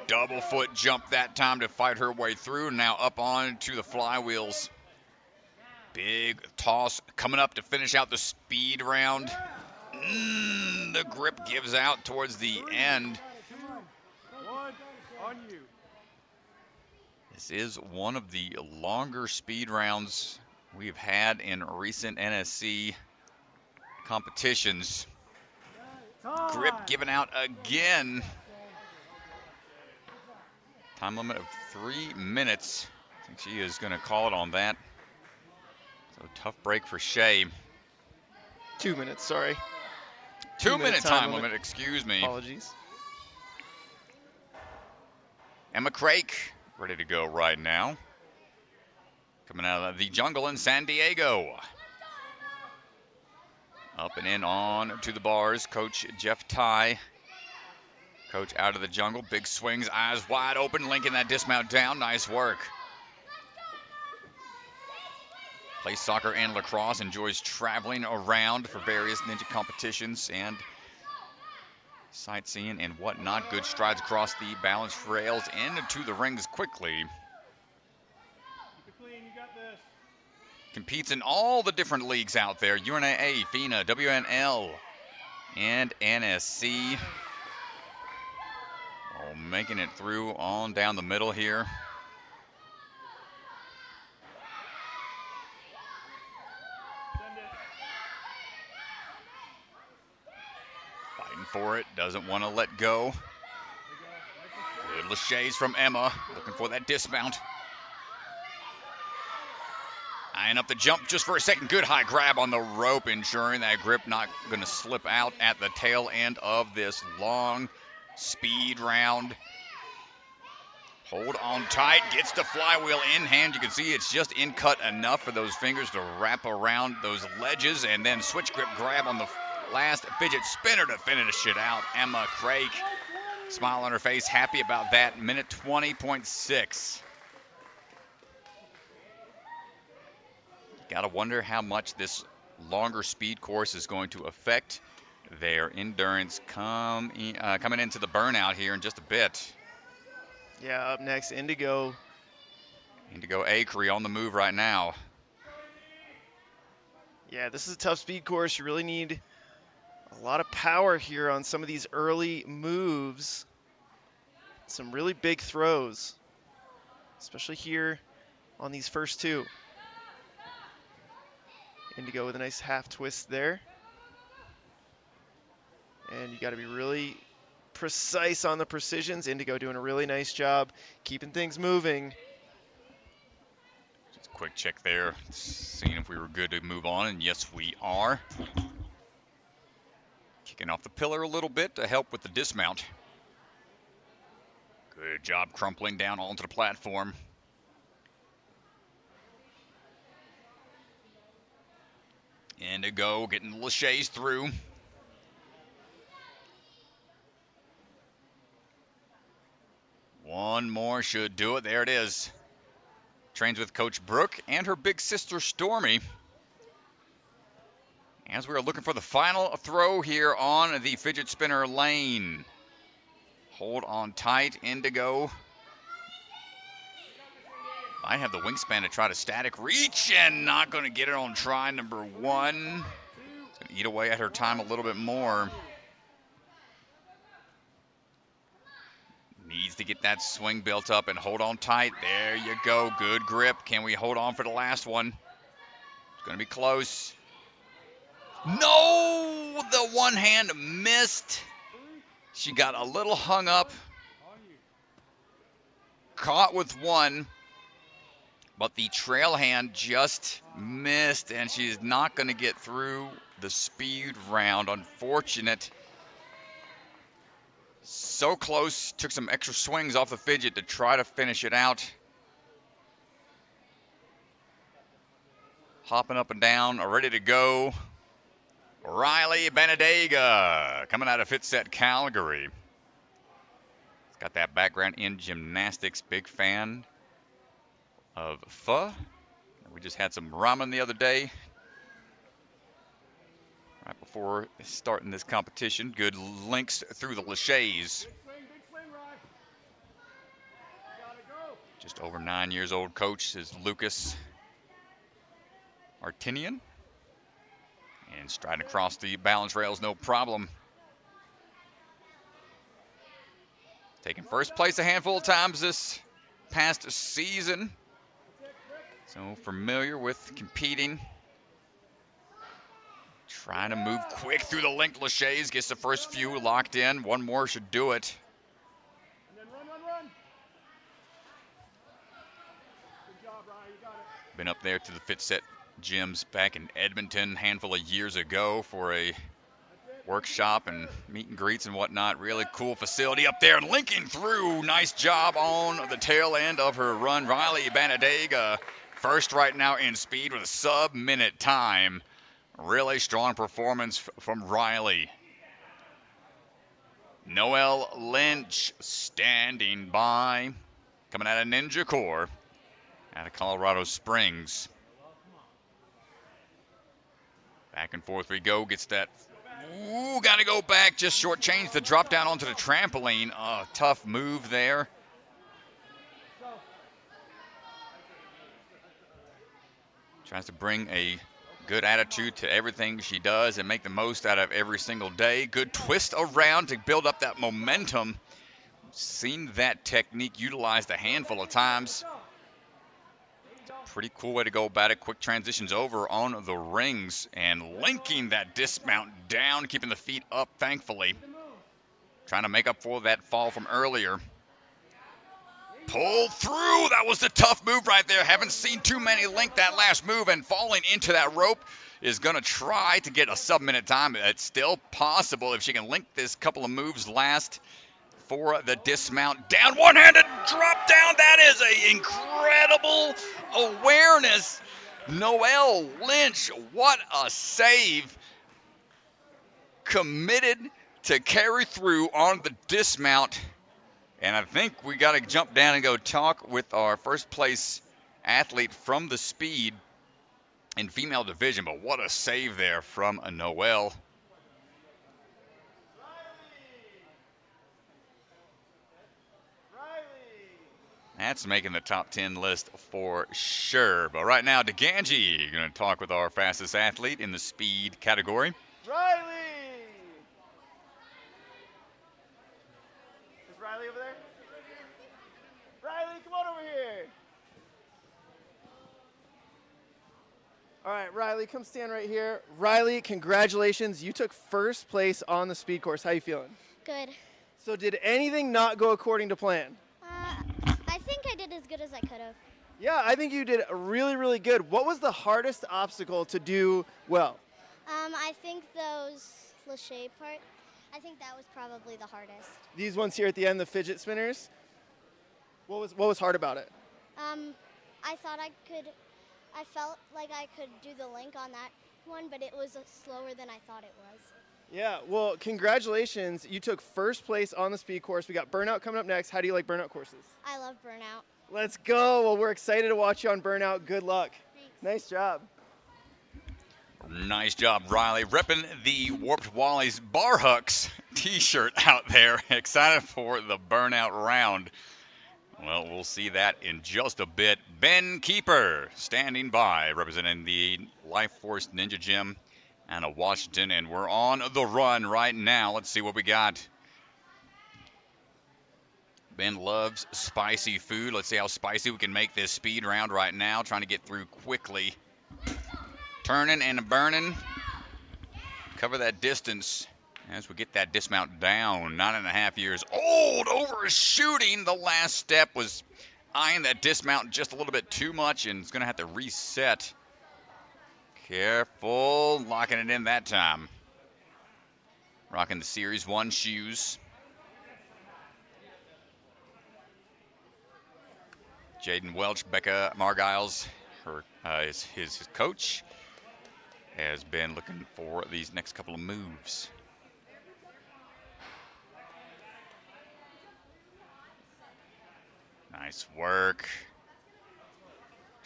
Double foot jump that time to fight her way through. Now up on to the flywheels. Big toss coming up to finish out the speed round. The grip gives out towards the end. This is one of the longer speed rounds we've had in recent NSC competitions. Grip given out again. Time limit of 3 minutes. I think she is going to call it on that. So tough break for Shae. 2 minutes, sorry. 2 minute time limit, excuse me. Apologies. Emma Krake, ready to go right now. Coming out of the jungle in San Diego. Up and in on to the bars. Coach Jeff Ty. Coach out of the jungle. Big swings, eyes wide open. Linking that dismount down. Nice work. Plays soccer and lacrosse. Enjoys traveling around for various ninja competitions and sightseeing and whatnot. Good strides across the balance rails into the rings quickly. Competes in all the different leagues out there. UNAA, FINA, WNL, and NSC. Oh, making it through on down the middle here. Fighting for it, doesn't want to let go. Good laches from Emma, looking for that dismount. Eyeing up the jump just for a second. Good high grab on the rope, ensuring that grip not going to slip out at the tail end of this long speed round. Hold on tight, gets the flywheel in hand. You can see it's just in cut enough for those fingers to wrap around those ledges, and then switch grip grab on the last fidget spinner to finish it out. Emma Krake, smile on her face, happy about that. Minute 20.6. Gotta wonder how much this longer speed course is going to affect their endurance coming into the burnout here in just a bit. Yeah, up next, Indigo. Indigo Acree on the move right now. Yeah, this is a tough speed course. You really need a lot of power here on some of these early moves. Some really big throws, especially here on these first two. Indigo with a nice half twist there. And you got to be really precise on the precisions. Indigo doing a really nice job keeping things moving. Just a quick check there, seeing if we were good to move on, and yes, we are. Kicking off the pillar a little bit to help with the dismount. Good job crumpling down onto the platform. Indigo getting the laches through. One more should do it. There it is. Trains with Coach Brooke and her big sister Stormy. As we are looking for the final throw here on the fidget spinner lane. Hold on tight, Indigo. Might have the wingspan to try to static reach, and not going to get it on try number one. It's going to eat away at her time a little bit more. Needs to get that swing built up and hold on tight. There you go. Good grip. Can we hold on for the last one? It's going to be close. No! The one hand missed. She got a little hung up. Caught with one. But the trail hand just missed, and she's not going to get through the speed round. Unfortunate. So close. Took some extra swings off the fidget to try to finish it out. Hopping up and down, ready to go. Riley Banadyga coming out of FitSet Calgary. He's got that background in gymnastics. Big fan of pho. We just had some ramen the other day, right before starting this competition. Good links through the laches. Just over 9 years old coach is Lucas Artinian. And striding across the balance rails, no problem. Taking first place a handful of times this past season. So familiar with competing. Trying to move quick through the linked laches. Gets the first few locked in. One more should do it. And then run. Good job, Ryan. You got it. Been up there to the FitSet gyms back in Edmonton a handful of years ago for a workshop and meet and greets and whatnot. Really cool facility up there, linking through. Nice job on the tail end of her run. Riley Banadyga first right now in speed with a sub-minute time Really strong performance from Riley. Noelle Lynch standing by. Coming out of Ninja Corps. Out of Colorado Springs. Back and forth we go. Gets that. Ooh, got to go back. Just shortchanged the drop down onto the trampoline. Tough move there. Tries to bring a good attitude to everything she does and make the most out of every single day. Good twist around to build up that momentum. Seen that technique utilized a handful of times. Pretty cool way to go about it. Quick transitions over on the rings and linking that dismount down, keeping the feet up, thankfully. Trying to make up for that fall from earlier. Pull through. That was the tough move right there. Haven't seen too many link that last move, and falling into that rope is going to try to get a sub-minute time. It's still possible if she can link this couple of moves last for the dismount. Down, one-handed drop down. That is an incredible awareness. Noelle Lynch, what a save. Committed to carry through on the dismount. And I think we got to jump down and go talk with our first place athlete from the speed in female division. But what a save there from a Noelle. That's making the top 10 list for sure. But right now, DeGangi going to talk with our fastest athlete in the speed category. Riley! Is Riley over there? Riley, come on over here. All right, Riley, come stand right here. Riley, congratulations. You took first place on the speed course. How you feeling? Good. So did anything not go according to plan? I think I did as good as I could have. Yeah, I think you did really, really good. What was the hardest obstacle to do well? I think those Lachey part, I think that was probably the hardest. These ones here at the end, the fidget spinners? What was hard about it? I felt like I could do the link on that one, but it was slower than I thought it was. Yeah, well, congratulations. You took first place on the speed course. We got Burnout coming up next. How do you like Burnout courses? I love Burnout. Let's go. Well, we're excited to watch you on Burnout. Good luck. Thanks. Nice job. Nice job, Riley. Repping the Warped Wally's Bar Hucks t-shirt out there. Excited for the Burnout round. Well, we'll see that in just a bit. Ben Keiper standing by, representing the Life Force Ninja Gym out of Washington, and we're on the run right now. Let's see what we got. Ben loves spicy food. Let's see how spicy we can make this speed round right now. Trying to get through quickly. Turning and burning. Cover that distance as we get that dismount down. 9.5 years old. Overshooting. The last step was eyeing that dismount just a little bit too much, and it's going to have to reset. Careful. Locking it in that time. Rocking the Series 1 shoes. Jaden Welch, Becca Margiles, is his coach, has been looking for these next couple of moves. Nice work.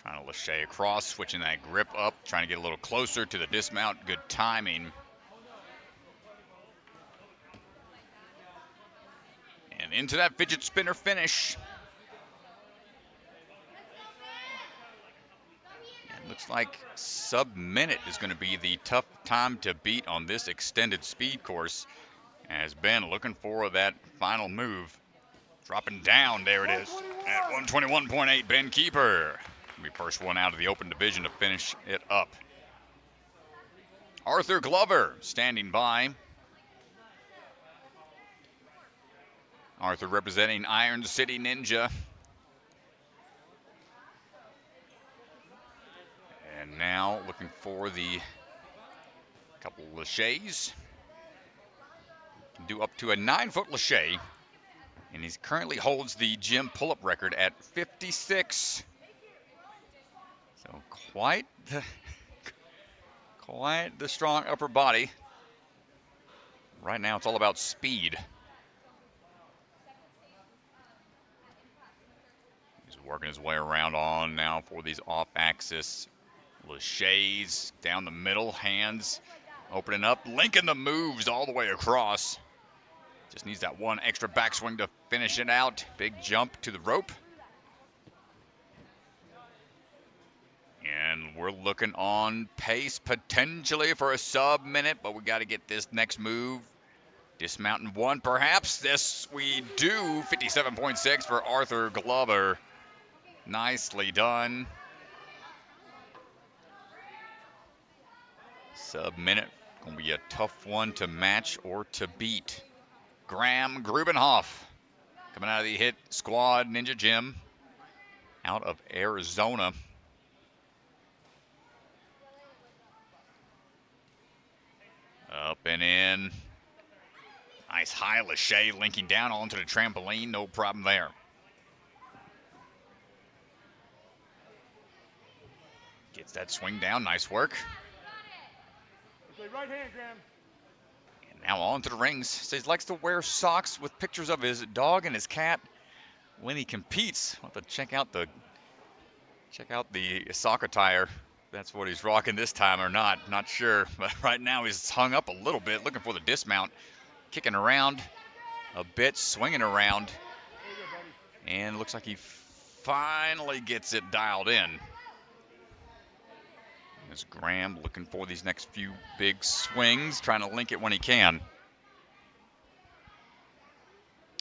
Trying to Lachey across, switching that grip up, trying to get a little closer to the dismount. Good timing. And into that fidget spinner finish. Looks like sub-minute is going to be the tough time to beat on this extended speed course. As Ben looking for that final move. Dropping down, there it is. At 121.8, Ben Keiper. Be first one out of the open division to finish it up. Arthur Glover standing by. Arthur representing Iron City Ninja. And now looking for the couple Lacheys. Can do up to a 9-foot Lachey. And he currently holds the gym pull-up record at 56. So quite quite the strong upper body. Right now, it's all about speed. He's working his way around on now for these off-axis laches down the middle, hands opening up, linking the moves all the way across. Just needs that one extra backswing to finish it out. Big jump to the rope. And we're looking on pace potentially for a sub-minute, but we got to get this next move. Dismounting one, perhaps. This we do. 57.6 for Arthur Glover. Nicely done. Sub-minute. Going to be a tough one to match or to beat. Graeme Grubenhoff coming out of the Hit Squad Ninja Gym out of Arizona. Up and in. Nice high lache linking down onto the trampoline. No problem there. Gets that swing down. Nice work. Right hand, Graeme. And now on to the rings. Says he likes to wear socks with pictures of his dog and his cat when he competes. We'll have to check out the sock attire. That's what he's rocking this time or not. Not sure. But right now he's hung up a little bit, looking for the dismount. Kicking around a bit, swinging around. And looks like he finally gets it dialed in. As Graeme looking for these next few big swings, trying to link it when he can.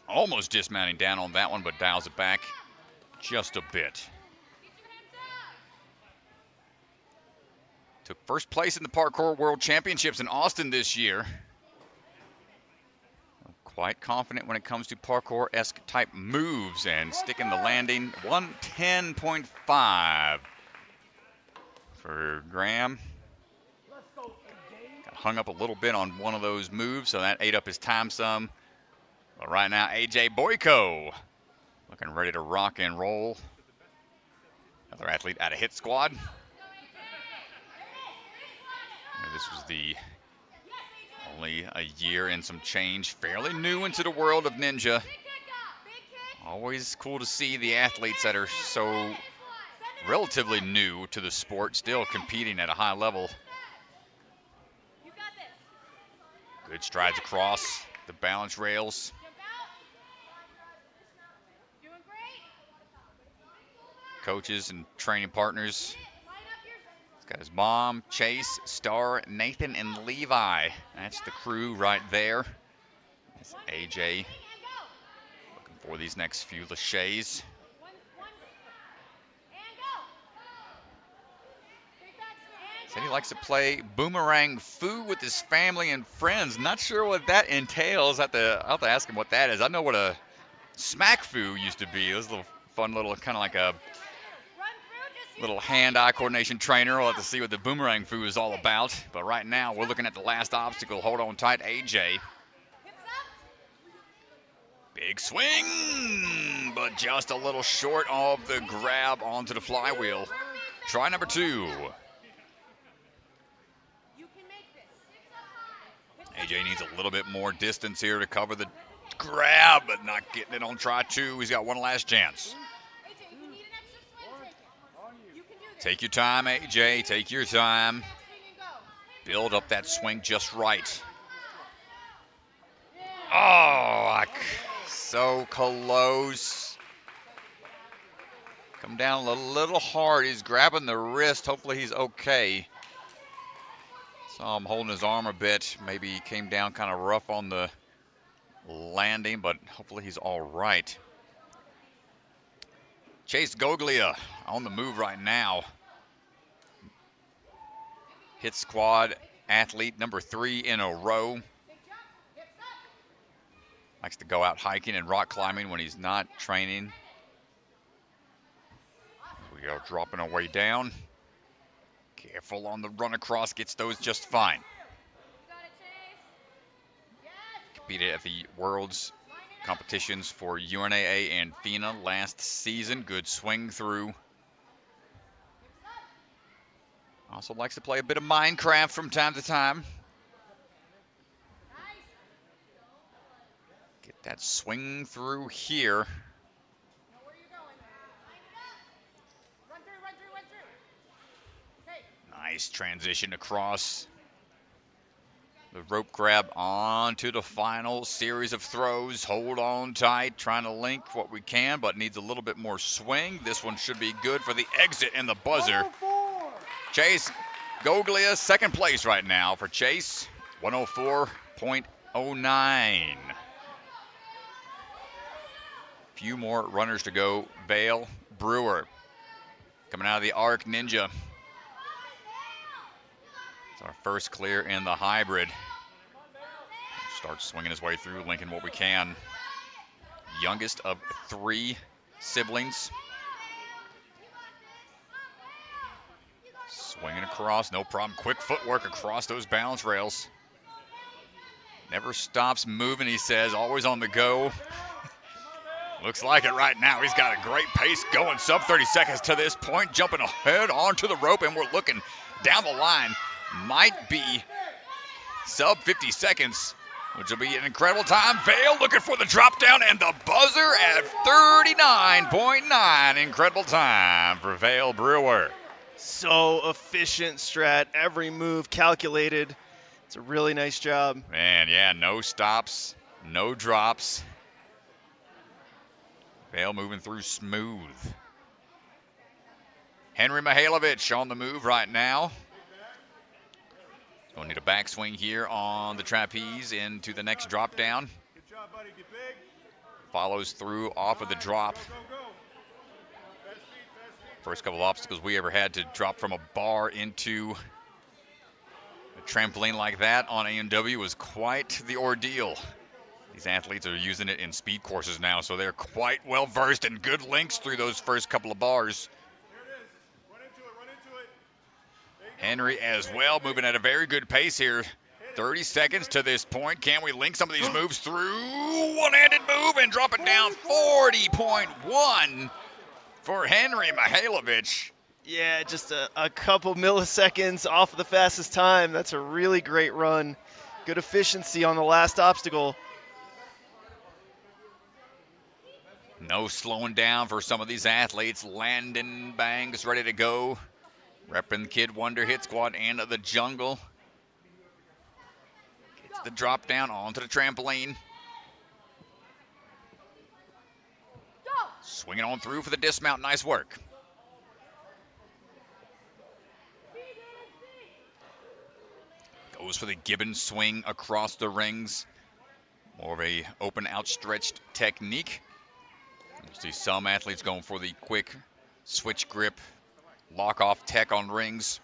Almost dismounting down on that one, but dials it back just a bit. Took first place in the Parkour World Championships in Austin this year. Quite confident when it comes to parkour-esque type moves and sticking the landing. 110.5 for Graeme. Got hung up a little bit on one of those moves, so that ate up his time some. But right now, AJ Boyko looking ready to rock and roll. Another athlete out of Hit Squad. This was the only a year and some change, fairly new into the world of ninja. Always cool to see the athletes that are so relatively new to the sport still competing at a high level. Good strides across the balance rails. Coaches and training partners. He's got his mom, Chase, Star, Nathan, and Levi. That's the crew right there. That's AJ looking for these next few laches. Said he likes to play boomerang foo with his family and friends. Not sure what that entails. I'll have to ask him what that is. I know what a smack foo used to be. It was a little fun little, kind of like a little hand-eye coordination trainer. We'll have to see what the boomerang foo is all about. But right now, we're looking at the last obstacle. Hold on tight, AJ. Big swing, but just a little short of the grab onto the flywheel. Try number 2. AJ needs a little bit more distance here to cover the grab, but not getting it on try 2. He's got one last chance. Take your time, AJ. Take your time. Build up that swing just right. Oh, so close. Come down a little hard. He's grabbing the wrist. Hopefully he's okay. Saw him holding his arm a bit. Maybe he came down kind of rough on the landing, but hopefully he's all right. Chase Goglia on the move right now. Hit Squad athlete number 3 in a row. Likes to go out hiking and rock climbing when he's not training. We are dropping our way down. Careful on the run across, gets those just fine. Competed at the World's competitions for UNAA and FINA last season. Good swing through Also likes to play a bit of Minecraft from time to time. Get that swing through here. Nice transition across. The rope grab onto the final series of throws. Hold on tight, trying to link what we can, but needs a little bit more swing. This one should be good for the exit and the buzzer. Chase Goglia, second place right now for Chase, 104.09. Few more runners to go. Vale Brewer coming out of the Arc Ninja. It's our first clear in the hybrid. Starts swinging his way through, linking what we can. Youngest of 3 siblings. Swinging across, no problem. Quick footwork across those balance rails. Never stops moving, he says, always on the go. Looks like it right now. He's got a great pace going, sub 30 seconds to this point, jumping ahead onto the rope, and we're looking down the line. Might be sub 50 seconds, which will be an incredible time. Vale looking for the drop down and the buzzer at 39.9. Incredible time for Vale Brewer. So efficient, Strat. Every move calculated. It's a really nice job. Man, yeah, no stops, no drops. Vale moving through smooth. Henry Mihajlovic on the move right now. Going to need a backswing here on the trapeze into the next drop down. Good job, buddy. Get big. Follows through off of the drop. First couple of obstacles we ever had to drop from a bar into a trampoline like that on A&W was quite the ordeal. These athletes are using it in speed courses now, so they're quite well versed and good links through those first couple of bars. Henry as well, moving at a very good pace here. 30 seconds to this point. Can we link some of these moves through? One-handed move and drop it down. 40.1 for Henry Mihajlovic. Yeah, just a couple milliseconds off of the fastest time. That's a really great run. Good efficiency on the last obstacle. No slowing down for some of these athletes. Landon Banks ready to go. Repping the Kid Wonder Hit Squad and the Jungle. Gets the drop down onto the trampoline. Swinging on through for the dismount. Nice work. Goes for the Gibbon swing across the rings. More of a open outstretched technique. You see some athletes going for the quick switch grip, lock off tech on rings.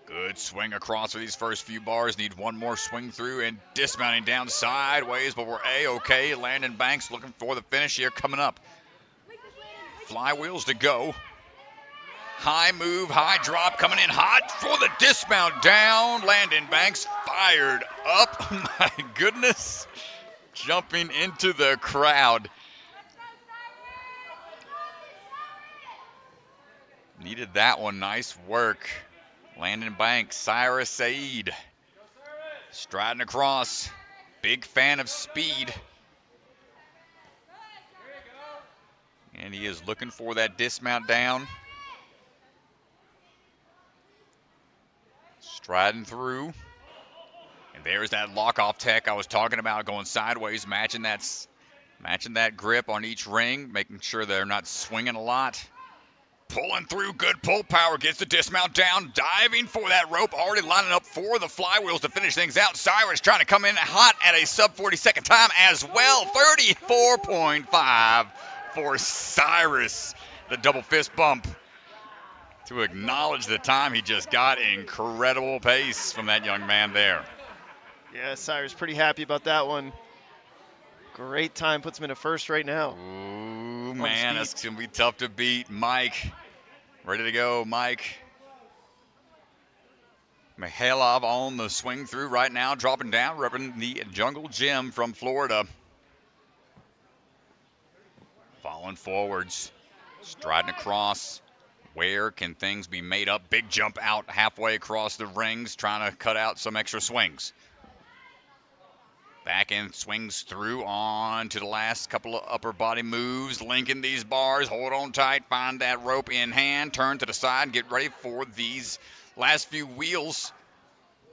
Good swing across for these first few bars. Need one more swing through and dismounting down sideways, but we're A-okay. Landon Banks looking for the finish here coming up. Flywheels to go. High move, high drop coming in hot for the dismount down. Landon Banks fired up. My goodness. Jumping into the crowd. Needed that one. Nice work. Landon Banks, Cyrus Said. Striding across. Big fan of speed. And he is looking for that dismount down. Striding through. And there's that lock-off tech I was talking about, going sideways, matching that grip on each ring, making sure they're not swinging a lot. Pulling through, good pull power, gets the dismount down, diving for that rope, already lining up for the flywheels to finish things out. Cyrus trying to come in hot at a sub 40-second time as well. 34.5 for Cyrus. The double fist bump to acknowledge the time he just got. Incredible pace from that young man there. Yeah, Cyrus pretty happy about that one. Great time, puts him in a first right now. Ooh, man, that's going to be tough to beat. Mike, ready to go, Mike. Mikhailov on the swing through right now, dropping down, repping the Jungle Gym from Florida. Falling forwards, striding across, Where can things be made up? Big jump out halfway across the rings, trying to cut out some extra swings. Back end swings through on to the last couple of upper body moves, linking these bars. Hold on tight, find that rope in hand, turn to the side, get ready for these last few wheels.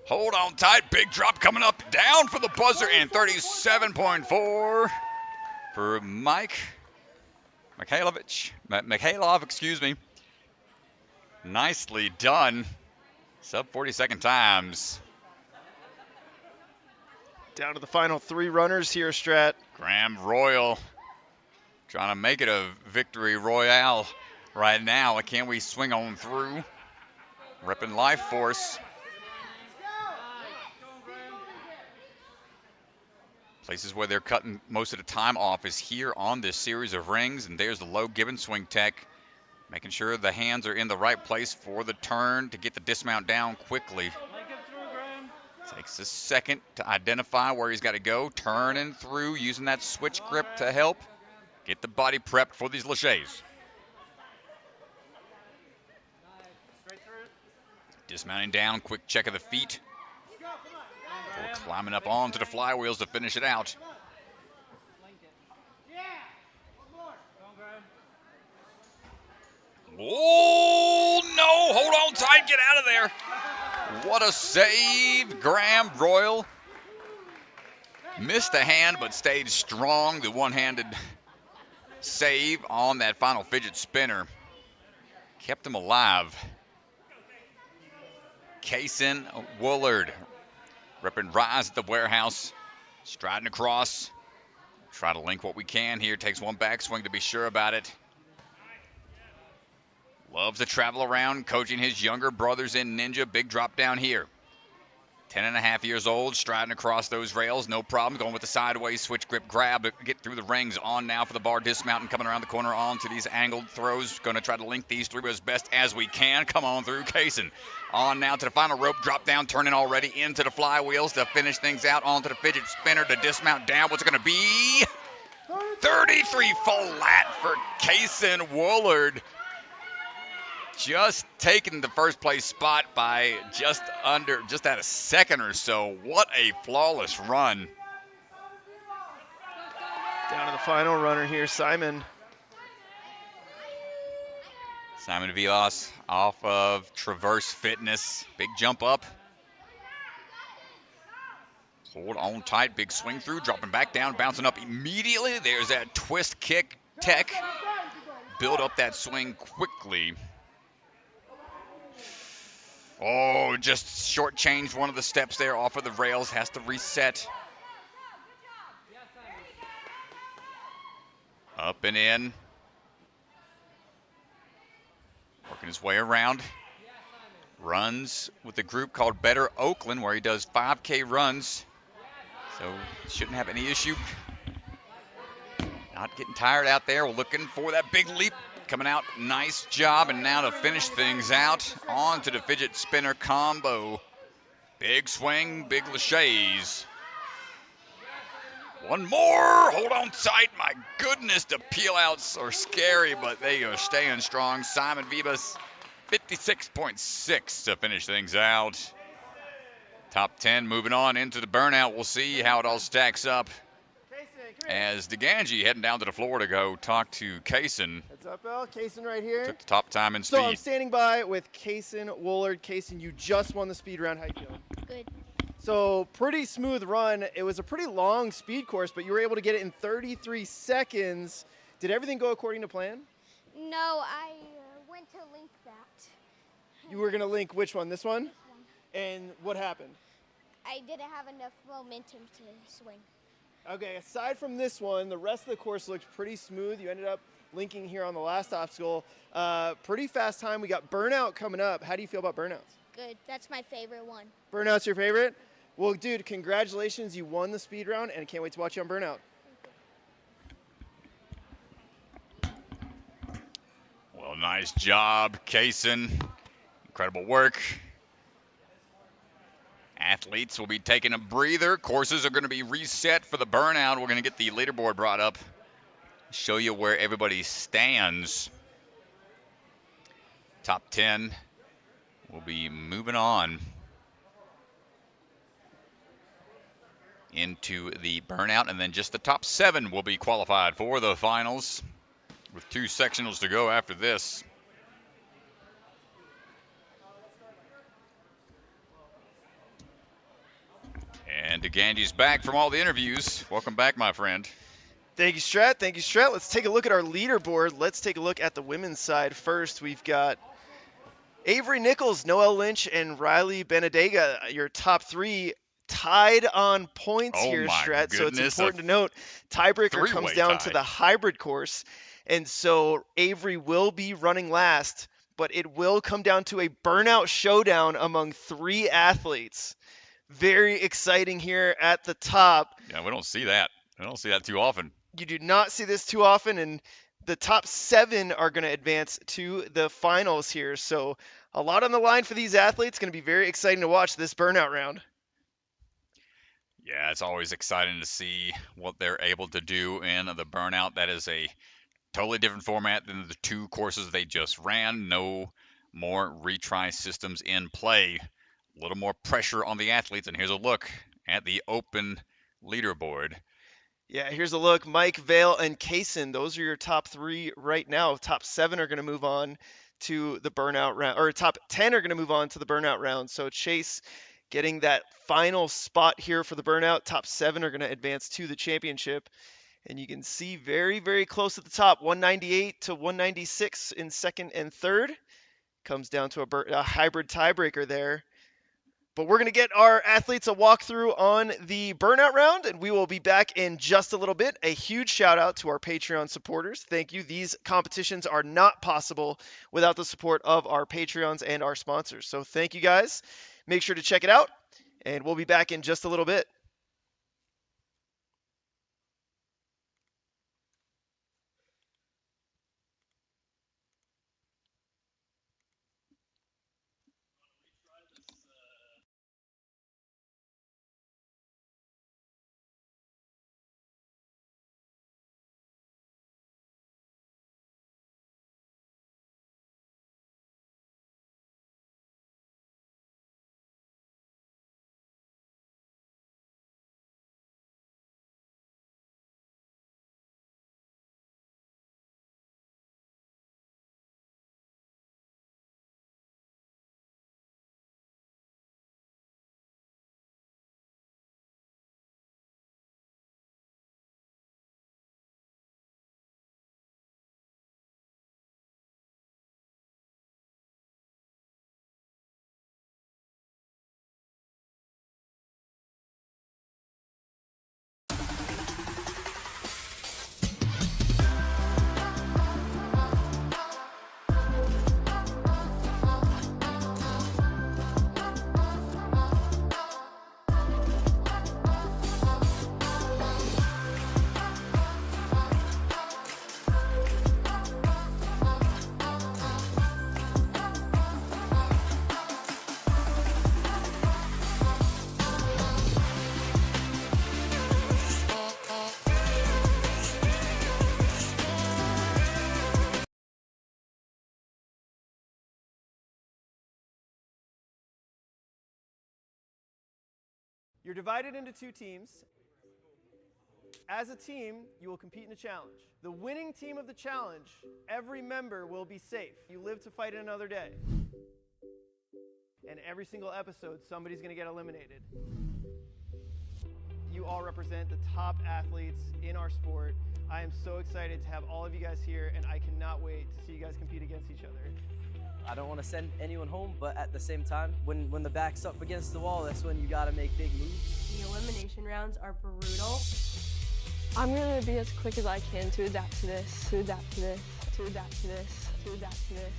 Hold on tight, big drop coming up, down for the buzzer, and 37.4 for Mikhailov, excuse me. Nicely done. Sub 40-second times. Down to the final 3 runners here, Strat. Graeme Royle trying to make it a victory royale right now. Can we swing on through? Repping Life Force. Places where they're cutting most of the time off is here on this series of rings. And there's the low given swing tech. Making sure the hands are in the right place for the turn to get the dismount down quickly. Takes a second to identify where he's got to go. Turning through, using that switch grip to help get the body prepped for these laches. Dismounting down, quick check of the feet. Before climbing up onto the flywheels to finish it out. Oh, no, hold on tight, get out of there. What a save, Graeme Royle. Missed a hand, but stayed strong. The one-handed save on that final fidget spinner. Kept him alive. Kasen Woolard, repping Rise at the warehouse. Striding across. Try to link what we can here. Takes one backswing to be sure about it. Loves to travel around, coaching his younger brothers in Ninja. Big drop down here. 10.5 years old, striding across those rails, no problem. Going with the sideways switch grip grab to get through the rings. On now for the bar dismount and coming around the corner onto these angled throws. Going to try to link these through as best as we can. Come on through, Kasen. On now to the final rope, drop down, turning already into the flywheels to finish things out. Onto the fidget spinner to dismount down. What's it going to be? 33 flat for Kasen Woolard. Just taking the first place spot by just at a second or so. What a flawless run. Down to the final runner here, Simon. Simon Vilas off of Traverse Fitness. Big jump up. Hold on tight, big swing through, dropping back down, bouncing up immediately. There's that twist kick tech. Build up that swing quickly. Oh, just shortchanged one of the steps there off of the rails. Has to reset. Up and in. Working his way around. Runs with a group called Better Oakland, where he does 5K runs. So shouldn't have any issue. Not getting tired out there. We're looking for that big leap. Coming out, nice job, and now to finish things out, on to the fidget spinner combo. Big swing, big laches. One more, hold on tight. My goodness, the peel outs are scary, but they are staying strong. Simon Vibas, 56.6 to finish things out. Top 10 moving on into the burnout. We'll see how it all stacks up. As DeGangi heading down to the floor to go talk to Kasen. Heads up, Al. Kasen right here. Took the top time and speed. So I'm standing by with Kasen Woolard. Kasen, you just won the speed round. How you feeling? Good. So pretty smooth run. It was a pretty long speed course, but you were able to get it in 33 seconds. Did everything go according to plan? No, I went to link that. You were going to link which one? This one? And what happened? I didn't have enough momentum to swing. Okay, aside from this one, the rest of the course looked pretty smooth. You ended up linking here on the last obstacle. Pretty fast time. We got burnout coming up. How do you feel about burnouts? Good. That's my favorite one. Burnout's your favorite? Well, dude, congratulations. You won the speed round, and I can't wait to watch you on burnout. Well, nice job, Kasen. Incredible work. Athletes will be taking a breather. Courses are going to be reset for the burnout. We're going to get the leaderboard brought up. Show you where everybody stands. top 10 will be moving on into the burnout, and then just the top 7 will be qualified for the finals with 2 sectionals to go after this. And DeGandy's back from all the interviews. Welcome back, my friend. Thank you, Strat. Thank you, Strat. Let's take a look at our leaderboard. Let's take a look at the women's side first. We've got Avery Nichols, Noelle Lynch, and Riley Banadyga, your top 3 tied on points here, Strat. So it's important to note, tiebreaker comes down to the hybrid course. And so Avery will be running last, but it will come down to a burnout showdown among 3 athletes. Very exciting here at the top. Yeah, we don't see that. I don't see that too often. You do not see this too often, and the top 7 are going to advance to the finals here. So a lot on the line for these athletes. Going to be very exciting to watch this burnout round. Yeah, it's always exciting to see what they're able to do in the burnout. That is a totally different format than the 2 courses they just ran. No more retry systems in play. A little more pressure on the athletes. And here's a look at the open leaderboard. Yeah, here's a look. Mike, Vale, and Kasen, those are your top 3 right now. Top 7 are going to move on to the burnout round, or top 10 are going to move on to the burnout round. So Chase getting that final spot here for the burnout. Top 7 are going to advance to the championship. And you can see very, very close at the top, 198 to 196 in second and third. Comes down to a hybrid tiebreaker there. But we're going to get our athletes a walkthrough on the burnout round, and we will be back in just a little bit. A huge shout out to our Patreon supporters. Thank you. These competitions are not possible without the support of our Patreons and our sponsors. So thank you guys. Make sure to check it out, and we'll be back in just a little bit. You're divided into 2 teams. As a team, you will compete in a challenge. The winning team of the challenge, every member will be safe. You live to fight another day. And every single episode, somebody's going to get eliminated. You all represent the top athletes in our sport. I am so excited to have all of you guys here, and I cannot wait to see you guys compete against each other. I don't want to send anyone home, but at the same time, when the back's up against the wall, that's when you got to make big moves. The elimination rounds are brutal. I'm going to be as quick as I can to adapt to this, to adapt to this, to adapt to this, to adapt to this.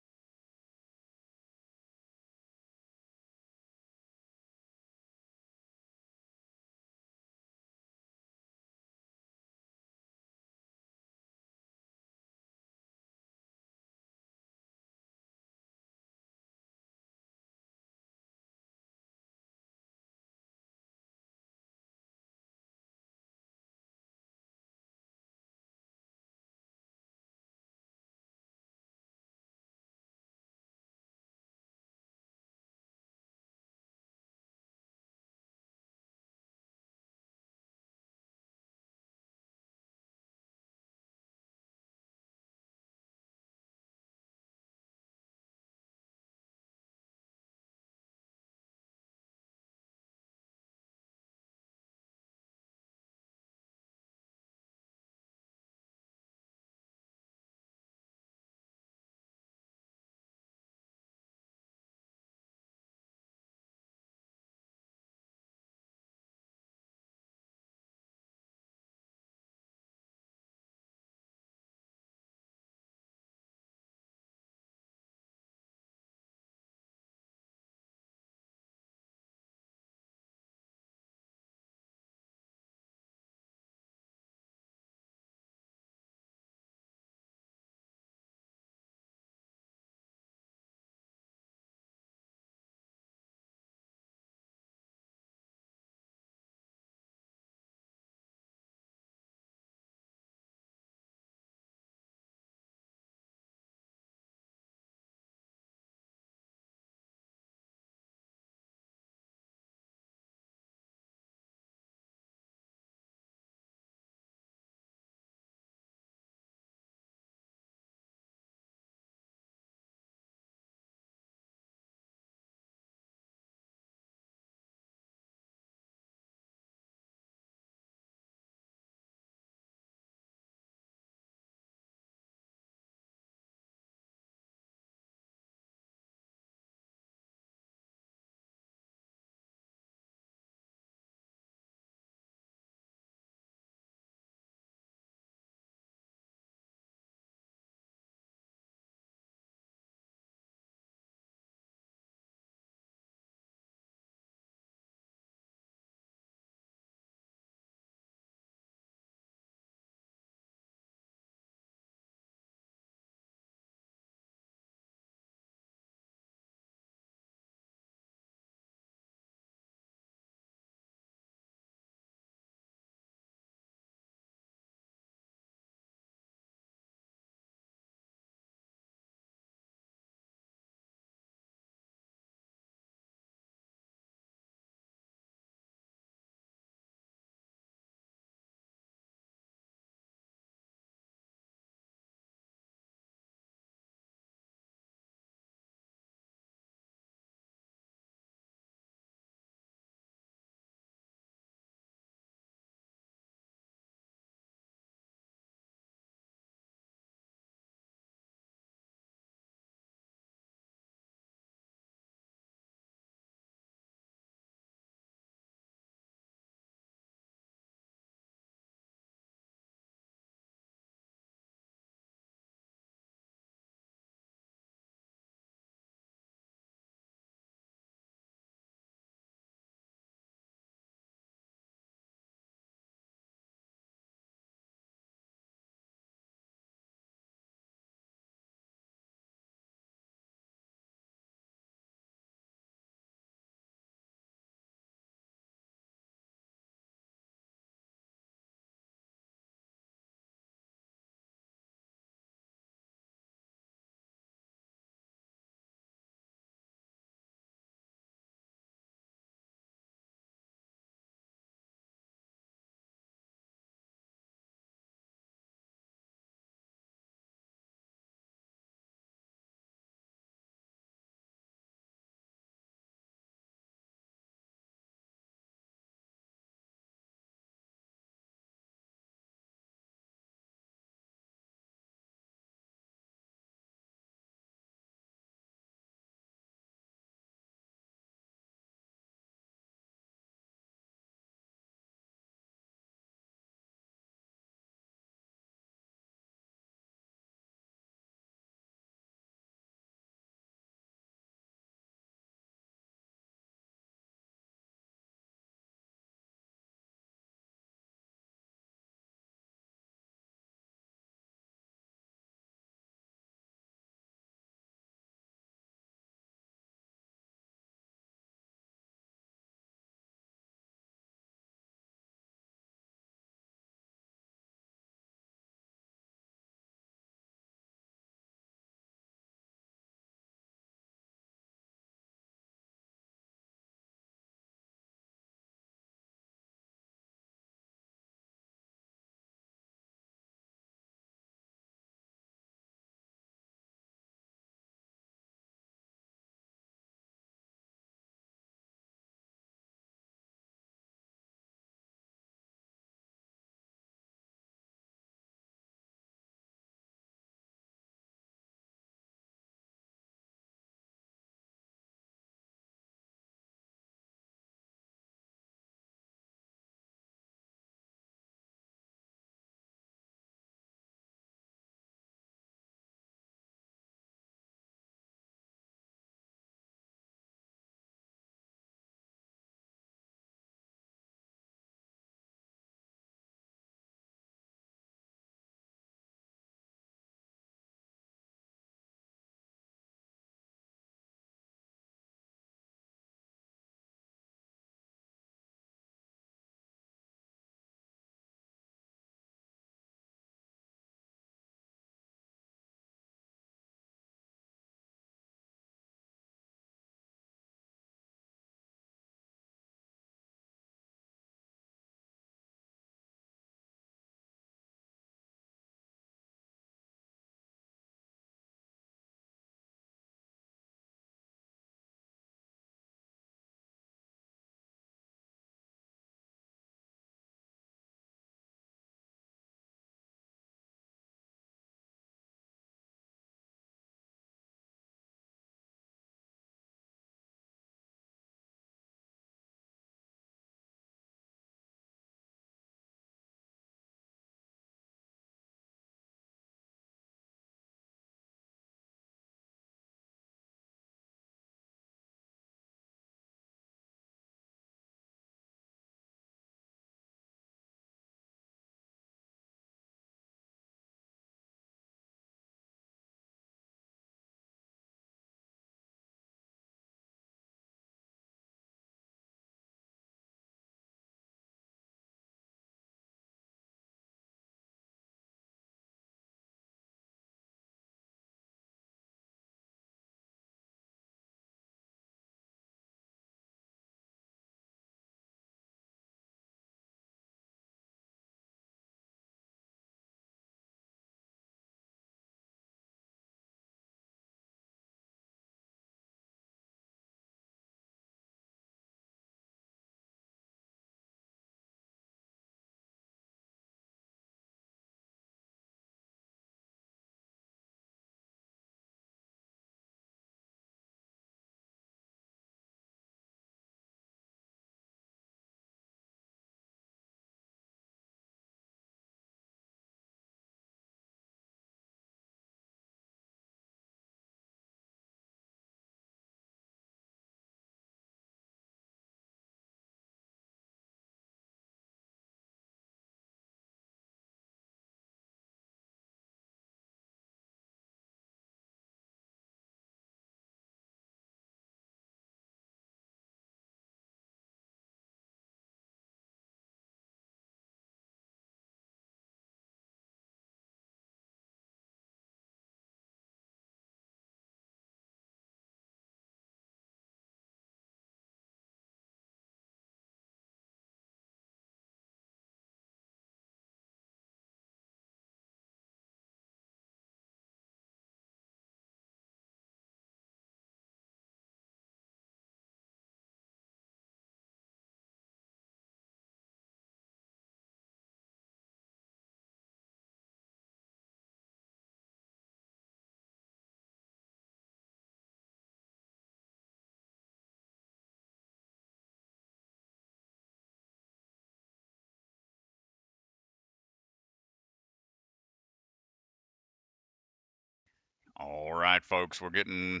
All right, folks, we're getting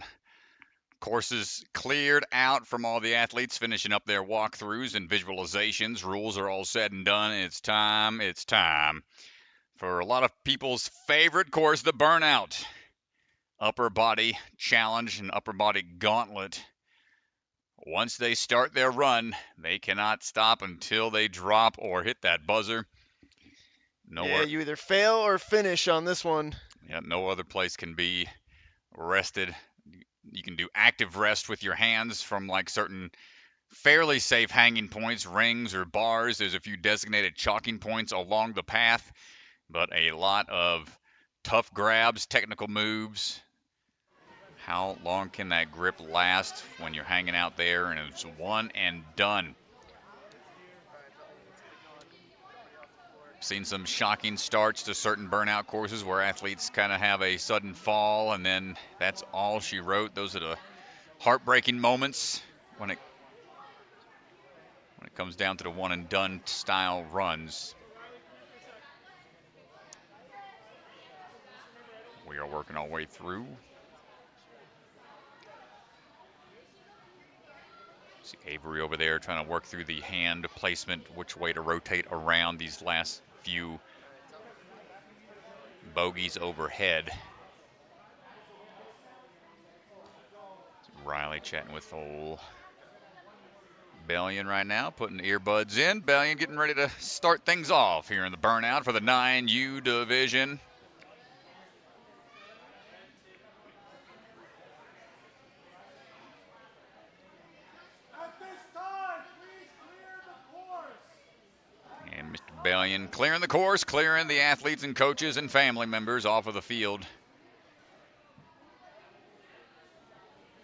courses cleared out from all the athletes finishing up their walkthroughs and visualizations. Rules are all said and done. It's time for a lot of people's favorite course, the Burnout. Upper body challenge and upper body gauntlet. Once they start their run, they cannot stop until they drop or hit that buzzer. Yeah, you either fail or finish on this one. Yeah, no other place can be rested. You can do active rest with your hands from like certain fairly safe hanging points, rings or bars. There's a few designated chalking points along the path, but a lot of tough grabs, technical moves. How long can that grip last when you're hanging out there and it's one and done? Seen some shocking starts to certain burnout courses where athletes kind of have a sudden fall and then that's all she wrote. Those are the heartbreaking moments when it comes down to the one and done style runs. We are working our way through. See Avery over there trying to work through the hand placement, which way to rotate around these last few bogeys overhead. Riley chatting with old Bellion right now, putting the earbuds in. Bellion getting ready to start things off here in the Burnout for the 9U division. And Mr. Bellion clearing the course, clearing the athletes and coaches and family members off of the field.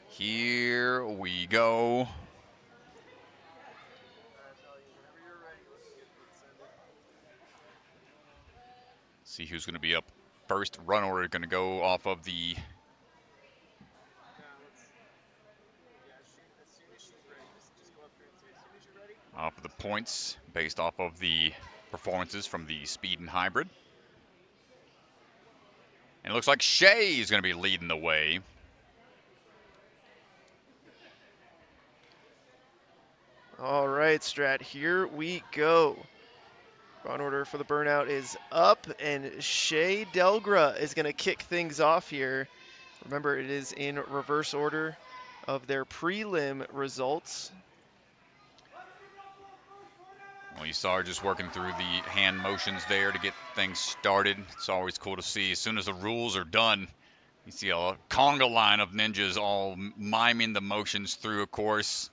Here we go. See who's going to be up first. Run order going to go off of the points based off of the performances from the speed and hybrid. And it looks like Shae is going to be leading the way. All right, Strat, here we go. Run order for the Burnout is up, and Shae Delgra is going to kick things off here. Remember, it is in reverse order of their prelim results. Well, you saw her just working through the hand motions there to get things started. It's always cool to see. As soon as the rules are done, you see a conga line of ninjas all miming the motions through a course.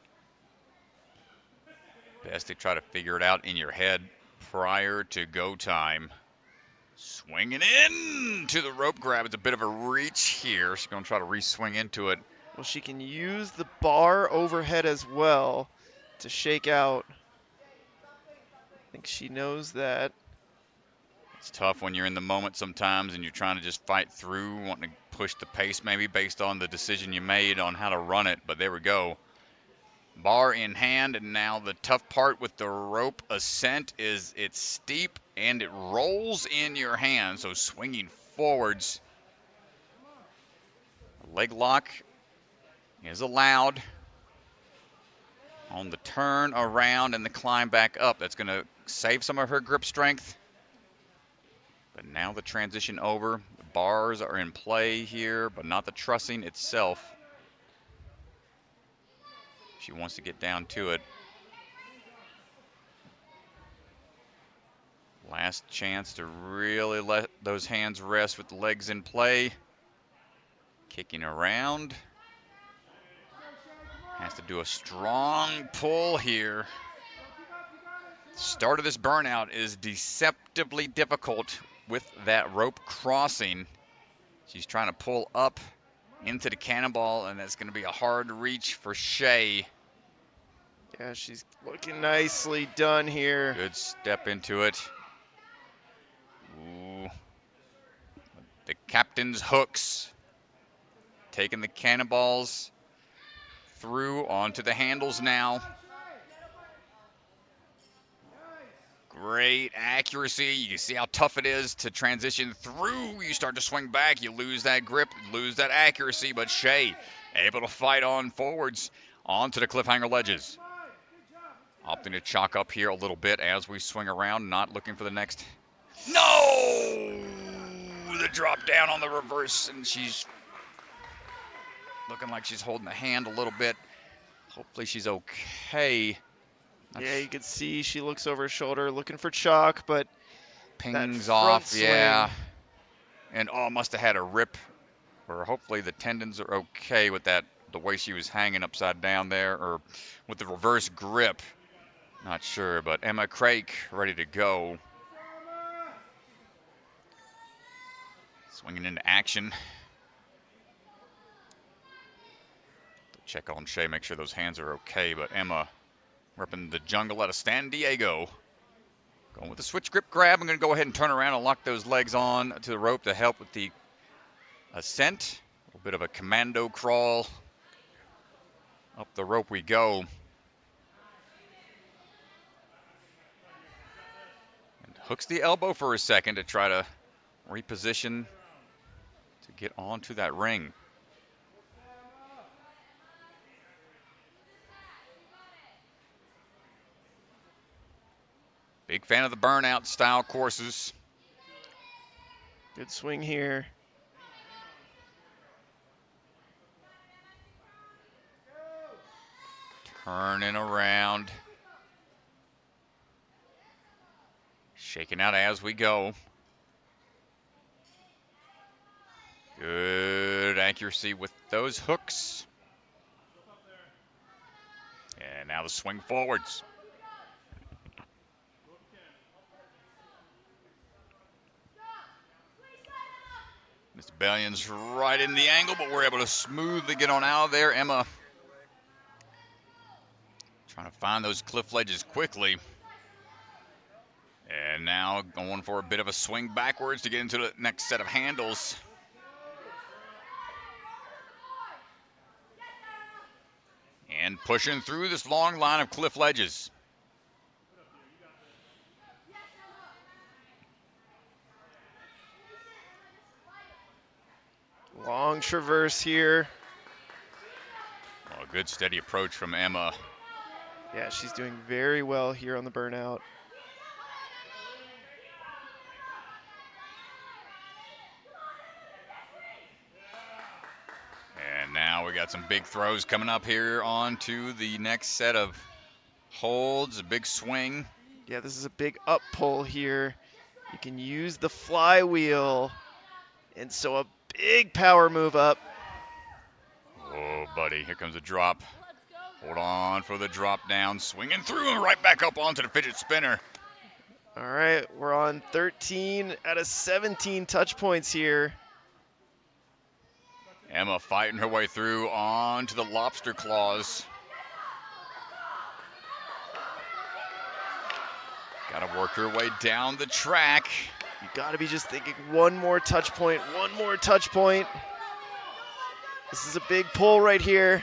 Best to try to figure it out in your head prior to go time. Swinging in to the rope grab. It's a bit of a reach here. She's going to try to re-swing into it. Well, she can use the bar overhead as well to shake out. I think she knows that. It's tough when you're in the moment sometimes and you're trying to just fight through, wanting to push the pace maybe based on the decision you made on how to run it. But there we go. Bar in hand, and now the tough part with the rope ascent is it's steep and it rolls in your hand, so swinging forwards. Leg lock is allowed on the turn around and the climb back up. That's going to save some of her grip strength. But now the transition over. The bars are in play here, but not the trussing itself. She wants to get down to it. Last chance to really let those hands rest with the legs in play. Kicking around. Has to do a strong pull here. Start of this Burnout is deceptively difficult with that rope crossing. She's trying to pull up into the cannonball, and that's going to be a hard reach for Shae. Yeah, she's looking nicely done here. Good step into it. Ooh. The captain's hooks. Taking the cannonballs through onto the handles now. Great accuracy. You can see how tough it is to transition through. You start to swing back, you lose that grip, lose that accuracy, but Shae able to fight on forwards onto the cliffhanger ledges. Opting to chalk up here a little bit as we swing around, not looking for the next. No! The drop down on the reverse, and she's looking like she's holding the hand a little bit. Hopefully she's okay. Yeah, you can see she looks over her shoulder looking for chalk, but pings that off, front yeah. swing. And must have had a rip, or hopefully the tendons are okay with that, the way she was hanging upside down there, or with the reverse grip. Not sure, but Emma Krake ready to go. Swinging into action. Check on Shae, make sure those hands are okay, but Emma repping the jungle out of San Diego. Going with the switch grip grab. I'm going to go ahead and turn around and lock those legs on to the rope to help with the ascent. A little bit of a commando crawl. Up the rope we go. And hooks the elbow for a second to try to reposition to get onto that ring. Big fan of the burnout style courses. Good swing here. Turning around. Shaking out as we go. Good accuracy with those hooks. And now the swing forwards. Mr. Bellion's right in the angle, but we're able to smoothly get on out of there. Emma trying to find those cliff ledges quickly. And now going for a bit of a swing backwards to get into the next set of handles. And pushing through this long line of cliff ledges. Long traverse here. Well, a good steady approach from Emma. Yeah, she's doing very well here on the burnout. And now we got some big throws coming up here onto the next set of holds, a big swing. Yeah, this is a big up pull here. You can use the flywheel. And so a big power move up. Oh, buddy, here comes a drop. Hold on for the drop down. Swinging through and right back up onto the fidget spinner. All right, we're on 13 out of 17 touch points here. Emma fighting her way through onto the lobster claws. Got to work her way down the track. You got to be just thinking one more touch point, one more touch point. This is a big pull right here.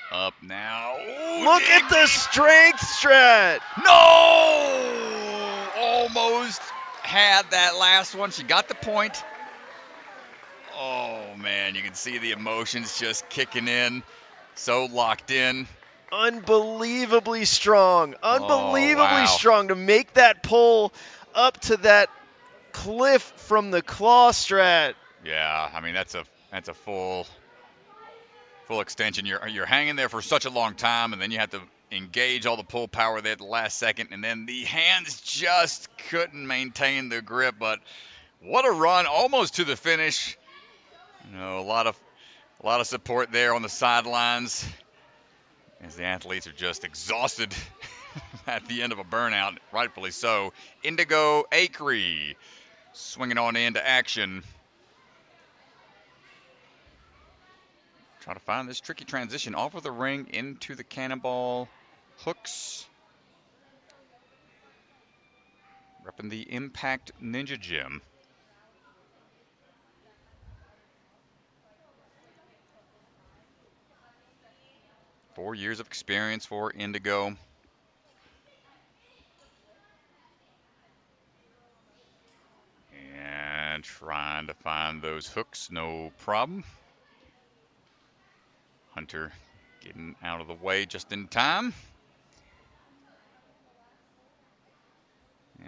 Up now. Ooh, look at the strength strat. No! Almost had that last one. She got the point. Oh, man, you can see the emotions just kicking in. So locked in. Unbelievably strong. Unbelievably wow. strong to make that pull up to that cliff from the claw strat. Yeah, I mean that's a full extension. You're hanging there for such a long time, and then you have to engage all the pull power there at the last second, and then the hands just couldn't maintain the grip. But what a run, almost to the finish. You know, a lot of support there on the sidelines as the athletes are just exhausted at the end of a burnout, rightfully so. Indigo Acree swinging on into action. Try to find this tricky transition off of the ring into the cannonball hooks. Repping the Impact Ninja Gym. Four years of experience for Indigo. to find those hooks, no problem. Hunter getting out of the way just in time.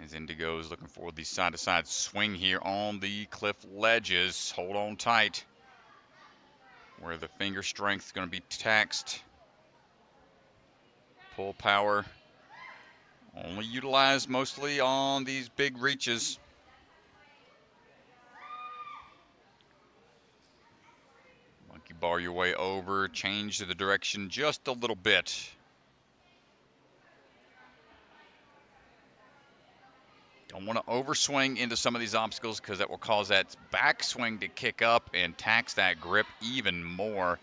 As Indigo's looking for the side-to-side swing here on the cliff ledges. Hold on tight. Where the finger strength is going to be taxed. Pull power only utilized mostly on these big reaches. Monkey bar your way over, change the direction just a little bit. Don't want to overswing into some of these obstacles because that will cause that backswing to kick up and tax that grip even more.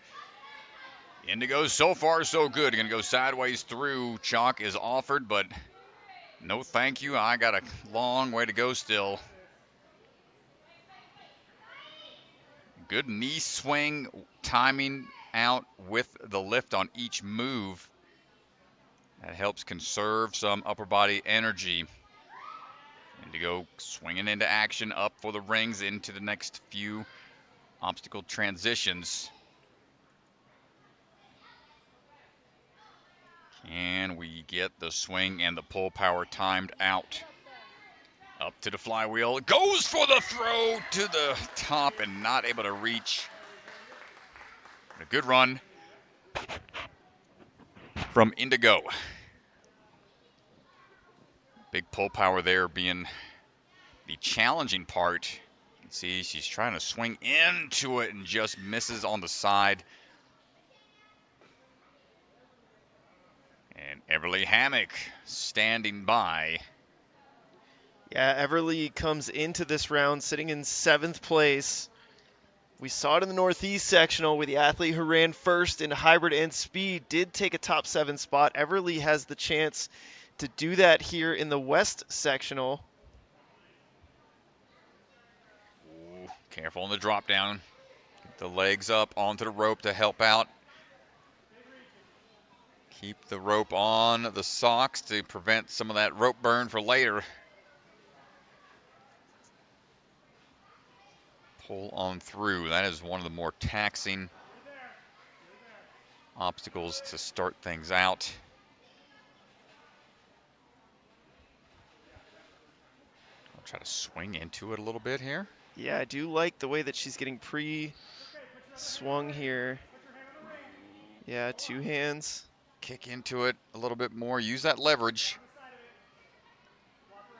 Indigo, so far so good. Going to go sideways through. Chalk is offered, but no thank you. I got a long way to go still. Good knee swing, timing out with the lift on each move. That helps conserve some upper body energy. Indigo swinging into action, up for the rings into the next few obstacle transitions. Can we get the swing and the pull power timed out? Up to the flywheel. Goes for the throw to the top and not able to reach. A good run from Indigo. Big pull power there being the challenging part. You can see she's trying to swing into it and just misses on the side. And Everley Hamic standing by. Yeah, Everley comes into this round sitting in 7th place. We saw it in the Northeast sectional where the athlete who ran first in hybrid and speed did take a top 7 spot. Everley has the chance to do that here in the West sectional. Ooh, careful on the drop down. Get the legs up onto the rope to help out. Keep the rope on the socks to prevent some of that rope burn for later. Pull on through. That is one of the more taxing obstacles to start things out. I'll try to swing into it a little bit here. Yeah, I do like the way that she's getting pre-swung here. Yeah, 2 hands. Kick into it a little bit more. Use that leverage.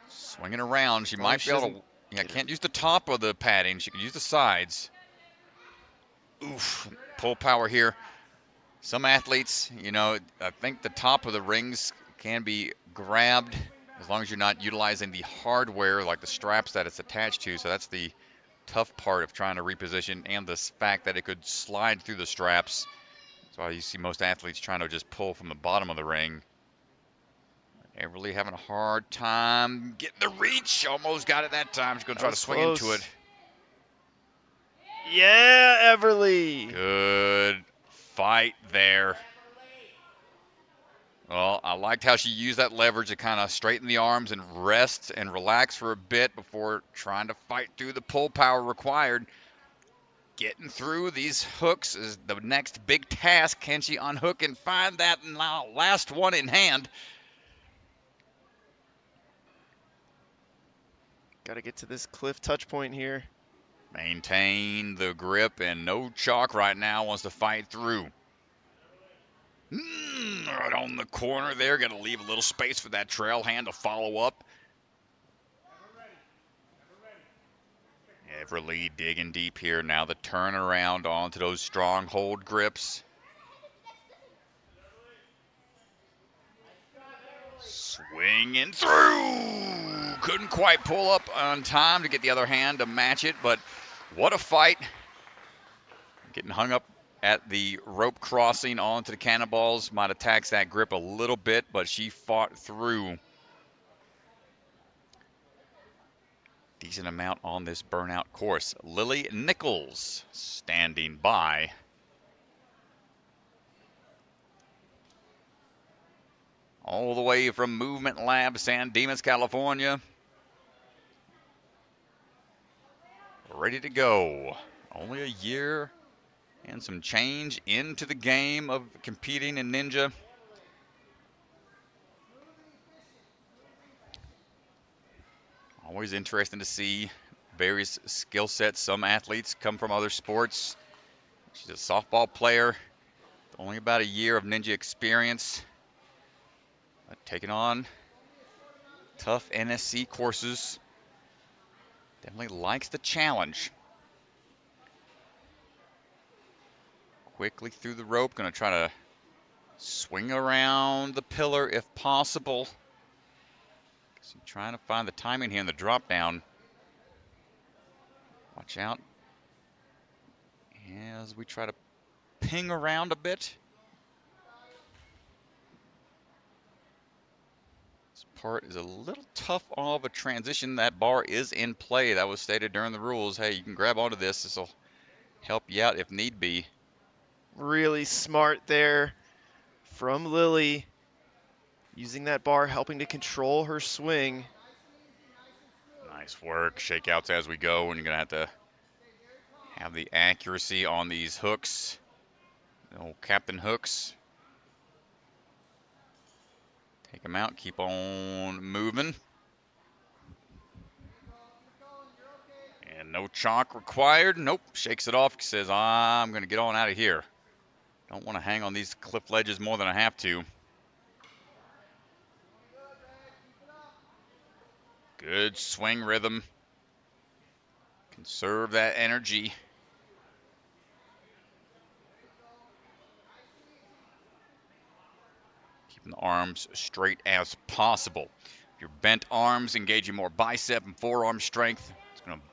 Swinging around. She might be able to. Yeah, can't use the top of the padding. She can use the sides. Oof. Pull power here. Some athletes, you know, I think the top of the rings can be grabbed as long as you're not utilizing the hardware like the straps that it's attached to. So that's the tough part of trying to reposition, and the fact that it could slide through the straps. That's why you see most athletes trying to just pull from the bottom of the ring. Everly having a hard time getting the reach. Almost got it that time. She's going to try to swing into it. Yeah, Everly. Good fight there. Well, I liked how she used that leverage to kind of straighten the arms and rest and relax for a bit before trying to fight through the pull power required. Getting through these hooks is the next big task. Can she unhook and find that last one in hand? Got to get to this cliff touch point here. Maintain the grip, and no chalk right now wants to fight through. Right on the corner there. Got to leave a little space for that trail hand to follow up. Everly digging deep here. Now the turnaround onto those stronghold grips. Swinging through. Couldn't quite pull up on time to get the other hand to match it, but what a fight. Getting hung up at the rope crossing onto the cannonballs. Might have taxed that grip a little bit, but she fought through. Decent amount on this burnout course. Lilly Nicoles standing by. All the way from Movement Lab, San Dimas, California. Ready ready to go. Only a year and some change into the game of competing in Ninja. Always interesting to see various skill sets. Some athletes come from other sports. She's a softball player, only about a year of Ninja experience. Taking on tough NSC courses. Definitely likes the challenge. Quickly through the rope, gonna try to swing around the pillar if possible. So trying to find the timing here in the drop down. Watch out as we try to ping around a bit. This part is a little tough of a transition. That bar is in play. That was stated during the rules. Hey, you can grab onto this. This will help you out if need be. Really smart there from Lilly. Using that bar, helping to control her swing. Nice work. Shakeouts as we go, and you're going to have the accuracy on these hooks. The old captain hooks. Take them out. Keep on moving. And no chalk required. Nope. Shakes it off. Says, I'm going to get on out of here. Don't want to hang on these cliff ledges more than I have to. Good swing rhythm. Conserve that energy. Keeping the arms straight as possible. Your bent arms engaging more bicep and forearm strength. It's going to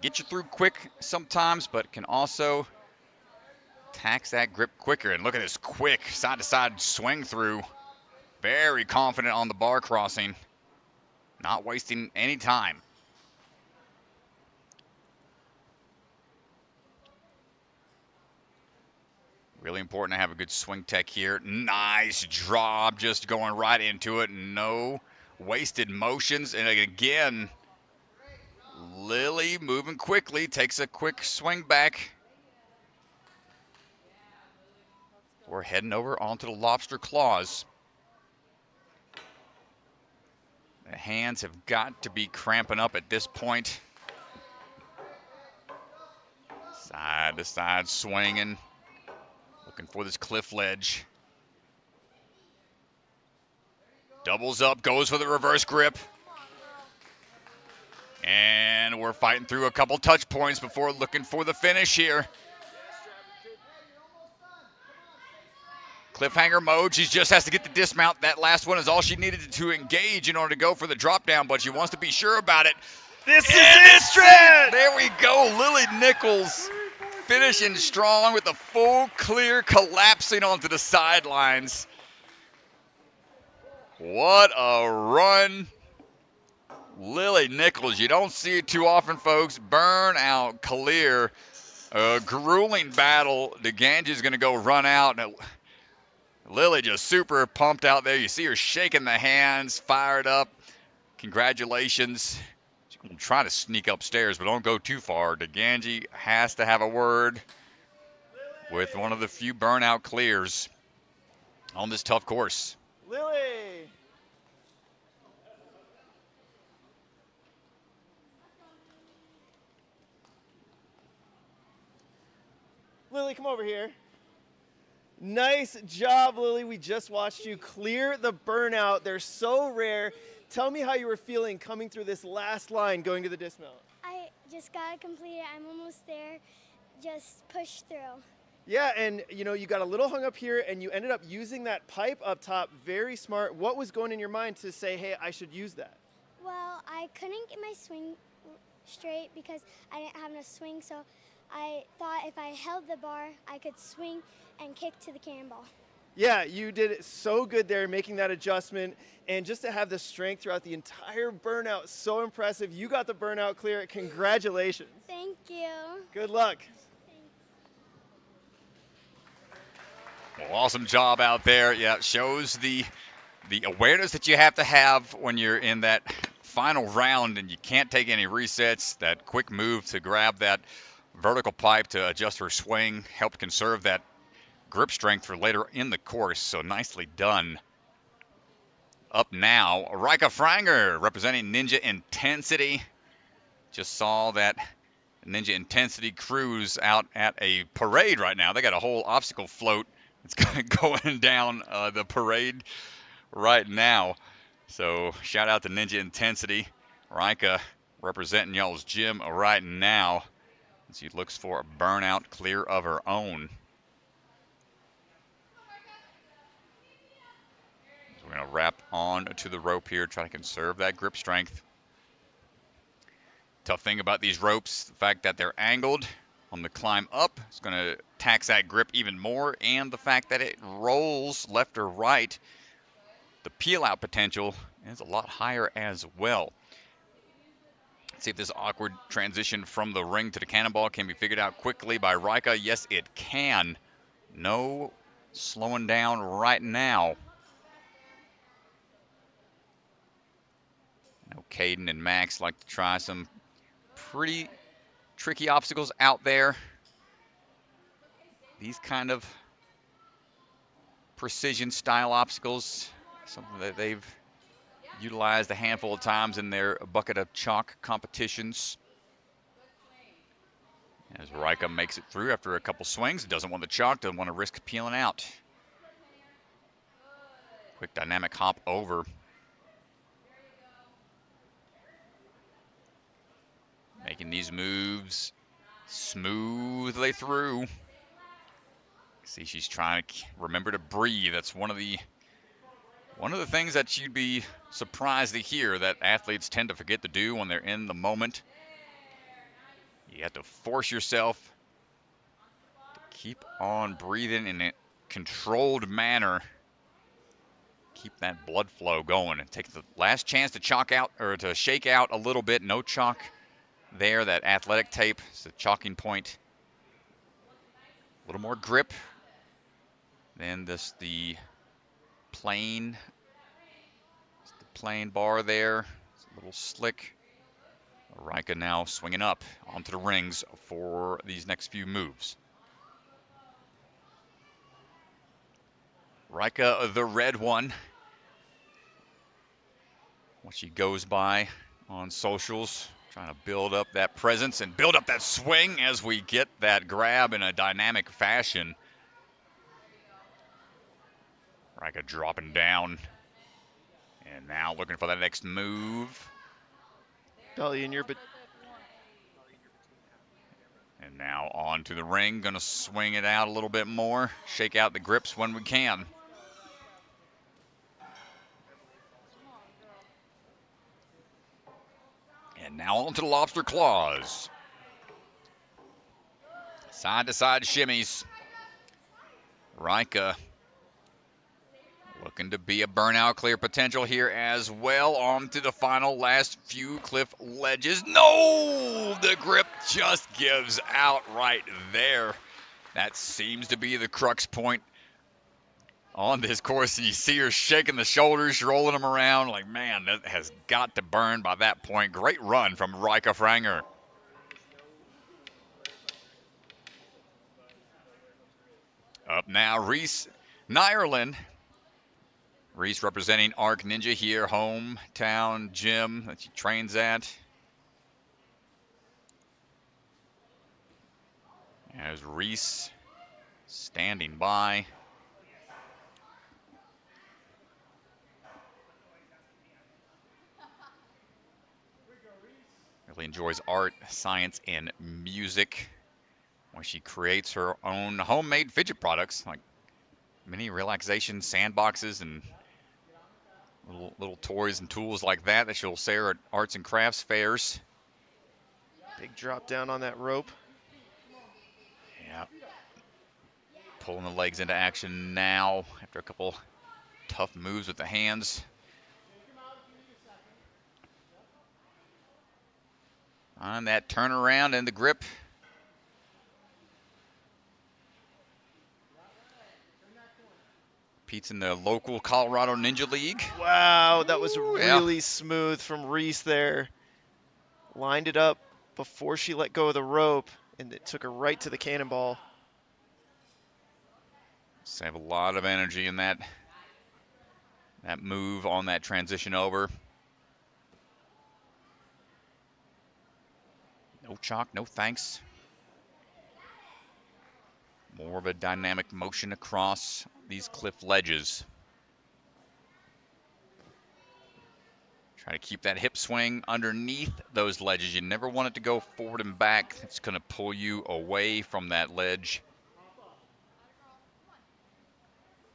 get you through quick sometimes, but can also tax that grip quicker. And look at this quick side-to-side swing through. Very confident on the bar crossing. Not wasting any time. Really important to have a good swing tech here. Nice drop, just going right into it. No wasted motions. And again, Lilly moving quickly, takes a quick swing back. We're heading over onto the lobster claws. The hands have got to be cramping up at this point. Side to side swinging. Looking for this cliff ledge. Doubles up, goes for the reverse grip. And we're fighting through a couple touch points before looking for the finish here. Cliffhanger mode. She just has to get the dismount. That last one is all she needed to engage in order to go for the drop down, but she wants to be sure about it. This is it, Strad! There we go. Lilly Nichols finishing strong with the full clear, collapsing onto the sidelines. What a run. Lilly Nichols, you don't see it too often, folks. Burn out clear. A grueling battle. The Ganges is going to go run out. Lilly just super pumped out there. You see her shaking the hands, fired up. Congratulations. She's going to try to sneak upstairs, but don't go too far. DeGangi has to have a word with one of the few burnout clears on this tough course. Lilly! Lilly, come over here. Nice job, Lilly. We just watched you clear the burnout. They're so rare. Tell me how you were feeling coming through this last line going to the dismount. I just got to complete it. I'm almost there. Just push through. Yeah, and you know, you got a little hung up here and you ended up using that pipe up top. Very smart. What was going in your mind to say, hey, I should use that? Well, I couldn't get my swing straight because I didn't have enough swing, so I thought if I held the bar, I could swing and kick to the cannonball. Yeah, you did it so good there, making that adjustment. And just to have the strength throughout the entire burnout, so impressive. You got the burnout clear. Congratulations. Thank you. Good luck. Well, awesome job out there. Yeah, it shows the awareness that you have to have when you're in that final round and you can't take any resets. That quick move to grab that vertical pipe to adjust her swing helped conserve that grip strength for later in the course, so nicely done. Up now, Ryka Franger representing Ninja Intensity. Just saw that Ninja Intensity crews out at a parade right now. They got a whole obstacle float that's going down the parade right now. So shout out to Ninja Intensity. Ryka representing y'all's gym right now as she looks for a burnout clear of her own. So we're going to wrap on to the rope here, try to conserve that grip strength. Tough thing about these ropes, the fact that they're angled on the climb up is going to tax that grip even more, and the fact that it rolls left or right, the peel out potential is a lot higher as well. Let's see if this awkward transition from the ring to the cannonball can be figured out quickly by Ryka. Yes, it can. No slowing down right now. Now Caden and Max like to try some pretty tricky obstacles out there. These kind of precision style obstacles, something that they've utilized a handful of times in their bucket of chalk competitions. As Ryka makes it through after a couple swings, doesn't want the chalk, doesn't want to risk peeling out. Quick dynamic hop over. Making these moves smoothly through. See, she's trying to remember to breathe. That's one of the things that you'd be surprised to hear that athletes tend to forget to do when they're in the moment. You have to force yourself to keep on breathing in a controlled manner. Keep that blood flow going and take the last chance to chalk out or to shake out a little bit. No chalk there. That athletic tape is the chalking point. A little more grip than the plain bar there. It's a little slick. Ryka now swinging up onto the rings for these next few moves. Ryka, the red one. What she goes by on socials, trying to build up that presence and build up that swing as we get that grab in a dynamic fashion. Ryka dropping down. And now looking for that next move. Belly in your but. And now on to the ring. Going to swing it out a little bit more. Shake out the grips when we can. And now on to the lobster claws. Side to side shimmies. Ryka looking to be a burnout clear potential here as well. On to the final last few cliff ledges. No! The grip just gives out right there. That seems to be the crux point on this course. You see her shaking the shoulders, rolling them around. Like, man, that has got to burn by that point. Great run from Ryka Franger. Up now, Reese Neyerlin. Reese representing Arc Ninja here, hometown gym that she trains at. As Reese standing by. Really enjoys art, science, and music, where she creates her own homemade fidget products, like mini relaxation sandboxes and little toys and tools like that that she'll sell at arts and crafts fairs. Big drop down on that rope. Yeah. Pulling the legs into action now after a couple tough moves with the hands. On that turnaround and the grip. Competes in the local Colorado Ninja League. Wow, that was Ooh, really smooth from Reese there. Lined it up before she let go of the rope, and it took her right to the cannonball. Save a lot of energy in that move on that transition over. No chalk, no thanks. More of a dynamic motion across these cliff ledges. Try to keep that hip swing underneath those ledges. You never want it to go forward and back. It's going to pull you away from that ledge.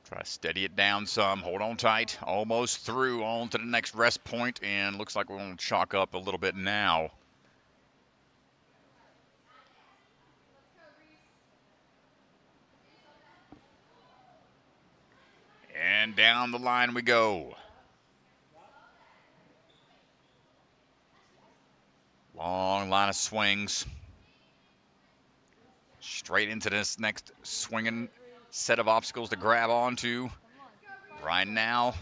Try to steady it down some. Hold on tight. Almost through. On to the next rest point, and looks like we're going to chalk up a little bit now. And down the line we go. Long line of swings. Straight into this next swinging set of obstacles to grab onto. Right now,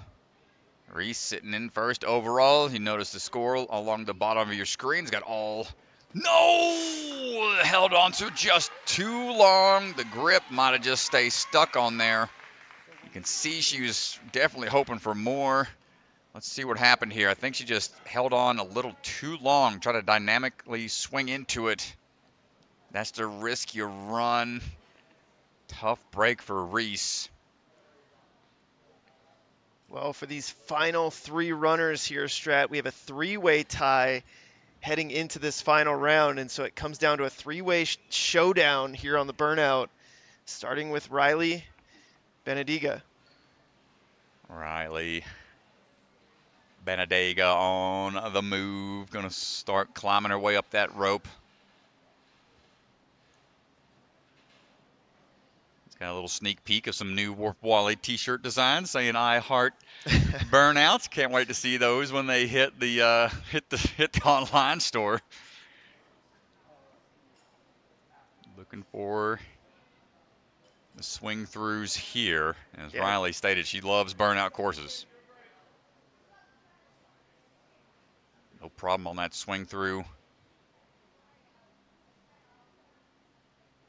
Reese sitting in first overall. You notice the score along the bottom of your screen. It's got all... No! Held on to just too long. The grip might have just stayed stuck on there. You can see she was definitely hoping for more. Let's see what happened here. I think she just held on a little too long. Try to dynamically swing into it. That's the risk you run. Tough break for Reese. Well, for these final 3 runners here, Strat, we have a 3-way tie heading into this final round, and so it comes down to a 3-way showdown here on the burnout, starting with Riley Banadyga. Riley Banadyga on the move. Going to start climbing her way up that rope. It's got a little sneak peek of some new Warp Wally t-shirt designs saying "I heart burnouts." Can't wait to see those when they hit the online store. Looking for the swing throughs here. As Riley stated, she loves burnout courses. No problem on that swing through.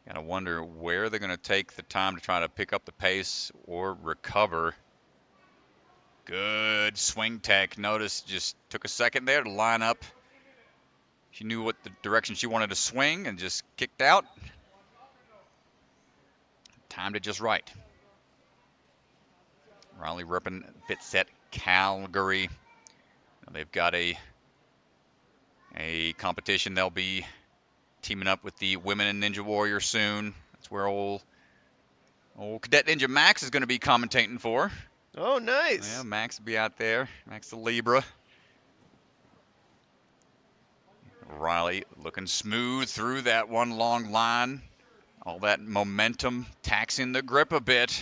Gotta wonder where they're going to take the time to try to pick up the pace or recover. Good swing tech. Notice just took a second there to line up. She knew what the direction she wanted to swing and just kicked out. Timed it just right. Riley repping Fitset Calgary. Now they've got a competition. They'll be teaming up with the Women in Ninja Warrior soon. That's where old Cadet Ninja Max is going to be commentating for. Oh, nice. Yeah, Max will be out there. Max the Libra. Riley looking smooth through that one long line. All that momentum taxing the grip a bit.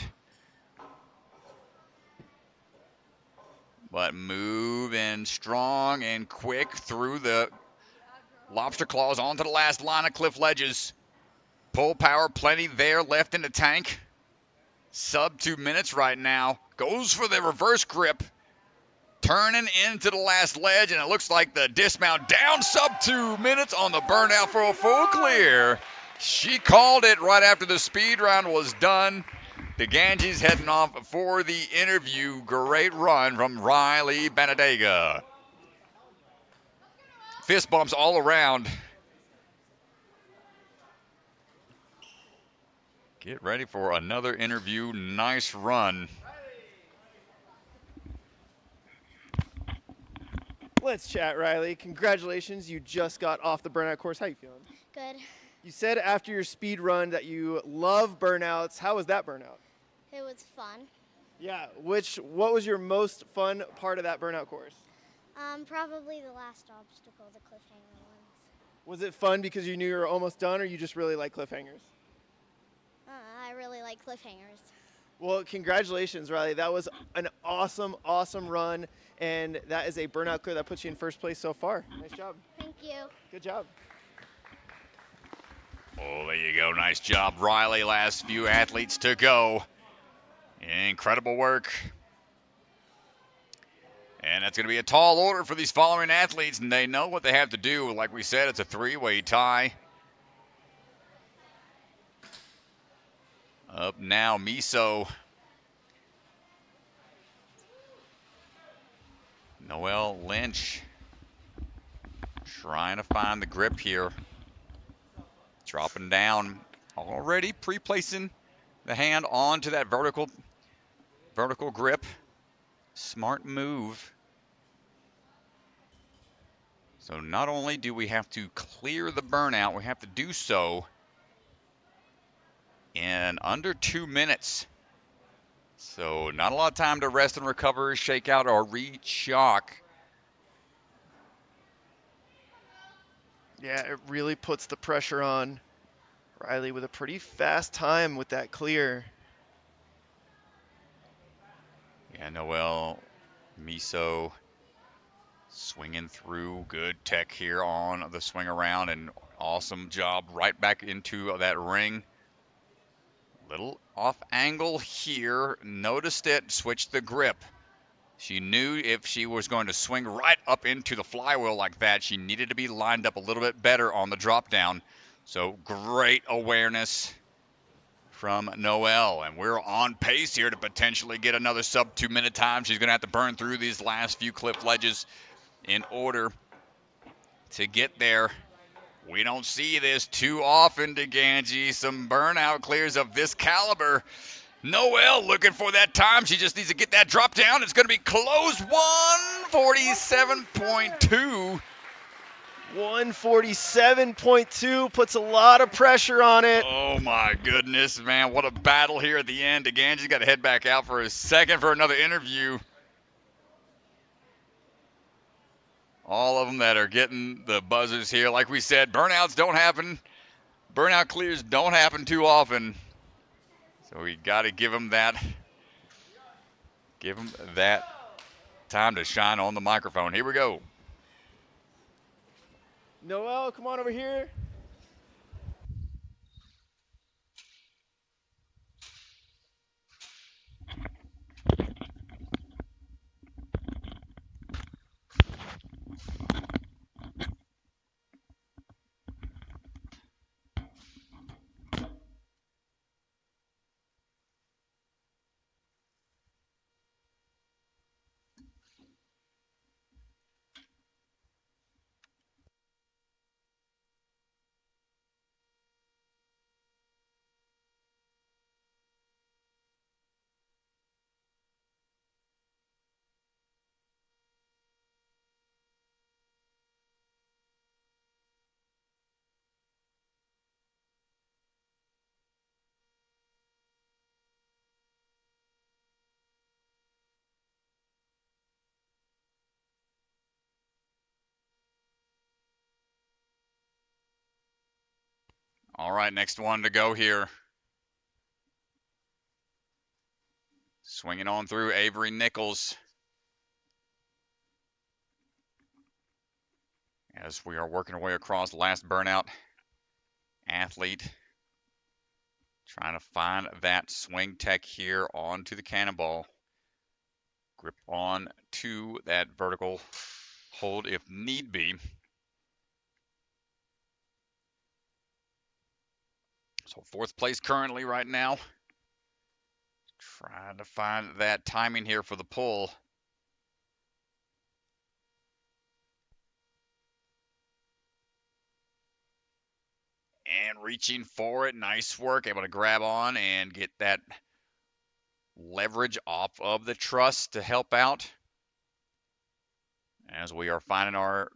But moving strong and quick through the lobster claws onto the last line of cliff ledges. Pull power plenty there left in the tank. Sub 2 minutes right now. Goes for the reverse grip. Turning into the last ledge, and it looks like the dismount down sub 2 minutes on the burnout for a full clear. She called it right after the speed round was done. The Ganges heading off for the interview. Great run from Riley Banadyga. Fist bumps all around. Get ready for another interview. Nice run. Let's chat, Riley. Congratulations, you just got off the burnout course. How you feeling? Good. You said after your speed run that you love burnouts. How was that burnout? It was fun. Yeah, what was your most fun part of that burnout course? Probably the last obstacle, the cliffhanger ones. Was it fun because you knew you were almost done, or you just really like cliffhangers? I really like cliffhangers. Well, congratulations, Riley. That was an awesome, awesome run, and that is a burnout clear that puts you in first place so far. Nice job. Thank you. Good job. Oh, there you go. Nice job, Riley. Last few athletes to go Incredible work. And that's going to be a tall order for these following athletes, and they know what they have to do. Like we said, it's a three-way tie. Up now, Miso. Noelle Lynch trying to find the grip here. Dropping down, already pre-placing the hand onto that vertical grip. Smart move. So not only do we have to clear the burnout, we have to do so in under 2 minutes. So not a lot of time to rest and recover, shake out, or re-shock. Yeah, it really puts the pressure on Riley with a pretty fast time with that clear. Yeah, Noelle, Miso swinging through. Good tech here on the swing around, and awesome job right back into that ring. Little off angle here. Noticed it, switched the grip. She knew if she was going to swing right up into the flywheel like that, she needed to be lined up a little bit better on the drop down. So great awareness from Noelle, and we're on pace here to potentially get another sub 2 minute time. She's going to have to burn through these last few cliff ledges in order to get there. We don't see this too often, DeGangi. Some burnout clears of this caliber. Noelle looking for that time. She just needs to get that drop down. It's going to be close. 147.2. 147.2 puts a lot of pressure on it. Oh my goodness, man. What a battle here at the end. DeGangi's got to head back out for a second for another interview. All of them that are getting the buzzers here. Like we said, burnouts don't happen. Burnout clears don't happen too often. So we got to give them that time to shine on the microphone. Here we go. Noelle, come on over here. All right, next one to go here. Swinging on through Avery Nichols. As we are working our way across last burnout athlete. Trying to find that swing tech here onto the cannonball. Grip on to that vertical hold if need be. So fourth place currently right now. Trying to find that timing here for the pull. And reaching for it. Nice work. Able to grab on and get that leverage off of the truss to help out. As we are finding our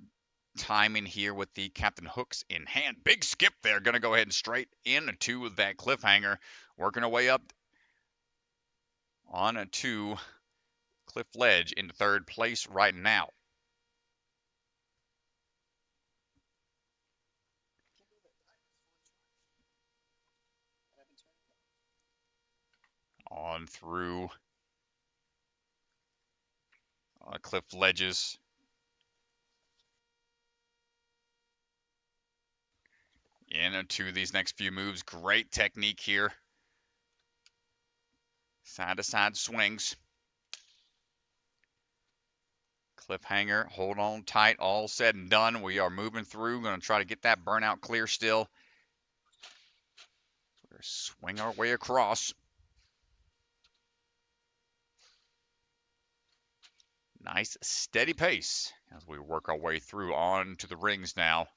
timing here with the captain hooks in hand. Big skip there. Going to go ahead and straight into that cliffhanger. Working our way up on to cliff ledge into third place right now. On through cliff ledges. Into these next few moves. Great technique here. Side-to-side swings. Cliffhanger, hold on tight, all said and done. We are moving through, going to try to get that burnout clear still. We're going to swing our way across. Nice, steady pace as we work our way through on to the rings now.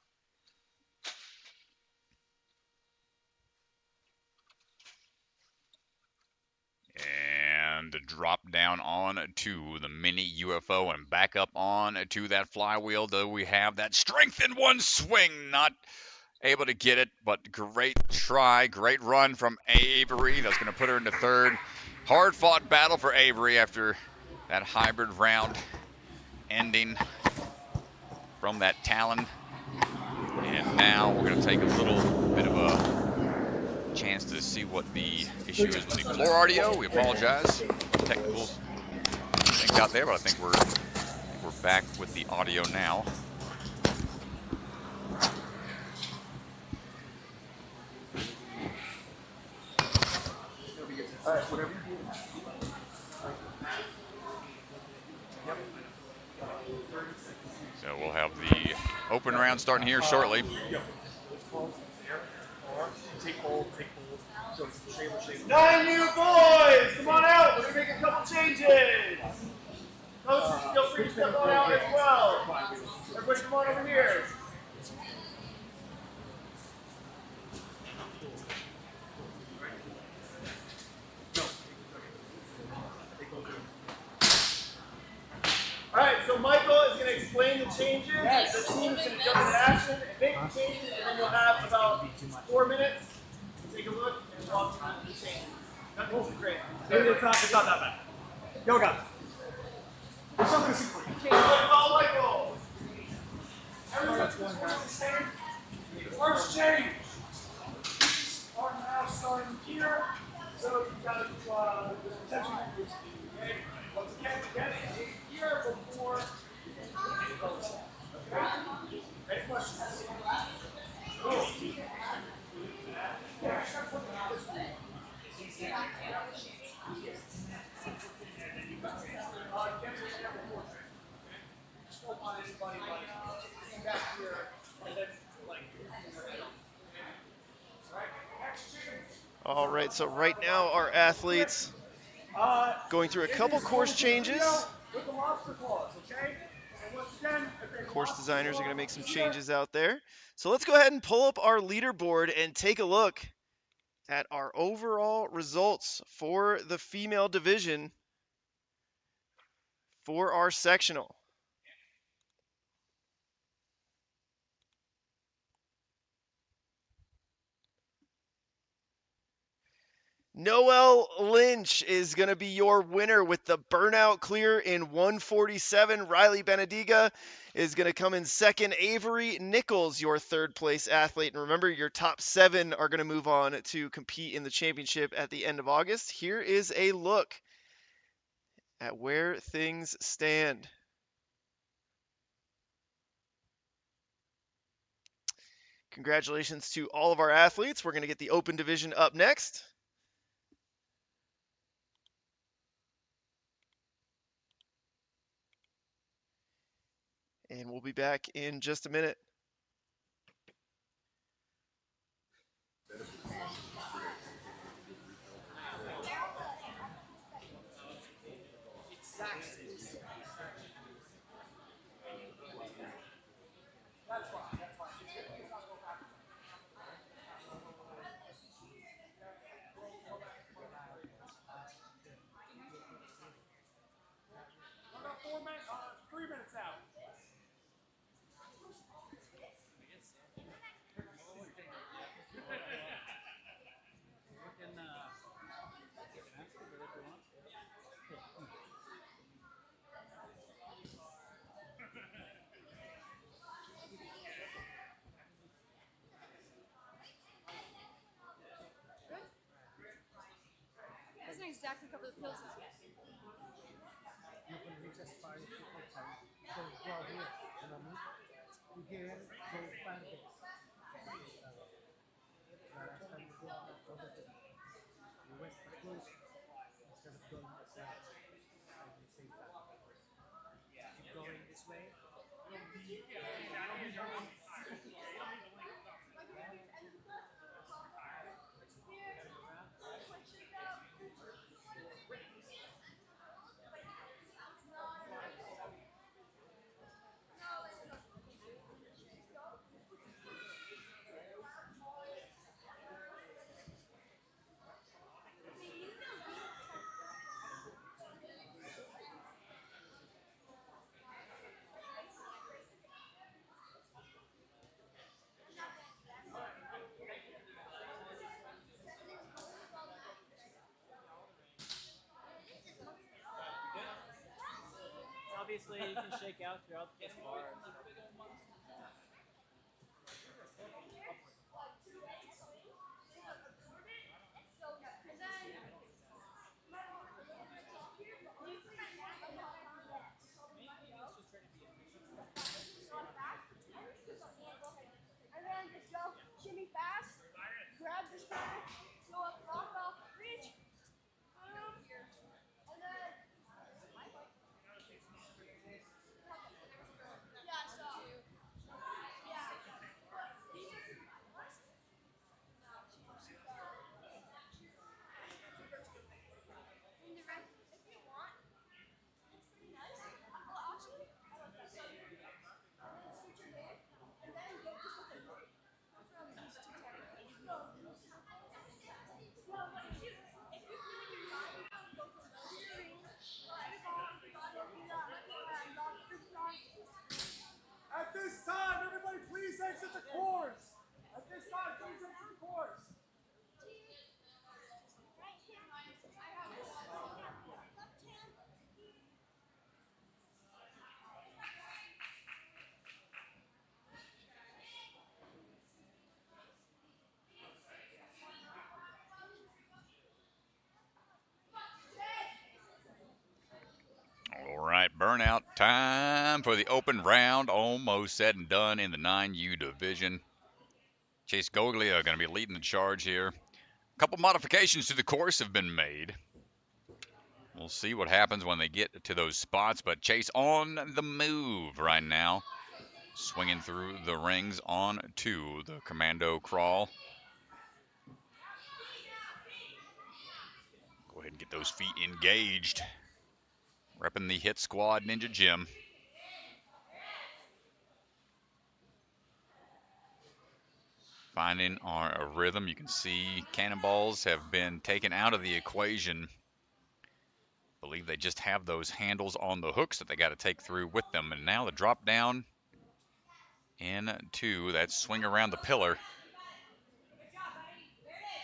And drop down on to the mini UFO and back up on to that flywheel. Though we have that strength in one swing, not able to get it, but great try, great run from Avery. That's going to put her into third. Hard fought battle for Avery after that hybrid round ending from that Talon. And now we're going to take a little bit of a chance to see what the issue is with the floor audio. We apologize. Technical things out there, but I think we're back with the audio now. All right, whatever you do. So we'll have the open round starting here shortly. Take hold, take hold. So, shave. 9 new boys! Come on out! We're going to make a couple changes! Coaches, feel free to step on out as well. Everybody come on over here. All right, so Michael is going to explain the changes. The team is going to jump into action and make the changes, and then you'll have about 4 minutes to take a look and talk about the changes. That's great. It's not that bad. Yo, guys. There's something to see for you. Michael. First change. These are now starting here. So you've got to attention. Okay. Once again, get it here before. Okay. Any questions? Cool. All right, so right now our athletes going through a couple course changes. With the lobster claws, okay? And once again, if they Course designers are going to make some changes out there. So let's go ahead and pull up our leaderboard and take a look at our overall results for the female division for our sectional. Noelle Lynch is going to be your winner with the burnout clear in 147. Riley Banadyga is going to come in second. Avery Nichols, your third place athlete. And remember, your top 7 are going to move on to compete in the championship at the end of August. Here is a look at where things stand. Congratulations to all of our athletes. We're going to get the open division up next. And we'll be back in just a minute. About 3 minutes out. Doesn't exactly cover the pills as yet. Keep going this way. Obviously, you can shake out throughout the bar. And then just go shimmy fast, grab the shoulder, go up, rock off, reach, and then yeah, so yeah. And the rest, if you want, it's pretty nice. Well, actually, switch your hand, and then go just with it. From these two techniques. No, but if you feel like you're not, go for those two. At this time, everybody please exit the course. At this time, please exit the course. All right, burnout time for the open round. Almost said and done in the 9U division. Chase Goglia going to be leading the charge here. A couple modifications to the course have been made. We'll see what happens when they get to those spots, but Chase on the move right now. Swinging through the rings on to the commando crawl. Go ahead and get those feet engaged. Repping the Hit Squad Ninja Gym. Finding our rhythm. You can see cannonballs have been taken out of the equation. I believe they just have those handles on the hooks that they got to take through with them. And now the drop down into that swing around the pillar.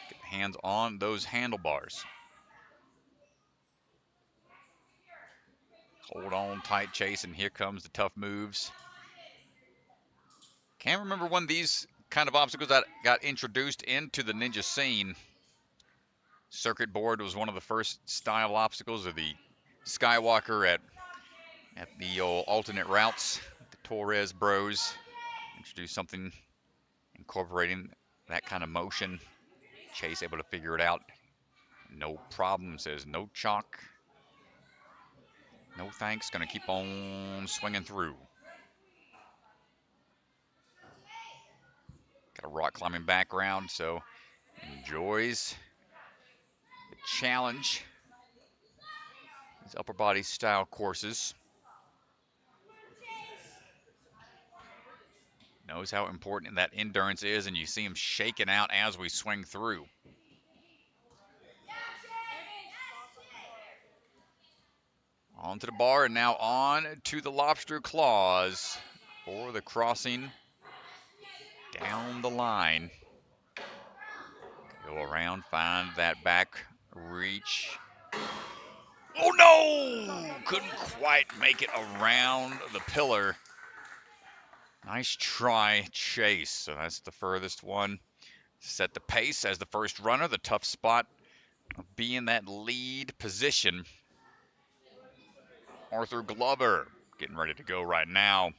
Get the hands on those handlebars. Hold on tight, Chase, and here comes the tough moves. Can't remember when these kind of obstacles that got introduced into the ninja scene. Circuit board was one of the first style obstacles, or the Skywalker at the old alternate routes. The Torres Bros introduced something incorporating that kind of motion. Chase able to figure it out. No problem, says no chalk. No thanks, gonna keep on swinging through. Got a rock climbing background, so enjoys the challenge. These upper body style courses. Knows how important that endurance is, and you see him shaking out as we swing through. Onto the bar, and now on to the lobster claws for the crossing down the line. Go around, find that back reach. Oh no! Couldn't quite make it around the pillar. Nice try, Chase. So that's the furthest one. Set the pace as the first runner. The tough spot of being that lead position. Arthur Glover getting ready to go right now.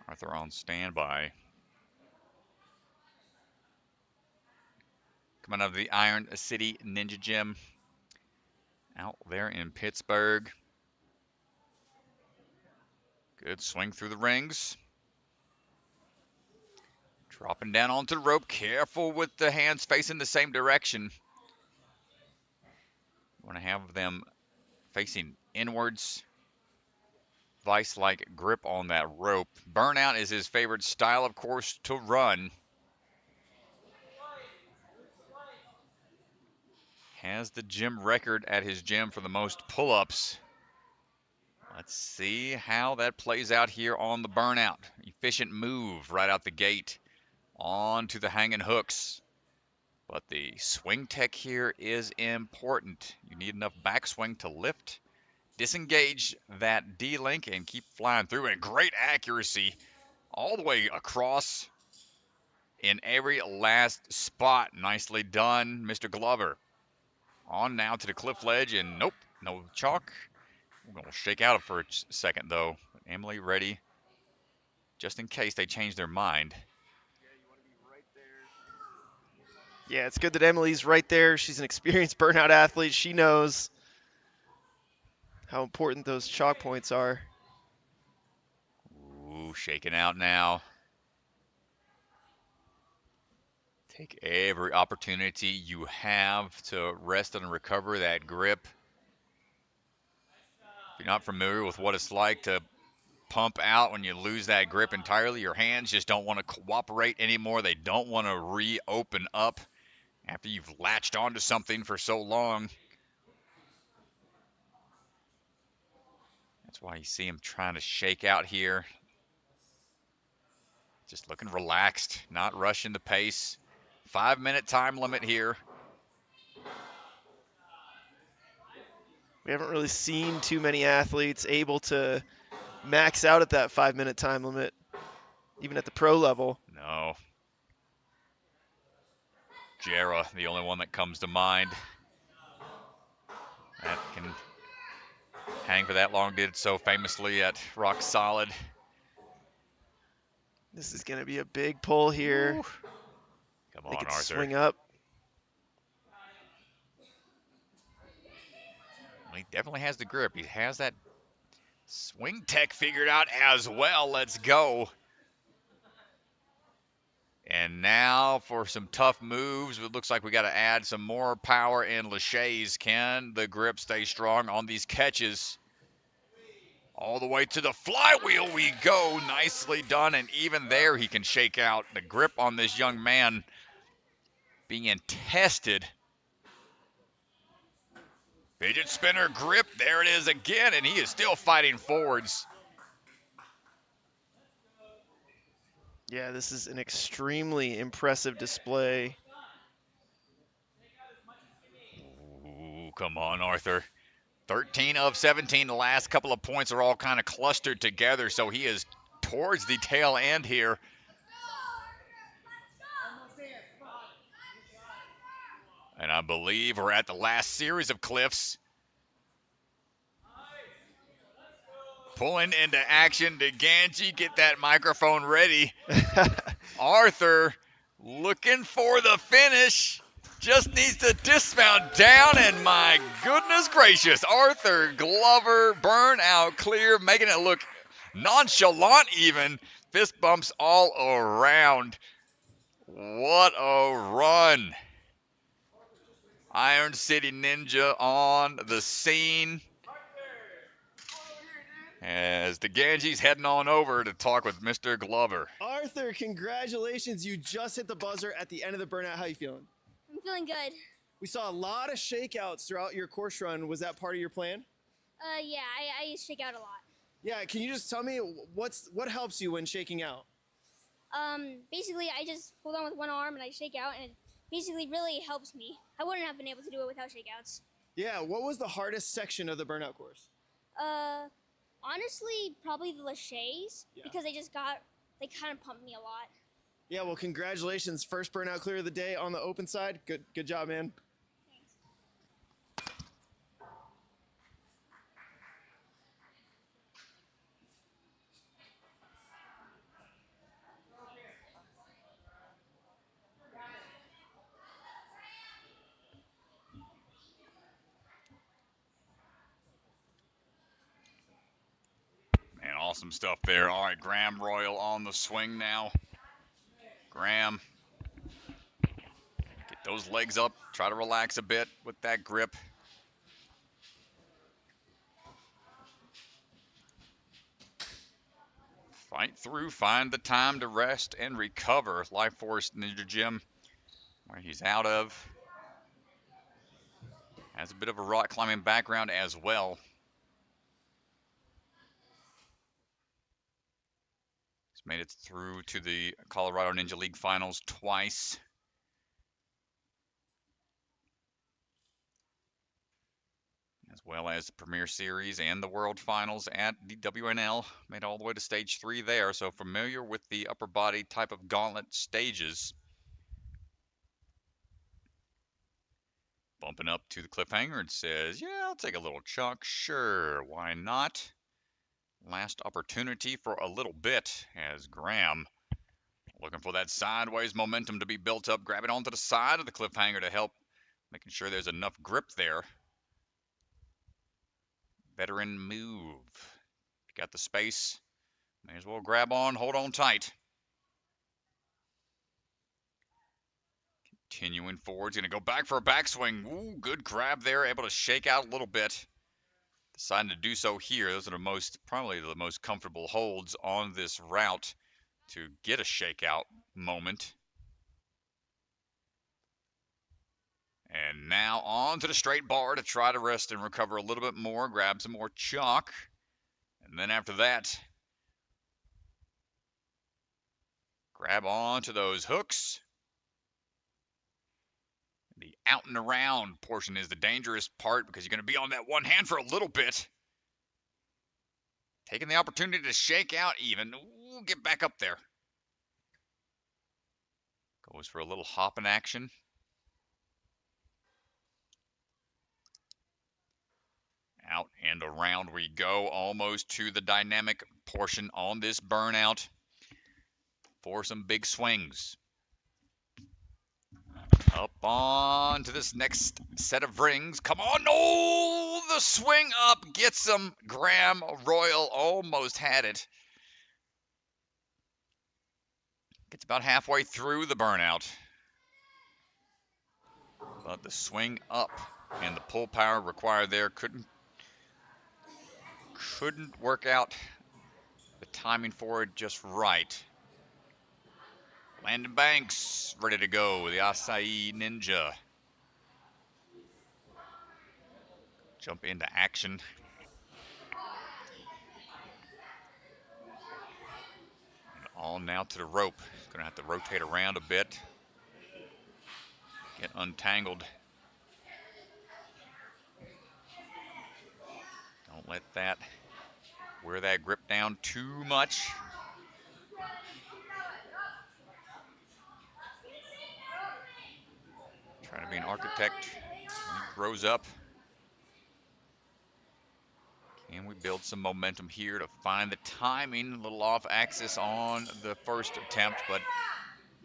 Arthur on standby. basement of the Iron City Ninja Gym out there in Pittsburgh. Good swing through the rings. Dropping down onto the rope. Careful with the hands facing the same direction. Want to have them facing inwards. Vice-like grip on that rope. Burnout is his favorite style, of course, to run. Has the gym record at his gym for the most pull-ups. Let's see how that plays out here on the burnout. Efficient move right out the gate. On to the hanging hooks. But the swing tech here is important. You need enough backswing to lift, disengage that D-link, and keep flying through. And great accuracy all the way across in every last spot. Nicely done, Mr. Glover. On now to the cliff ledge, and nope, no chalk. We're going to shake out for a second, though. Emily ready, just in case they change their mind. Yeah, it's good that Emily's right there. She's an experienced burnout athlete. She knows how important those chalk points are. Ooh, shaking out now. Take every opportunity you have to rest and recover that grip. If you're not familiar with what it's like to pump out when you lose that grip entirely, your hands just don't want to cooperate anymore. They don't want to reopen up after you've latched onto something for so long. That's why you see him trying to shake out here. Just looking relaxed, not rushing the pace. 5-minute time limit here. We haven't really seen too many athletes able to max out at that 5-minute time limit, even at the pro level. No. Jera, the only one that comes to mind. That can hang for that long, did so famously at Rock Solid. This is going to be a big pull here. Ooh. Come on, Arthur. Swing up. He definitely has the grip. He has that swing tech figured out as well. Let's go. And now for some tough moves. It looks like we got to add some more power in Lachey's. Can the grip stay strong on these catches? All the way to the flywheel we go. Nicely done. And even there he can shake out. The grip on this young man being tested. Fidget spinner grip. There it is again. And he is still fighting forwards. Yeah, this is an extremely impressive display. Ooh, come on, Arthur. 13 of 17. The last couple of points are all kind of clustered together, so he is towards the tail end here. And I believe we're at the last series of cliffs. Pulling into action to Ganji. Get that microphone ready. Arthur looking for the finish. Just needs to dismount down, and my goodness gracious, Arthur Glover, burnout clear, making it look nonchalant even. Fist bumps all around. What a run. Iron City Ninja on the scene. As the Ganji's heading on over to talk with Mr. Glover. Arthur, congratulations. You just hit the buzzer at the end of the burnout. How you feeling? I'm feeling good. We saw a lot of shakeouts throughout your course run. Was that part of your plan? Yeah, I shake out a lot. Yeah, can you just tell me what helps you when shaking out? Basically, I just hold on with one arm and I shake out, and it basically really helps me. I wouldn't have been able to do it without shakeouts. Yeah, what was the hardest section of the burnout course? Honestly, probably the Lachey's, because they kind of pumped me a lot. Yeah, well, congratulations. First burnout clear of the day on the open side. Good job, man. Awesome stuff there. All right, Graeme Royle on the swing now. Graeme, get those legs up. Try to relax a bit with that grip. Fight through, find the time to rest and recover. Life Force Ninja Gym, where he's out of. Has a bit of a rock climbing background as well. He's made it through to the Colorado Ninja League finals twice. As well as the Premier Series and the World Finals at the WNL. Made all the way to stage 3 there, so familiar with the upper body type of gauntlet stages. Bumping up to the cliffhanger and says, yeah, I'll take a little chunk. Sure, why not? Last opportunity for a little bit as Graeme looking for that sideways momentum to be built up, grabbing onto the side of the cliffhanger to help, making sure there's enough grip there. Veteran move. If you got the space, may as well grab on, hold on tight. Continuing forward, he's going to go back for a backswing. Ooh, good grab there, able to shake out a little bit. Deciding to do so here. Those are probably the most comfortable holds on this route to get a shakeout moment. And now on to the straight bar to try to rest and recover a little bit more, grab some more chalk. And then after that, grab on to those hooks. The out and around portion is the dangerous part because you're going to be on that one hand for a little bit. Taking the opportunity to shake out even. Ooh, get back up there. Goes for a little hopping action. Out and around we go, almost to the dynamic portion on this burnout for some big swings. Up on to this next set of rings. Come on, oh, the swing up gets him. Graeme Royle almost had it. Gets about halfway through the burnout. But the swing up and the pull power required there couldn't work out the timing for it just right. Landon Banks ready to go, the Acai Ninja. Jump into action. And all now to the rope. Gonna have to rotate around a bit. Get untangled. Don't let that wear that grip down too much. Trying to be an architect when he grows up. Can we build some momentum here to find the timing? A little off axis on the first attempt, but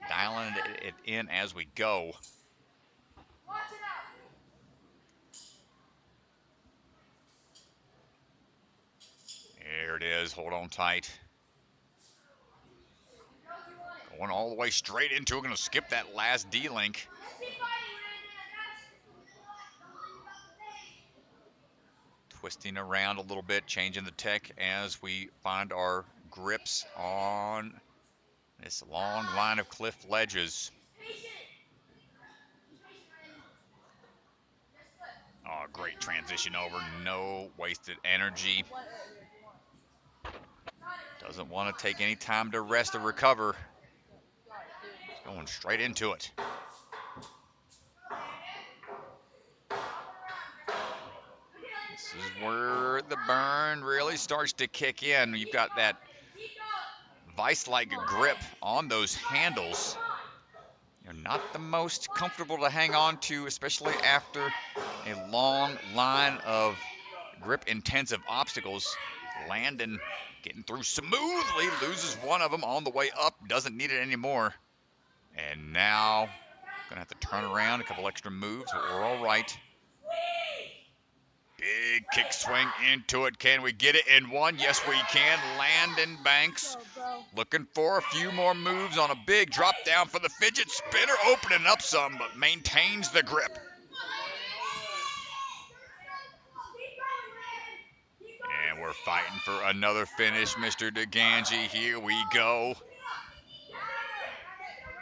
dialing it in as we go. There it is, hold on tight. Going all the way straight into it, gonna skip that last D-link. Twisting around a little bit, changing the tech as we find our grips on this long line of cliff ledges. Oh, great transition over, no wasted energy. Doesn't want to take any time to rest or recover. He's going straight into it. This is where the burn really starts to kick in. You've got that vice-like grip on those handles. You're not the most comfortable to hang on to, especially after a long line of grip-intensive obstacles. Landon getting through smoothly, loses one of them on the way up, doesn't need it anymore. And now, gonna have to turn around, a couple extra moves, but we're all right. Big kick swing into it. Can we get it in one? Yes, we can. Landon Banks looking for a few more moves on a big drop down for the fidget spinner, opening up some, but maintains the grip. And we're fighting for another finish, Mr. DeGangi. Here we go.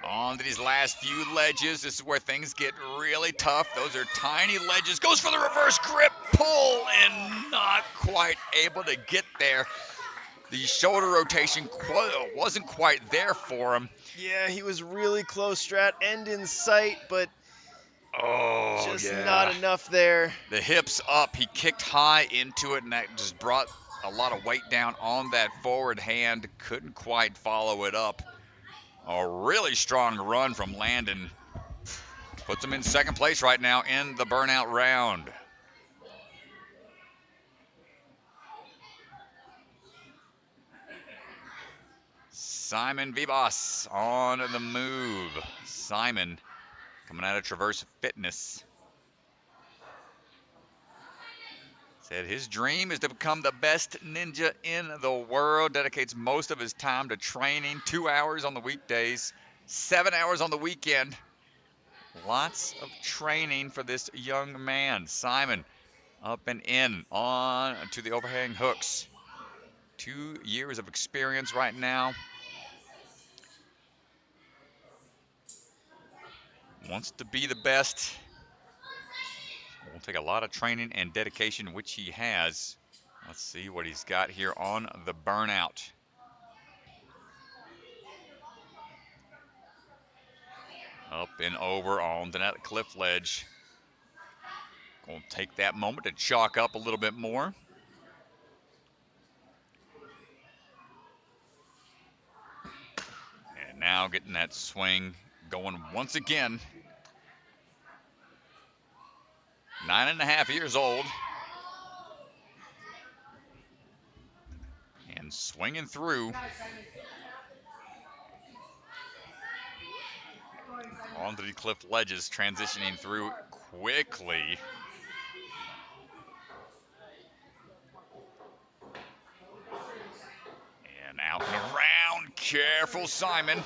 On to these last few ledges. This is where things get really tough. Those are tiny ledges. Goes for the reverse grip pull and not quite able to get there. The shoulder rotation wasn't quite there for him. Yeah, he was really close, Strat. End in sight, but just not enough there. The hips up. He kicked high into it, and that just brought a lot of weight down on that forward hand. Couldn't quite follow it up. A really strong run from Landon. Puts him in second place right now in the burnout round. Simon Vibas on the move. Simon coming out of Traverse Fitness. Said his dream is to become the best ninja in the world. Dedicates most of his time to training. 2 hours on the weekdays, 7 hours on the weekend. Lots of training for this young man. Simon up and in on to the overhang hooks. 2 years of experience right now. Wants to be the best. Will take a lot of training and dedication, which he has. Let's see what he's got here on the burnout. Up and over on to that cliff ledge. Going to take that moment to chalk up a little bit more. And now getting that swing going once again. 9.5 years old. And swinging through. Onto the cliff ledges, transitioning through quickly. And out and around. Careful, Simon.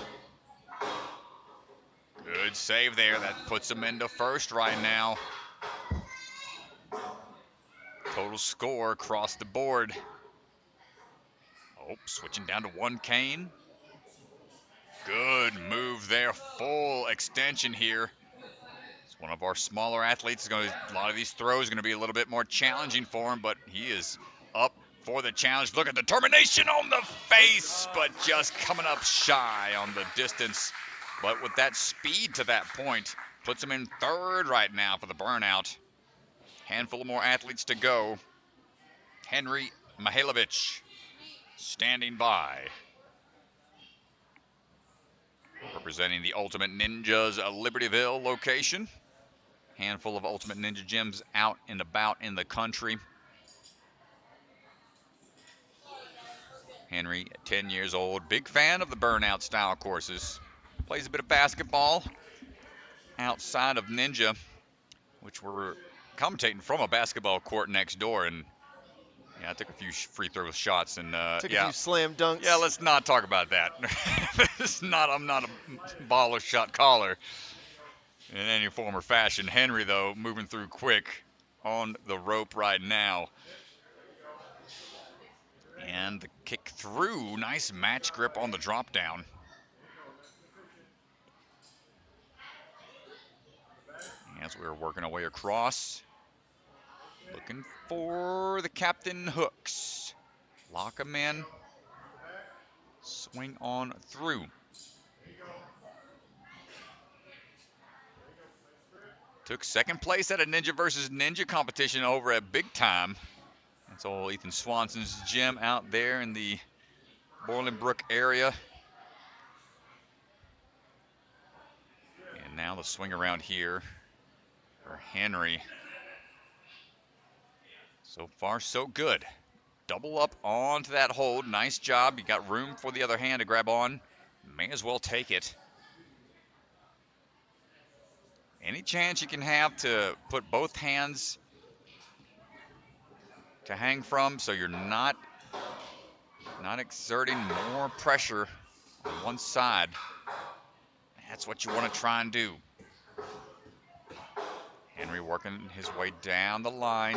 Good save there. That puts him into first right now. Total score across the board. Oh, switching down to one cane. Good move there. Full extension here. It's one of our smaller athletes. A lot of these throws are going to be a little bit more challenging for him, but he is up for the challenge. Look at the determination on the face, but just coming up shy on the distance. But with that speed to that point, puts him in third right now for the burnout. Handful of more athletes to go. Henry Mihajlovic standing by. Representing the Ultimate Ninjas Libertyville location. Handful of Ultimate Ninja gyms out and about in the country. Henry, 10 years old, big fan of the burnout style courses. Plays a bit of basketball outside of Ninja, which we're commentating from a basketball court next door, and yeah, I took a few free throw shots and took a few slam dunks. Yeah, let's not talk about that. I'm not a baller shot caller in any form or fashion. Henry though, moving through quick on the rope right now, and the kick through. Nice match grip on the drop down. As we're working our way across. Looking for the captain hooks. Lock them in. Swing on through. Took second place at a Ninja versus Ninja competition over at Big Time. That's old Ethan Swanson's gym out there in the Bolingbrook area. And now the swing around here for Henry. So far, so good. Double up onto that hold. Nice job. You got room for the other hand to grab on. May as well take it. Any chance you can have to put both hands to hang from, so you're not exerting more pressure on one side. That's what you want to try and do. Henry working his way down the line.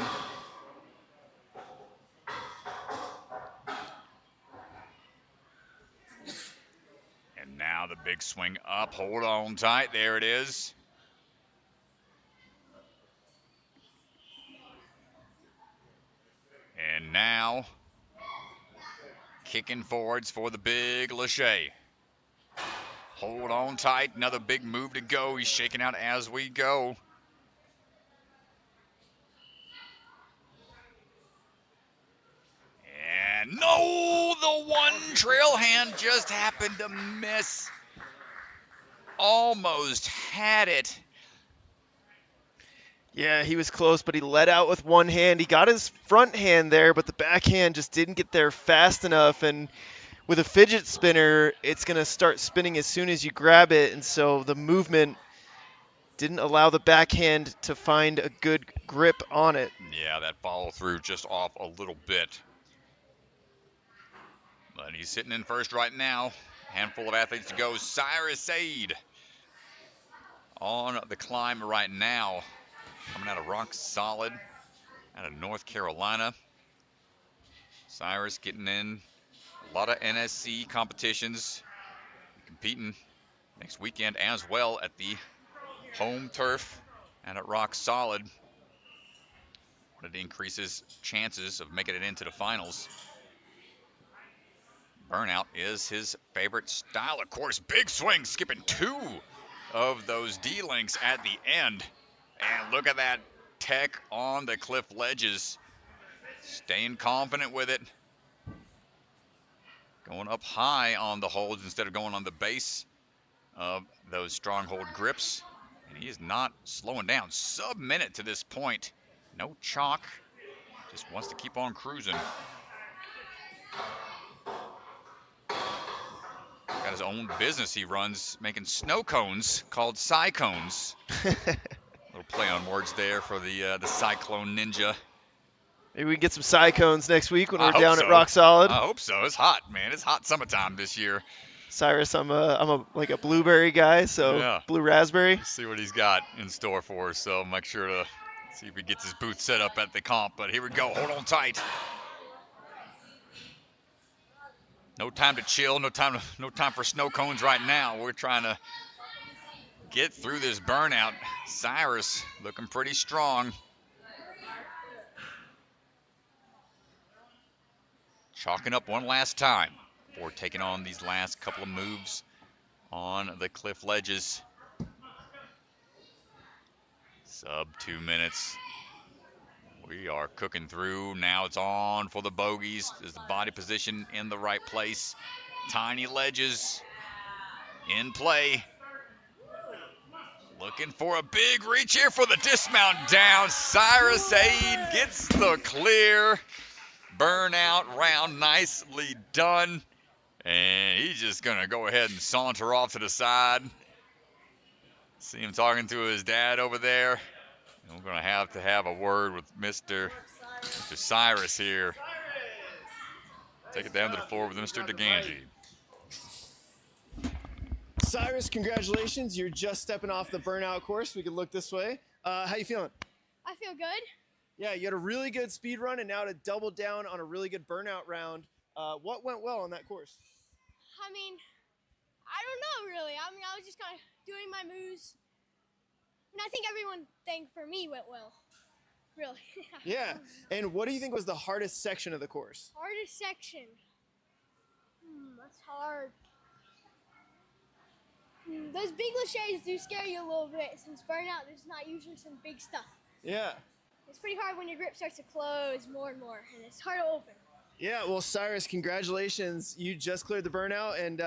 And now the big swing up. Hold on tight. There it is. And now kicking forwards for the big Lachey. Hold on tight. Another big move to go. He's shaking out as we go. And no, the one trail hand just happened to miss. Almost had it. Yeah, he was close, but he let out with one hand. He got his front hand there, but the backhand just didn't get there fast enough. And with a fidget spinner, it's going to start spinning as soon as you grab it. And so the movement didn't allow the backhand to find a good grip on it. Yeah, that follow through just off a little bit. But he's sitting in first right now. Handful of athletes to go. Cyrus Said on the climb right now. Coming out of Rock Solid, out of North Carolina. Cyrus getting in a lot of NSC competitions, competing next weekend as well at the home turf and at Rock Solid. Wanted to increase his chances of making it into the finals. Burnout is his favorite style. Of course, big swing, skipping 2 of those D-links at the end. And look at that tech on the cliff ledges. Staying confident with it. Going up high on the holds instead of going on the base of those stronghold grips. And he is not slowing down. Sub-minute to this point. No chalk. Just wants to keep on cruising. Got his own business he runs, making snow cones called Cycones. Little play on words there for the Cyclone Ninja. Maybe we can get some Cycones next week when we're down at Rock Solid. I hope so. It's hot, man. It's hot summertime this year. Cyrus, I'm like a blueberry guy, so yeah. Blue raspberry. Let's see what he's got in store for us. So make sure to see if he gets his booth set up at the comp. But here we go. Hold on tight. No time to chill. No time for snow cones right now. We're trying to get through this burnout. Cyrus looking pretty strong. Chalking up one last time before taking on these last couple of moves on the cliff ledges. Sub 2 minutes. We are cooking through. Now it's on for the bogeys. Is the body position in the right place? Tiny ledges in play. Looking for a big reach here for the dismount down. Cyrus Said gets the clear. Burnout round nicely done. And he's just going to go ahead and saunter off to the side. See him talking to his dad over there. And we're going to have a word with Mr. Cyrus here. Take it down to the floor with Mr. DeGangi. Cyrus, congratulations. You're just stepping off the burnout course. We can look this way. How you feeling? I feel good. Yeah, you had a really good speed run, and now to double down on a really good burnout round. What went well on that course? I mean, I don't know really. I was just kind of doing my moves. And I think everyone for me went well. Really. Yeah. And what do you think was the hardest section of the course? Hardest section? That's hard. Those big laches do scare you a little bit. Since burnout, there's not usually some big stuff. Yeah. It's pretty hard when your grip starts to close more and more, and it's hard to open. Yeah, well, Cyrus, congratulations. You just cleared the burnout, and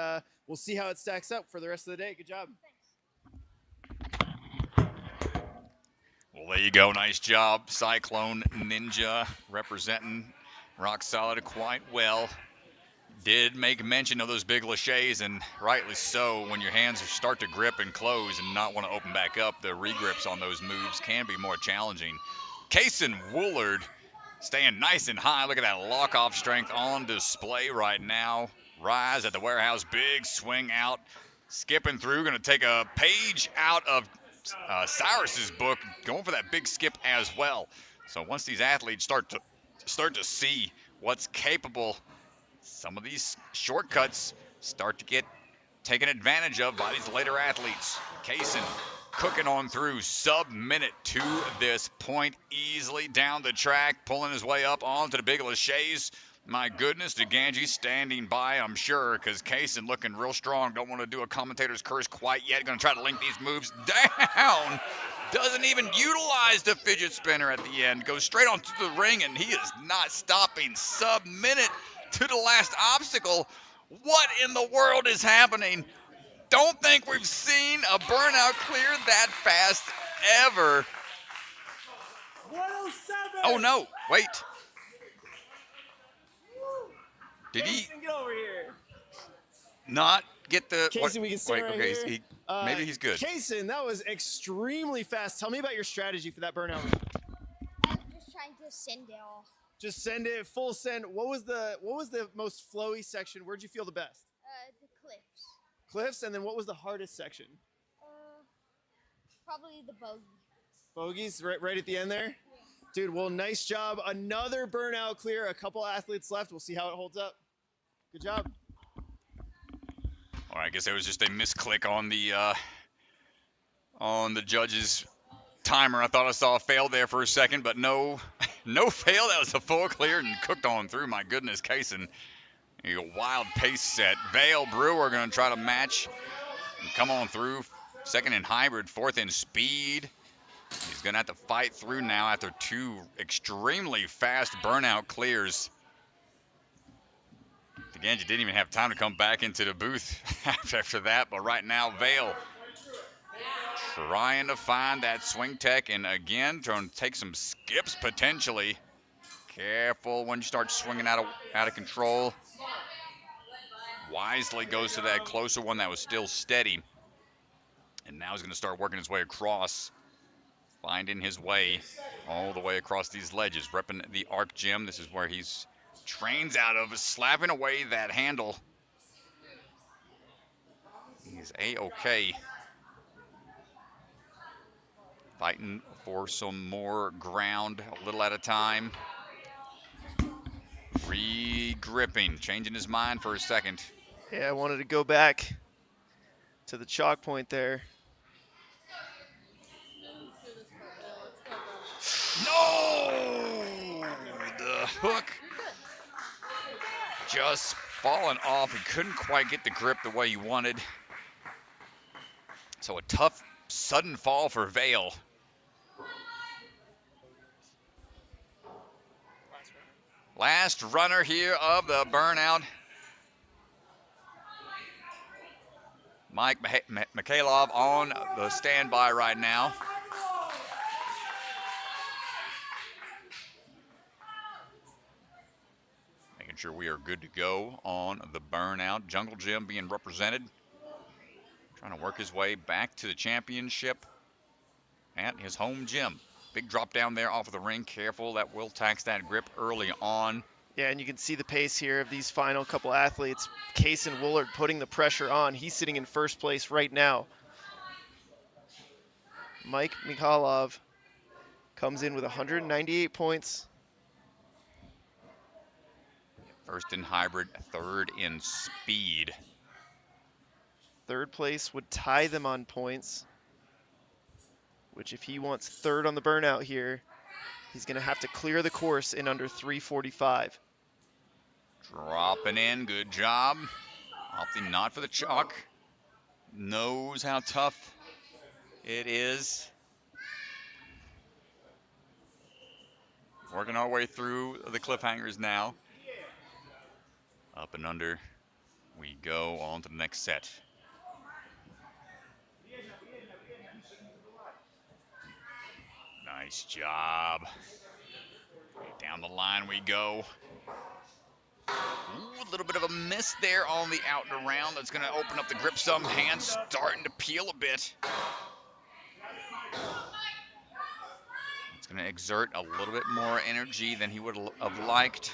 we'll see how it stacks up for the rest of the day. Good job. Thanks. Well, there you go. Nice job. Cyclone Ninja representing Rock Solid quite well. Did make mention of those big laches, and rightly so. When your hands start to grip and close and not want to open back up, the regrips on those moves can be more challenging. Kasen Woolard staying nice and high. Look at that lock-off strength on display right now. Rise at the warehouse, big swing out, skipping through, going to take a page out of Cyrus's book, going for that big skip as well. So once these athletes start to see what's capable, some of these shortcuts start to get taken advantage of by these later athletes. Kasen cooking on through, sub-minute to this point, easily down the track, pulling his way up onto the big Lachey's. My goodness, DeGangi standing by, I'm sure, because Kasen looking real strong. Don't want to do a commentator's curse quite yet. Going to try to link these moves down. Doesn't even utilize the fidget spinner at the end. Goes straight onto the ring, and he is not stopping. Sub-minute to the last obstacle. What in the world is happening? Don't think we've seen a burnout clear that fast ever. 107. Oh, no. Wait. Did he Get over here. not get the... Kasen, we can stay right okay, here. maybe he's good. Kasen, that was extremely fast. Tell me about your strategy for that burnout. Just trying to send it off. Just send it, full send. What was the most flowy section? Where'd you feel the best? The cliffs. Cliffs, and then what was the hardest section? Probably the bogey. Bogeys, right at the end there? Dude, well, nice job. Another burnout clear. A couple athletes left. We'll see how it holds up. Good job. All right, I guess it was just a misclick on the judge's timer. I thought I saw a fail there for a second, but no fail. That was a full clear and cooked on through. My goodness, Kasen. A wild pace set. Vale Brewer going to try to match and come on through. Second in hybrid, fourth in speed. He's going to have to fight through now after two extremely fast burnout clears. DeGangi didn't even have time to come back into the booth after that, but right now Vale trying to find that swing tech, and again trying to take some skips potentially. Careful when you start swinging out of control. Wisely goes to that closer one that was still steady, and now he's going to start working his way across, finding his way all the way across these ledges, repping the Arc Gym. This is where he's trains out of, slapping away that handle. He's A-okay. Fighting for some more ground a little at a time. Re-gripping, changing his mind for a second. Yeah, I wanted to go back to the chalk point there. No! The hook just falling off. He couldn't quite get the grip the way he wanted. So a tough, sudden fall for Vale. Last runner here of the burnout. Mikhailov on the standby right now. Making sure we are good to go on the burnout. Jungle Gym being represented. Trying to work his way back to the championship at his home gym. Big drop down there off of the ring. Careful, that will tax that grip early on. Yeah, and you can see the pace here of these final couple athletes. Kasen Woolard putting the pressure on. He's sitting in first place right now. Mikhailov comes in with 198 points. First in hybrid, third in speed. Third place would tie them on points, which if he wants third on the burnout here, he's going to have to clear the course in under 3:45. Dropping in, good job. Opting not for the chalk. Knows how tough it is. Working our way through the cliffhangers now. Up and under we go on to the next set. Nice job. Down the line we go. Ooh, a little bit of a miss there on the out and around. That's going to open up the grip some. Hands starting to peel a bit. He's going to exert a little bit more energy than he would have liked.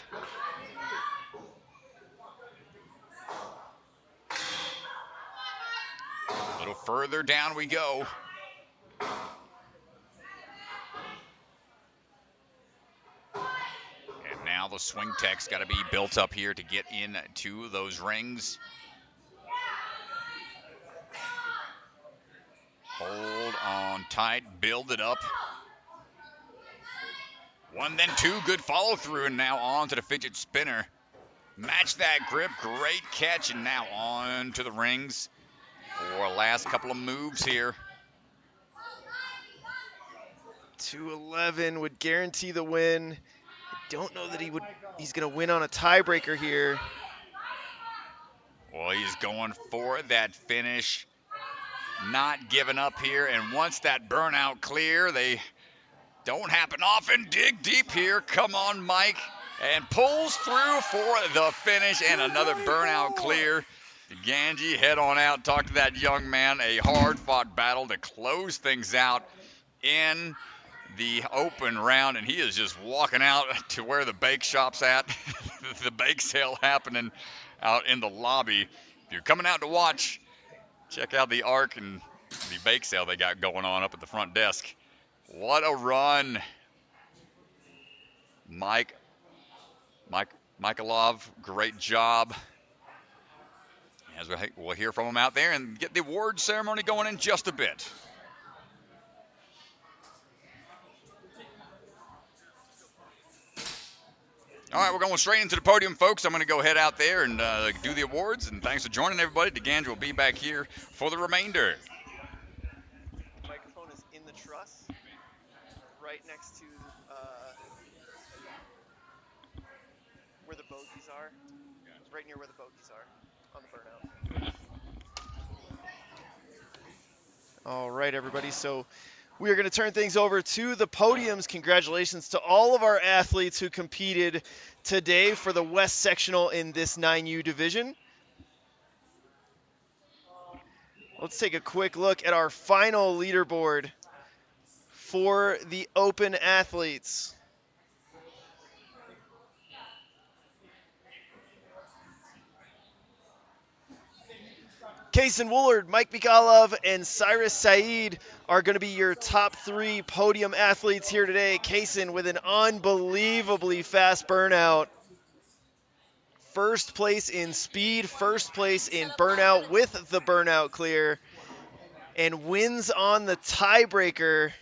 A little further down we go. And now the swing tech's got to be built up here to get into those rings. Hold on tight, build it up. One, then two, good follow through, and now on to the fidget spinner. Match that grip, great catch, and now on to the rings for last couple of moves here. 211 would guarantee the win. I don't know that he's going to win on a tiebreaker here. Well, he's going for that finish, not giving up here, and once that burnout clear, they don't happen often. Dig deep here, come on, Mike, and pulls through for the finish, and another burnout clear. Ganji, head on out, talk to that young man. A hard-fought battle to close things out in the open round, and he is just walking out to where the bake shop's at. The bake sale happening out in the lobby. If you're coming out to watch, check out the ARC and the bake sale they got going on up at the front desk. What a run. Mikhailov, great job. As we'll hear from him out there and get the award ceremony going in just a bit. All right, we're going straight into the podium, folks. I'm going to go head out there and do the awards. And thanks for joining, everybody. DeGange will be back here for the remainder. The microphone is in the truss, right next to where the bogeys are. It's right near where the bogeys are on the burnout. All right, everybody. So we are going to turn things over to the podiums. Congratulations to all of our athletes who competed today for the West Sectional in this 9U division. Let's take a quick look at our final leaderboard for the open athletes. Kasen Woolard, Mike Mikhailov, and Cyrus Said are going to be your top three podium athletes here today. Kasen with an unbelievably fast burnout. First place in speed, first place in burnout with the burnout clear, and wins on the tiebreaker.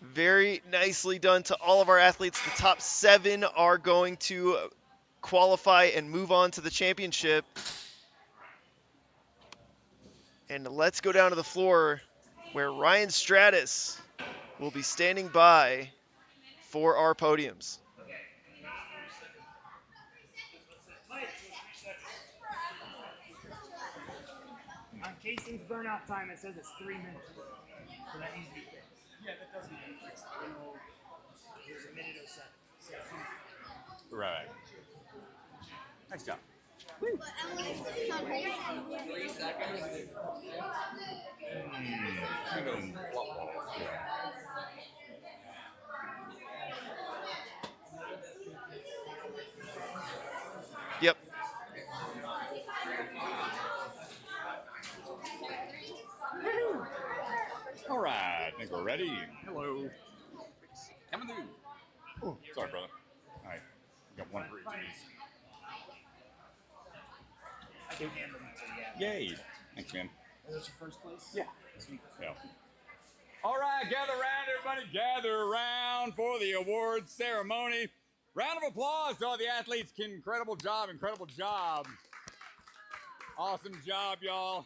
Very nicely done to all of our athletes. The top 7 are going to qualify and move on to the championship. And let's go down to the floor where Ryan Stratus will be standing by for our podiums. On Kasen's burnout time, it says it's 3 minutes. So that needs to be fixed. Yeah, that doesn't need to be fixed. There's a minute 07. Right. Nice job. 3 seconds. Yep. All right, I think we're ready. Hello. Coming through. Oh, sorry, brother. All right, we got one for each of these. I can handle that. Yay. Thanks, man. Is this your first place? Yeah. Yeah. All right, gather around, everybody. Gather around for the awards ceremony. Round of applause to all the athletes. Incredible job, incredible job. Awesome job, y'all.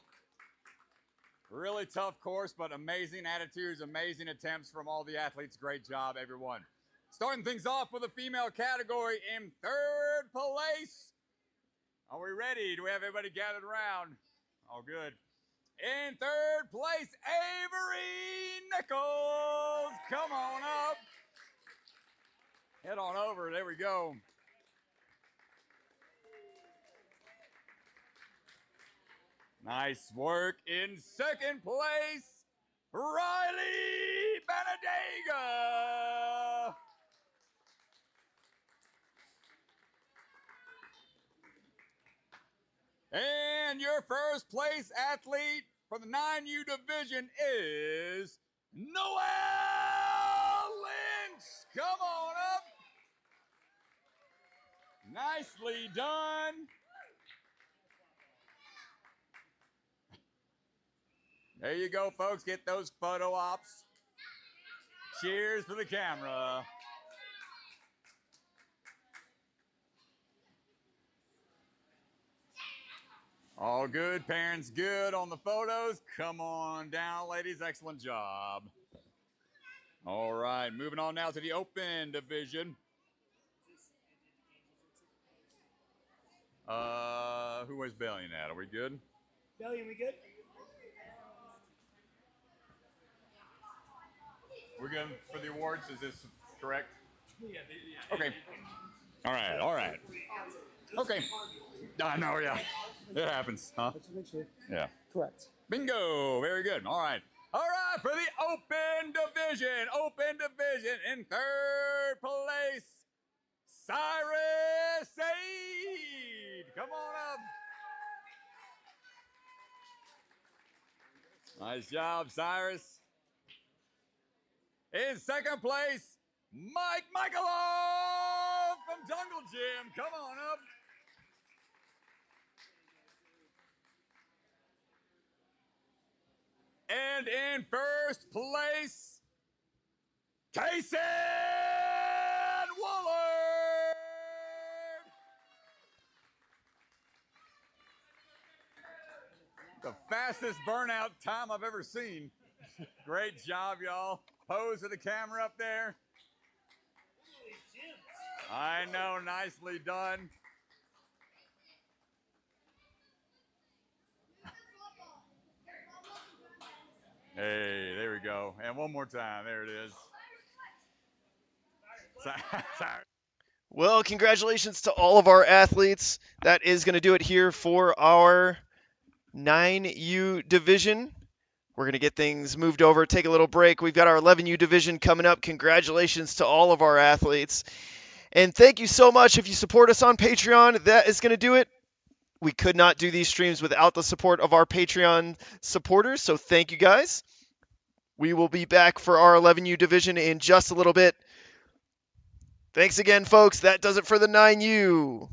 Really tough course, but amazing attitudes, amazing attempts from all the athletes. Great job, everyone. Starting things off with the female category in 3rd place. Are we ready? Do we have everybody gathered around? All good. In 3rd place, Avery Nichols. Come on up. Head on over. There we go. Nice work. In 2nd place, Riley Banadyga. And your first place athlete for the 9U division is Noelle Lynch. Come on up. Nicely done. There you go, folks. Get those photo ops. Cheers for the camera. All good. Parents good on the photos. Come on down, ladies. Excellent job. All right. Moving on now to the open division. Who was bailing at? Are we good? Belly, we good? We're good for the awards. Is this correct? Yeah. Okay. All right. All right. Okay. I know, yeah. It happens, huh? Yeah. Correct. Bingo. Very good. All right. All right. For the open division. Open division in third place. Cyrus Said. Come on up. Nice job, Cyrus. In second place, Mikhailov from Jungle Gym. Come on up. And in first place, Kasen Woolard. The fastest burnout time I've ever seen. Great job, y'all. Pose for the camera up there. I know, nicely done. Hey, there we go. And one more time. There it is. Well, congratulations to all of our athletes. That is going to do it here for our 9U division. We're going to get things moved over, take a little break. We've got our 11U division coming up. Congratulations to all of our athletes. And thank you so much if you support us on Patreon. That is going to do it. We could not do these streams without the support of our Patreon supporters, so thank you guys. We will be back for our 11U division in just a little bit. Thanks again, folks. That does it for the 9U.